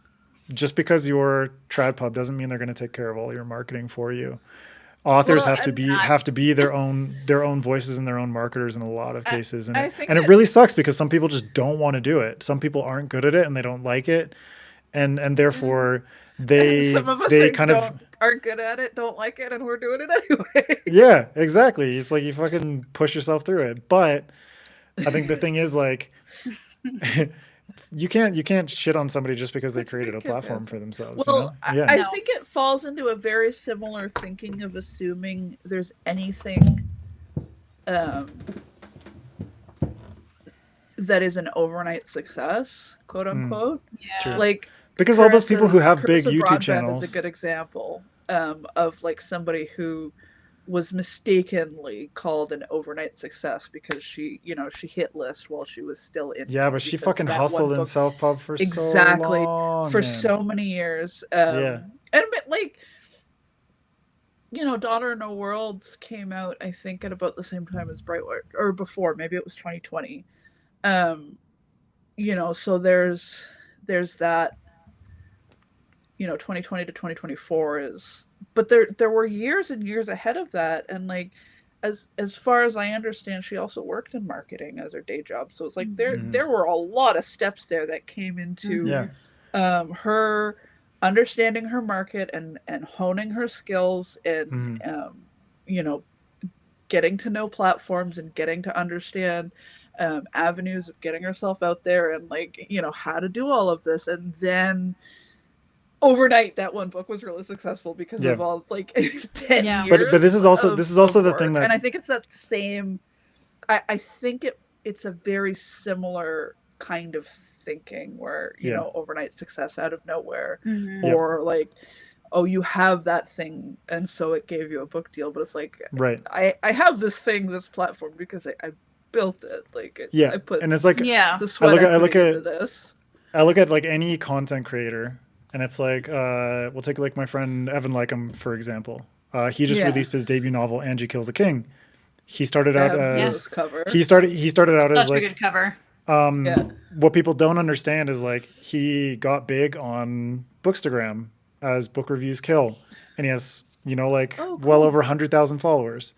Speaker 1: just because you're TradPub doesn't mean they're going to take care of all your marketing for you. Authors have to be their own voices and their own marketers in a lot of cases, and it really sucks because some people just don't want to do it. Some people aren't good at it and they don't like it, and therefore
Speaker 2: some of us aren't good at it, don't like it, and we're doing it anyway.
Speaker 1: Yeah, exactly. It's like you fucking push yourself through it. But I think the thing is you can't shit on somebody just because they created a platform for themselves.
Speaker 2: Well, I think it falls into a very similar thinking of assuming there's anything that is an overnight success, quote unquote.
Speaker 1: Because all those people who have big YouTube channels
Speaker 2: is a good example of somebody who was mistakenly called an overnight success because she hit list while she was still in.
Speaker 1: Yeah, but she fucking hustled in self-pub for so long.
Speaker 2: For so many years. And Daughter of No Worlds came out, I think, at about the same time as Brightwash, or before, maybe it was 2020. So there's that, 2020 to 2024 is, but there were years and years ahead of that, and as far as I understand, she also worked in marketing as her day job. So it's there were a lot of steps there that came into her understanding her market and honing her skills and getting to know platforms and getting to understand avenues of getting herself out there and how to do all of this. And then overnight that one book was really successful because of all 10 years.
Speaker 1: But this is also the thing that,
Speaker 2: and I think it's that same, I think it's a very similar kind of thinking where overnight success out of nowhere, or you have that thing and so it gave you a book deal, but it's I have this thing, this platform, because I built it. I put,
Speaker 1: and it's
Speaker 2: the sweat I look at this.
Speaker 1: I look at any content creator. And it's we'll take my friend Evan Lycum, for example. He just released his debut novel, Angie Kills a King. He started out as
Speaker 2: cover.
Speaker 1: He started out as
Speaker 3: a good cover.
Speaker 1: What people don't understand is like he got big on Bookstagram as Book Reviews Kill, and he has well over 100,000 followers.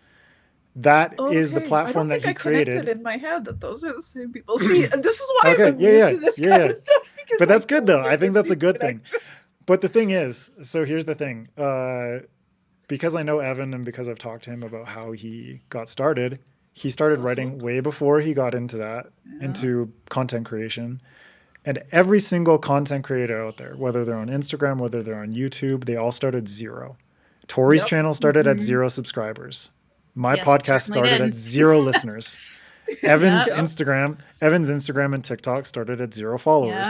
Speaker 1: That is the platform that he created.
Speaker 2: In my head that those are the same people. See, and this is why I'm immune to this kind of stuff.
Speaker 1: But that's good though. I think that's a good thing. But the thing is, so here's the thing. Because I know Evan and because I've talked to him about how he got started, he started writing way before he got into that, into content creation. And every single content creator out there, whether they're on Instagram, whether they're on YouTube, they all started 0. Tori's channel started at 0 subscribers. My podcast started at 0 listeners. Evan's Instagram and TikTok started at 0 followers.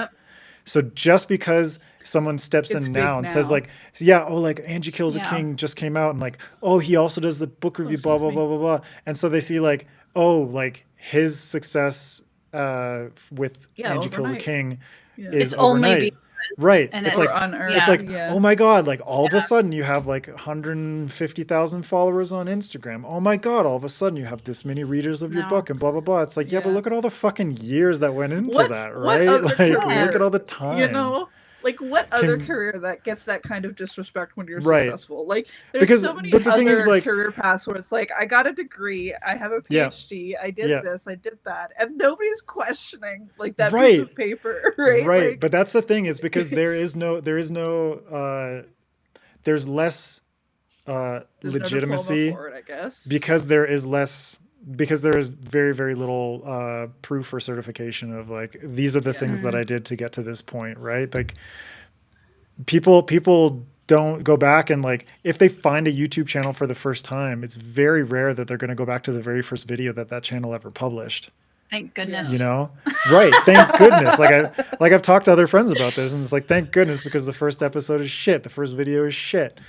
Speaker 1: So just because someone steps in now and says like, like Angie Kills a King just came out and like, he also does the book review, blah, blah, blah, blah, blah. And so they see like, like his success with Angie Kills a King is overnight. Right.
Speaker 3: And
Speaker 1: it's like, oh my God, like all of a sudden you have like 150,000 followers on Instagram. Oh my God, all of a sudden you have this many readers of your book and blah, blah, blah. It's like, but look at all the fucking years that went into that, right? Like, look at all the time.
Speaker 2: Like what other career that gets that kind of disrespect when you're successful? Like there's so many other career paths where it's like, I got a degree, I have a PhD, I did this, I did that, and nobody's questioning like that piece of paper, right?
Speaker 1: Right. Like, but that's the thing is because there's less legitimacy
Speaker 2: no for it, I guess.
Speaker 1: because there is very, very little proof or certification of like, these are the things that I did to get to this point, right? Like people don't go back and like, if they find a YouTube channel for the first time, it's very rare that they're going to go back to the very first video that channel ever published.
Speaker 3: Thank goodness.
Speaker 1: You know? Right. Thank goodness. I've talked to other friends about this and it's like, thank goodness, because the first episode is shit. The first video is shit.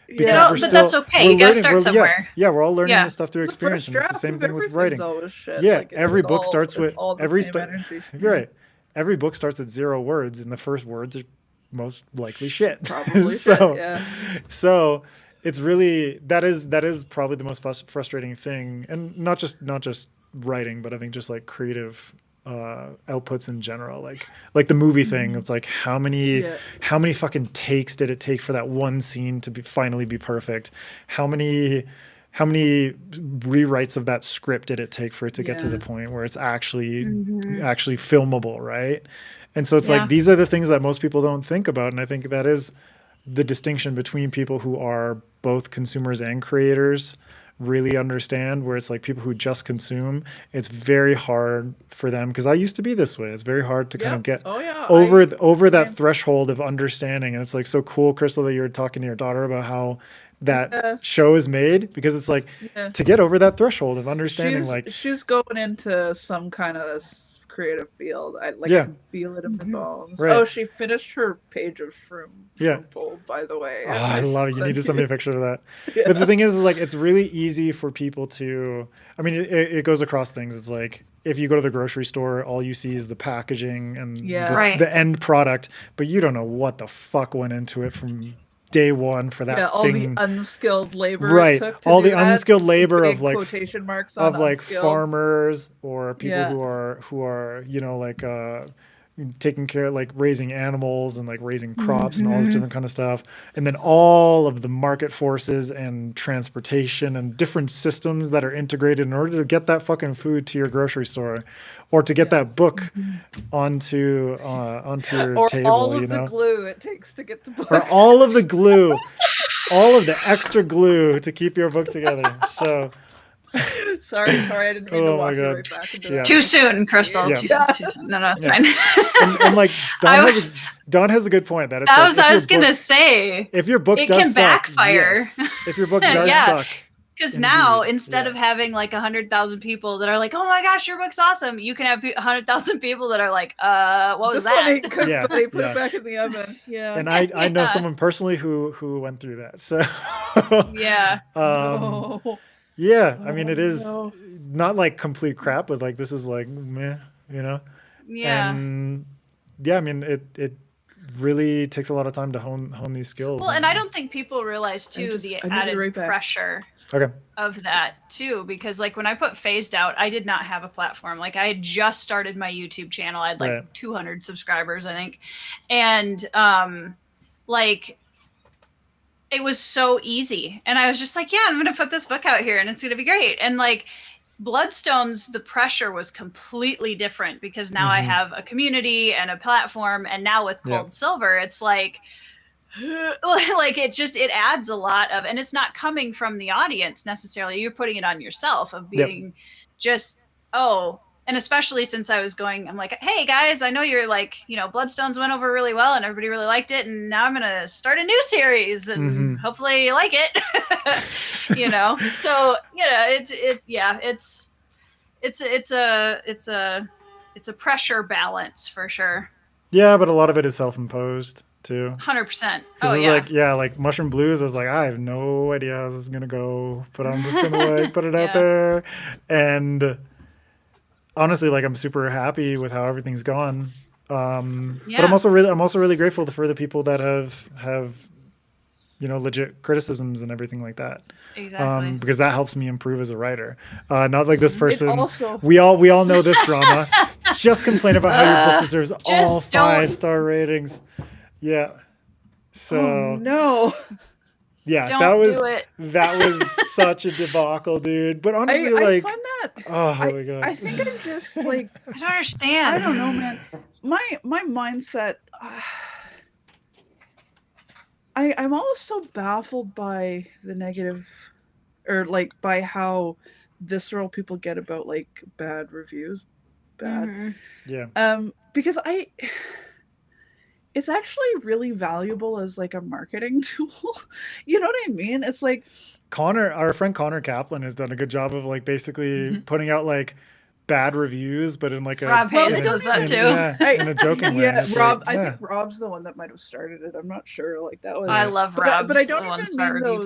Speaker 3: But that's okay. You gotta start somewhere.
Speaker 1: We're all learning this stuff through experience, and it's the same thing with writing. Like, every book starts with right. Every book starts at 0 words, and the first words are most likely shit.
Speaker 2: Probably
Speaker 1: so it's really that is probably the most frustrating thing, and not just writing, but I think just like creative outputs in general, like the movie thing. It's like how many fucking takes did it take for that one scene to finally be perfect? How many rewrites of that script did it take for it to get to the point where it's actually filmable, right? And so it's like these are the things that most people don't think about, and I think that is the distinction between people who are both consumers and creators really understand, where it's like people who just consume, it's very hard for them, because I used to be this way. It's very hard to kind of get over that threshold of understanding. And it's like so cool, Krystle, that you're talking to your daughter about how that show is made, because it's like to get over that threshold of understanding,
Speaker 2: she's going into some kind of creative field. I can feel it in my bones. Right. Oh, she finished her page of Shroom Fold, by the way.
Speaker 1: Oh, I love it. You need to send me a picture of that. But the thing is like, it's really easy for people to, I mean, it goes across things. It's like, if you go to the grocery store, all you see is the packaging and the end product, but you don't know what the fuck went into it from day one for that
Speaker 2: all
Speaker 1: thing.
Speaker 2: The unskilled labor,
Speaker 1: right? All the unskilled labor of like
Speaker 2: quotation marks on
Speaker 1: like farmers or people who are like taking care, like raising animals and like raising crops and all this different kind of stuff, and then all of the market forces and transportation and different systems that are integrated in order to get that fucking food to your grocery store, or to get that book onto your
Speaker 2: or
Speaker 1: table,
Speaker 2: all of the glue it takes to get the book,
Speaker 1: or all of the glue, all of the extra glue to keep your book together. So.
Speaker 2: Sorry, I didn't mean to walk you right back into that.
Speaker 3: Too soon, Krystle. Too soon. No, it's fine.
Speaker 1: and like Dawn has a good point that it's
Speaker 3: I was gonna say,
Speaker 1: if your book
Speaker 3: can backfire.
Speaker 1: Yes, if your book does suck.
Speaker 3: Because now, instead of having like 100,000 people that are like, "Oh my gosh, your book's awesome," you can have 100,000 people that are like, "What was that?"
Speaker 2: Ain't cooked, buddy. Put it back in the oven. Yeah.
Speaker 1: And I know someone personally who went through that. So yeah, I mean, it is not like complete crap, but like this is like meh, Yeah. And I mean, it really takes a lot of time to hone these skills.
Speaker 3: Well, and I don't think people realize too the added pressure of that too, because like when I put Phased Out, I did not have a platform. Like I had just started my YouTube channel. I had like 200 subscribers, I think. And like it was so easy. And I was just like, yeah, I'm going to put this book out here and it's going to be great. And like Bloodstones, the pressure was completely different because now I have a community and a platform. And now with Cold Silver, it's like it adds a lot of, and it's not coming from the audience necessarily. You're putting it on yourself of being just, and especially since I was going, I'm like, hey guys, I know you're like, Bloodstones went over really well and everybody really liked it. And now I'm going to start a new series and hopefully you like it, So, it's a pressure balance for sure.
Speaker 1: Yeah. But a lot of it is self-imposed too.
Speaker 3: 100%.
Speaker 1: Like Mushroom Blues, I was like, I have no idea how this is going to go, but I'm just going to like put it out there. And honestly, like I'm super happy with how everything's gone. But I'm also really grateful for the people that have legit criticisms and everything like that.
Speaker 3: Exactly.
Speaker 1: Because that helps me improve as a writer. Not like this person. We all know this drama. Just complain about how your book deserves all 5-star ratings. Yeah. So
Speaker 2: no.
Speaker 1: Yeah, that was such a debacle, dude. But honestly, I find that, my god,
Speaker 2: I think I'm just like
Speaker 3: I don't understand.
Speaker 2: I don't know, man. My mindset. I'm always so baffled by the negative, or like by how visceral people get about like bad reviews. Yeah. Because it's actually really valuable as like a marketing tool. You know what I mean? It's like
Speaker 1: our friend Connor Kaplan has done a good job of like basically putting out like bad reviews, but in like a
Speaker 3: Rob Hayes does that too.
Speaker 1: In a joking way.
Speaker 2: Yeah, Rob. I think Rob's the one that might have started it. I'm not sure. Like that was.
Speaker 3: I love Rob,
Speaker 2: but I don't even mean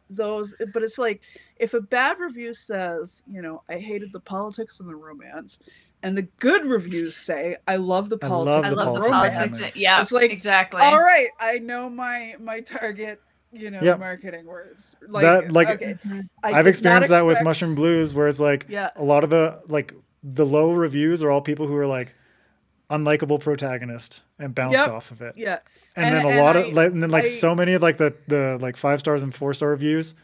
Speaker 2: those. But it's like if a bad review says, I hated the politics and the romance. And the good reviews say, I love the politics.
Speaker 3: I love the politics. Yeah,
Speaker 2: it's like,
Speaker 3: exactly.
Speaker 2: All right, I know my target, marketing words. Okay.
Speaker 1: I've experienced that with Mushroom Blues, where it's like a lot of the low reviews are all people who are like unlikable protagonist and bounced off of it.
Speaker 2: Yeah.
Speaker 1: And then so many of like the like 5 stars and 4-star reviews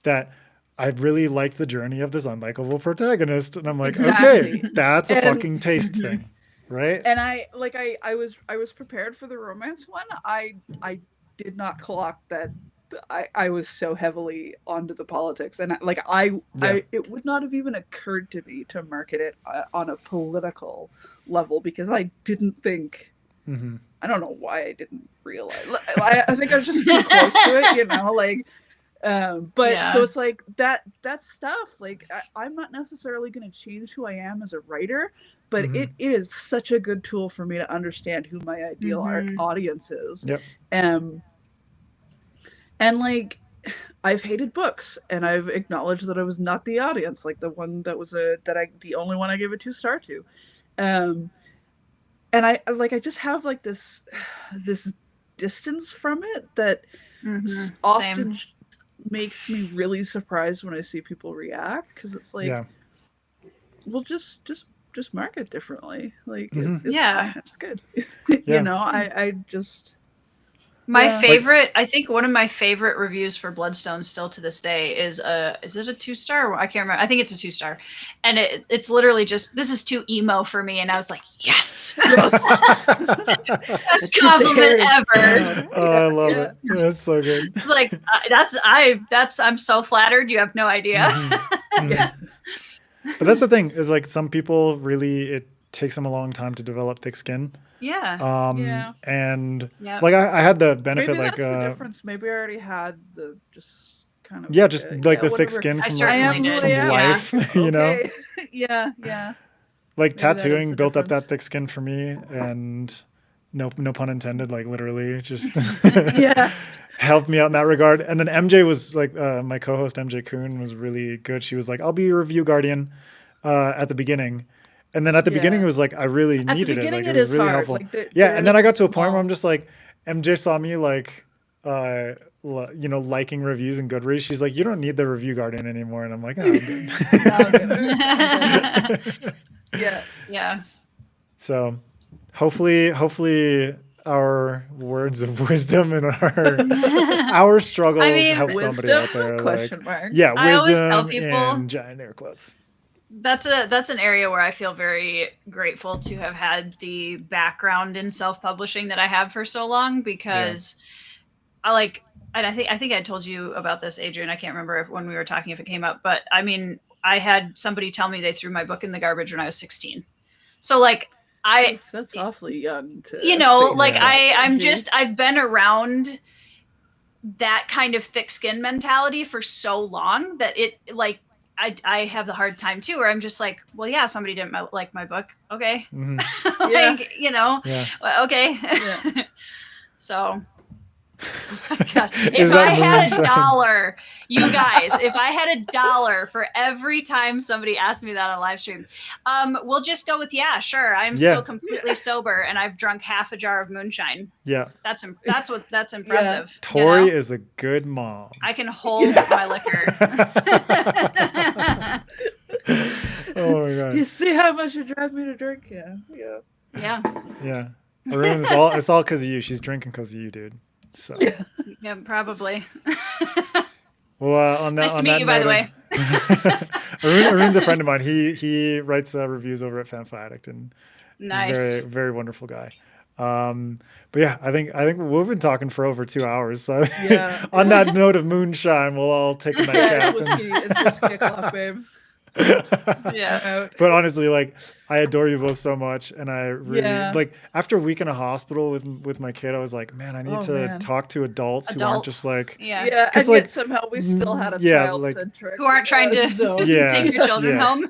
Speaker 1: that I really liked the journey of this unlikable protagonist, and I'm like, okay, that's a fucking taste thing, right?
Speaker 2: And I was prepared for the romance one. I did not clock that I was so heavily onto the politics, and it would not have even occurred to me to market it on a political level because I didn't think. I don't know why I didn't realize. I think I was just too close to it, so it's like that stuff, like I'm not necessarily going to change who I am as a writer, but it is such a good tool for me to understand who my ideal audience is. And like I've hated books and I've acknowledged that I was not the audience, like the one that was the only one I gave a 2-star to. And I just have like this distance from it that often makes me really surprised when I see people react, because it's like, well, just market differently. Like, it's fine, it's good. I just.
Speaker 3: My favorite, I think one of my favorite reviews for Bloodstone still to this day is it a 2-star? I can't remember. I think it's a 2-star. And it's literally just, this is too emo for me. And I was like, yes. Best compliment ever.
Speaker 1: Oh, I love it. That's so good.
Speaker 3: Like, I'm so flattered. You have no idea.
Speaker 1: But that's the thing, is like some people really, it takes them a long time to develop thick skin. And like I had the benefit,
Speaker 2: maybe
Speaker 1: like
Speaker 2: that's the difference. Maybe I already had the just kind of
Speaker 1: the thick skin from life. Like maybe tattooing built up that thick skin for me, and no pun intended, like literally just helped me out in that regard. And then MJ was like, my co-host MJ Kuhn was really good. She was like, I'll be your review guardian at the beginning. And then at the beginning, it was like, I really needed it. Like, it was really helpful. Like and then I got to a point where I'm just like, MJ saw me like liking reviews and Goodreads. She's like, you don't need the review guardian anymore. And I'm like, oh, I'm good.
Speaker 2: Yeah.
Speaker 1: So hopefully our words of wisdom and our struggles help somebody out there.
Speaker 2: Question mark.
Speaker 1: Yeah,
Speaker 3: I always tell
Speaker 1: wisdom
Speaker 3: people,
Speaker 1: and giant air quotes.
Speaker 3: That's an area where I feel very grateful to have had the background in self-publishing that I have for so long, because and I think I told you about this, Adrian. I can't remember when we were talking if it came up, but I mean, I had somebody tell me they threw my book in the garbage when I was 16. So
Speaker 2: that's awfully young to,
Speaker 3: I've been around that kind of thick skin mentality for so long that I have the hard time too, where I'm just like, well, yeah, somebody didn't like my book. Okay.
Speaker 1: Mm-hmm.
Speaker 3: Okay.
Speaker 2: Yeah.
Speaker 3: So, oh my God. If I had $1, you guys, if I had $1 for every time somebody asked me that on live stream, we'll just go with, yeah, sure. I'm still completely sober and I've drunk half a jar of moonshine.
Speaker 1: Yeah.
Speaker 3: That's impressive.
Speaker 1: Yeah. Tori is a good mom.
Speaker 3: I can hold my liquor.
Speaker 1: Oh my God.
Speaker 2: You see how much you drive me to drink? Yeah.
Speaker 1: Arun, it's all because of you. She's drinking because of you, dude. So
Speaker 3: yeah, probably.
Speaker 1: Well, on that,
Speaker 3: nice to meet you, by the way.
Speaker 1: Arun's a friend of mine. He writes reviews over at FanFiAddict, and
Speaker 3: nice,
Speaker 1: very very wonderful guy. But yeah, I think we've been talking for over 2 hours. So on that note of moonshine, we'll all take a nightcap.
Speaker 2: It's just kick off, babe.
Speaker 1: But honestly, I adore you both so much, and I really after a week in a hospital with my kid, I was like, man, I need to talk to adults who aren't just
Speaker 2: and yet somehow we still had a child-centric
Speaker 3: who aren't trying to take your children home.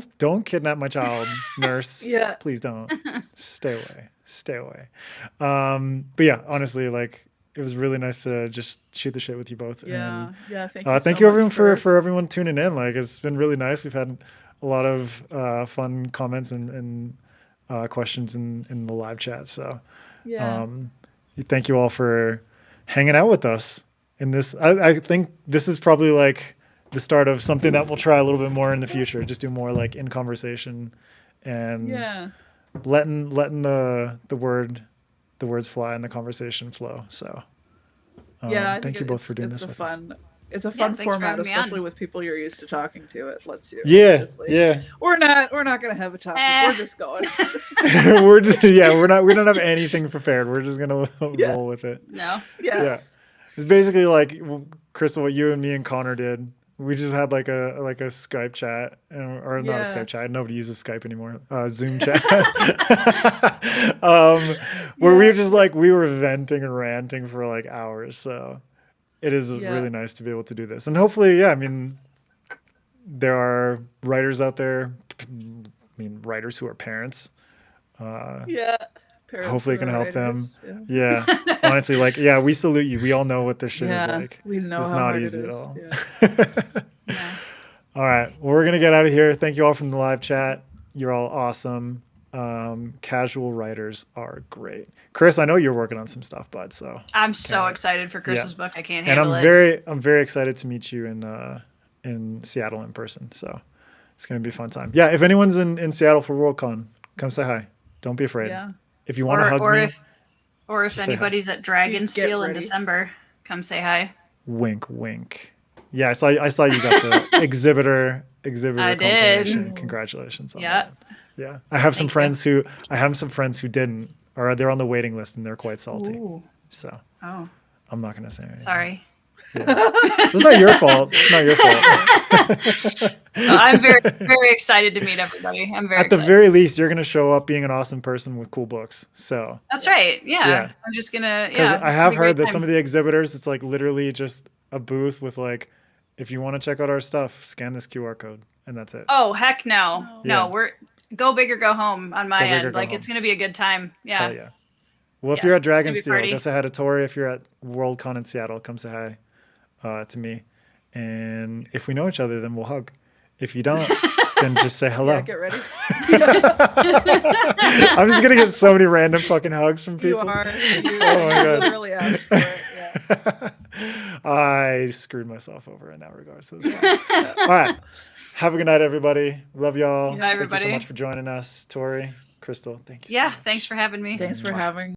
Speaker 1: Don't kidnap my child, nurse. Please don't. Stay away. But yeah, honestly, it was really nice to just shoot the shit with you both. Thank you everyone for everyone tuning in. It's been really nice. We've had a lot of fun comments and questions in the live chat. So thank you all for hanging out with us in this. I think this is probably the start of something that we'll try a little bit more in the future. Just do more in conversation and letting the words fly and the conversation flow. So thank you both for doing this with me.
Speaker 2: It's a fun format, especially with people you're used to talking to. It lets you. We're not gonna have a topic. We're just going.
Speaker 1: We don't have anything prepared. We're just gonna roll with it.
Speaker 3: No.
Speaker 1: Yeah. It's basically Krystle, what you and me and Connor did. We just had a Skype chat, or not a Skype chat. Nobody uses Skype anymore. Zoom chat, where we were just we were venting and ranting for hours. So it is really nice to be able to do this, and hopefully, there are writers out there. Writers who are parents. Hopefully it can help them. Honestly, we salute you. We all know what this shit is like.
Speaker 2: We know
Speaker 1: it's
Speaker 2: how
Speaker 1: not
Speaker 2: hard
Speaker 1: easy
Speaker 2: it
Speaker 1: at
Speaker 2: is.
Speaker 1: all. All right. Well, we're gonna get out of here. Thank you all from the live chat. You're all awesome. Casual writers are great. Chris, I know you're working on some stuff, bud. So
Speaker 3: I'm so excited for Chris's book. I can't handle it.
Speaker 1: I'm very excited to meet you in Seattle in person. So it's gonna be a fun time. Yeah. If anyone's in Seattle for Worldcon, come say hi. Don't be afraid.
Speaker 2: Yeah.
Speaker 1: If you want to hug me,
Speaker 3: or if anybody's at Dragonsteel in December, come say hi.
Speaker 1: Wink, wink. Yeah, I saw you got the exhibitor confirmation.
Speaker 3: Did.
Speaker 1: Congratulations on that. Yeah, I have some friends who didn't, or they're on the waiting list and they're quite salty.
Speaker 3: Ooh.
Speaker 1: So I'm not gonna say anything.
Speaker 3: Sorry.
Speaker 1: Yeah. It's not your fault. It's not your fault.
Speaker 3: I'm very, very excited to meet everybody. I'm very excited.
Speaker 1: At the very least, you're going to show up being an awesome person with cool books. So
Speaker 3: that's right. Yeah. I'm just going to,
Speaker 1: because I have heard that some of the exhibitors, it's literally just a booth with if you want to check out our stuff, scan this QR code and that's it.
Speaker 3: Oh, heck no. No, we're go big or go home on my end. It's going to be a good time. Yeah.
Speaker 1: Hell yeah. Well, if you're at Dragonsteel, go say hi to Tori. If you're at Worldcon in Seattle, come say hi to me, and if we know each other, then we'll hug. If you don't, then just say hello.
Speaker 2: Get ready.
Speaker 1: I'm just gonna get so many random fucking hugs from people.
Speaker 2: You are. Oh my god. Literally asked for it.
Speaker 1: I screwed myself over in that regard. So it's fine. All right. Have a good night, everybody. Love y'all.
Speaker 3: Bye, everybody.
Speaker 1: Thank you so much for joining us, Tori, Krystle. Thank you.
Speaker 3: Yeah, thanks for having me.
Speaker 2: Thanks for having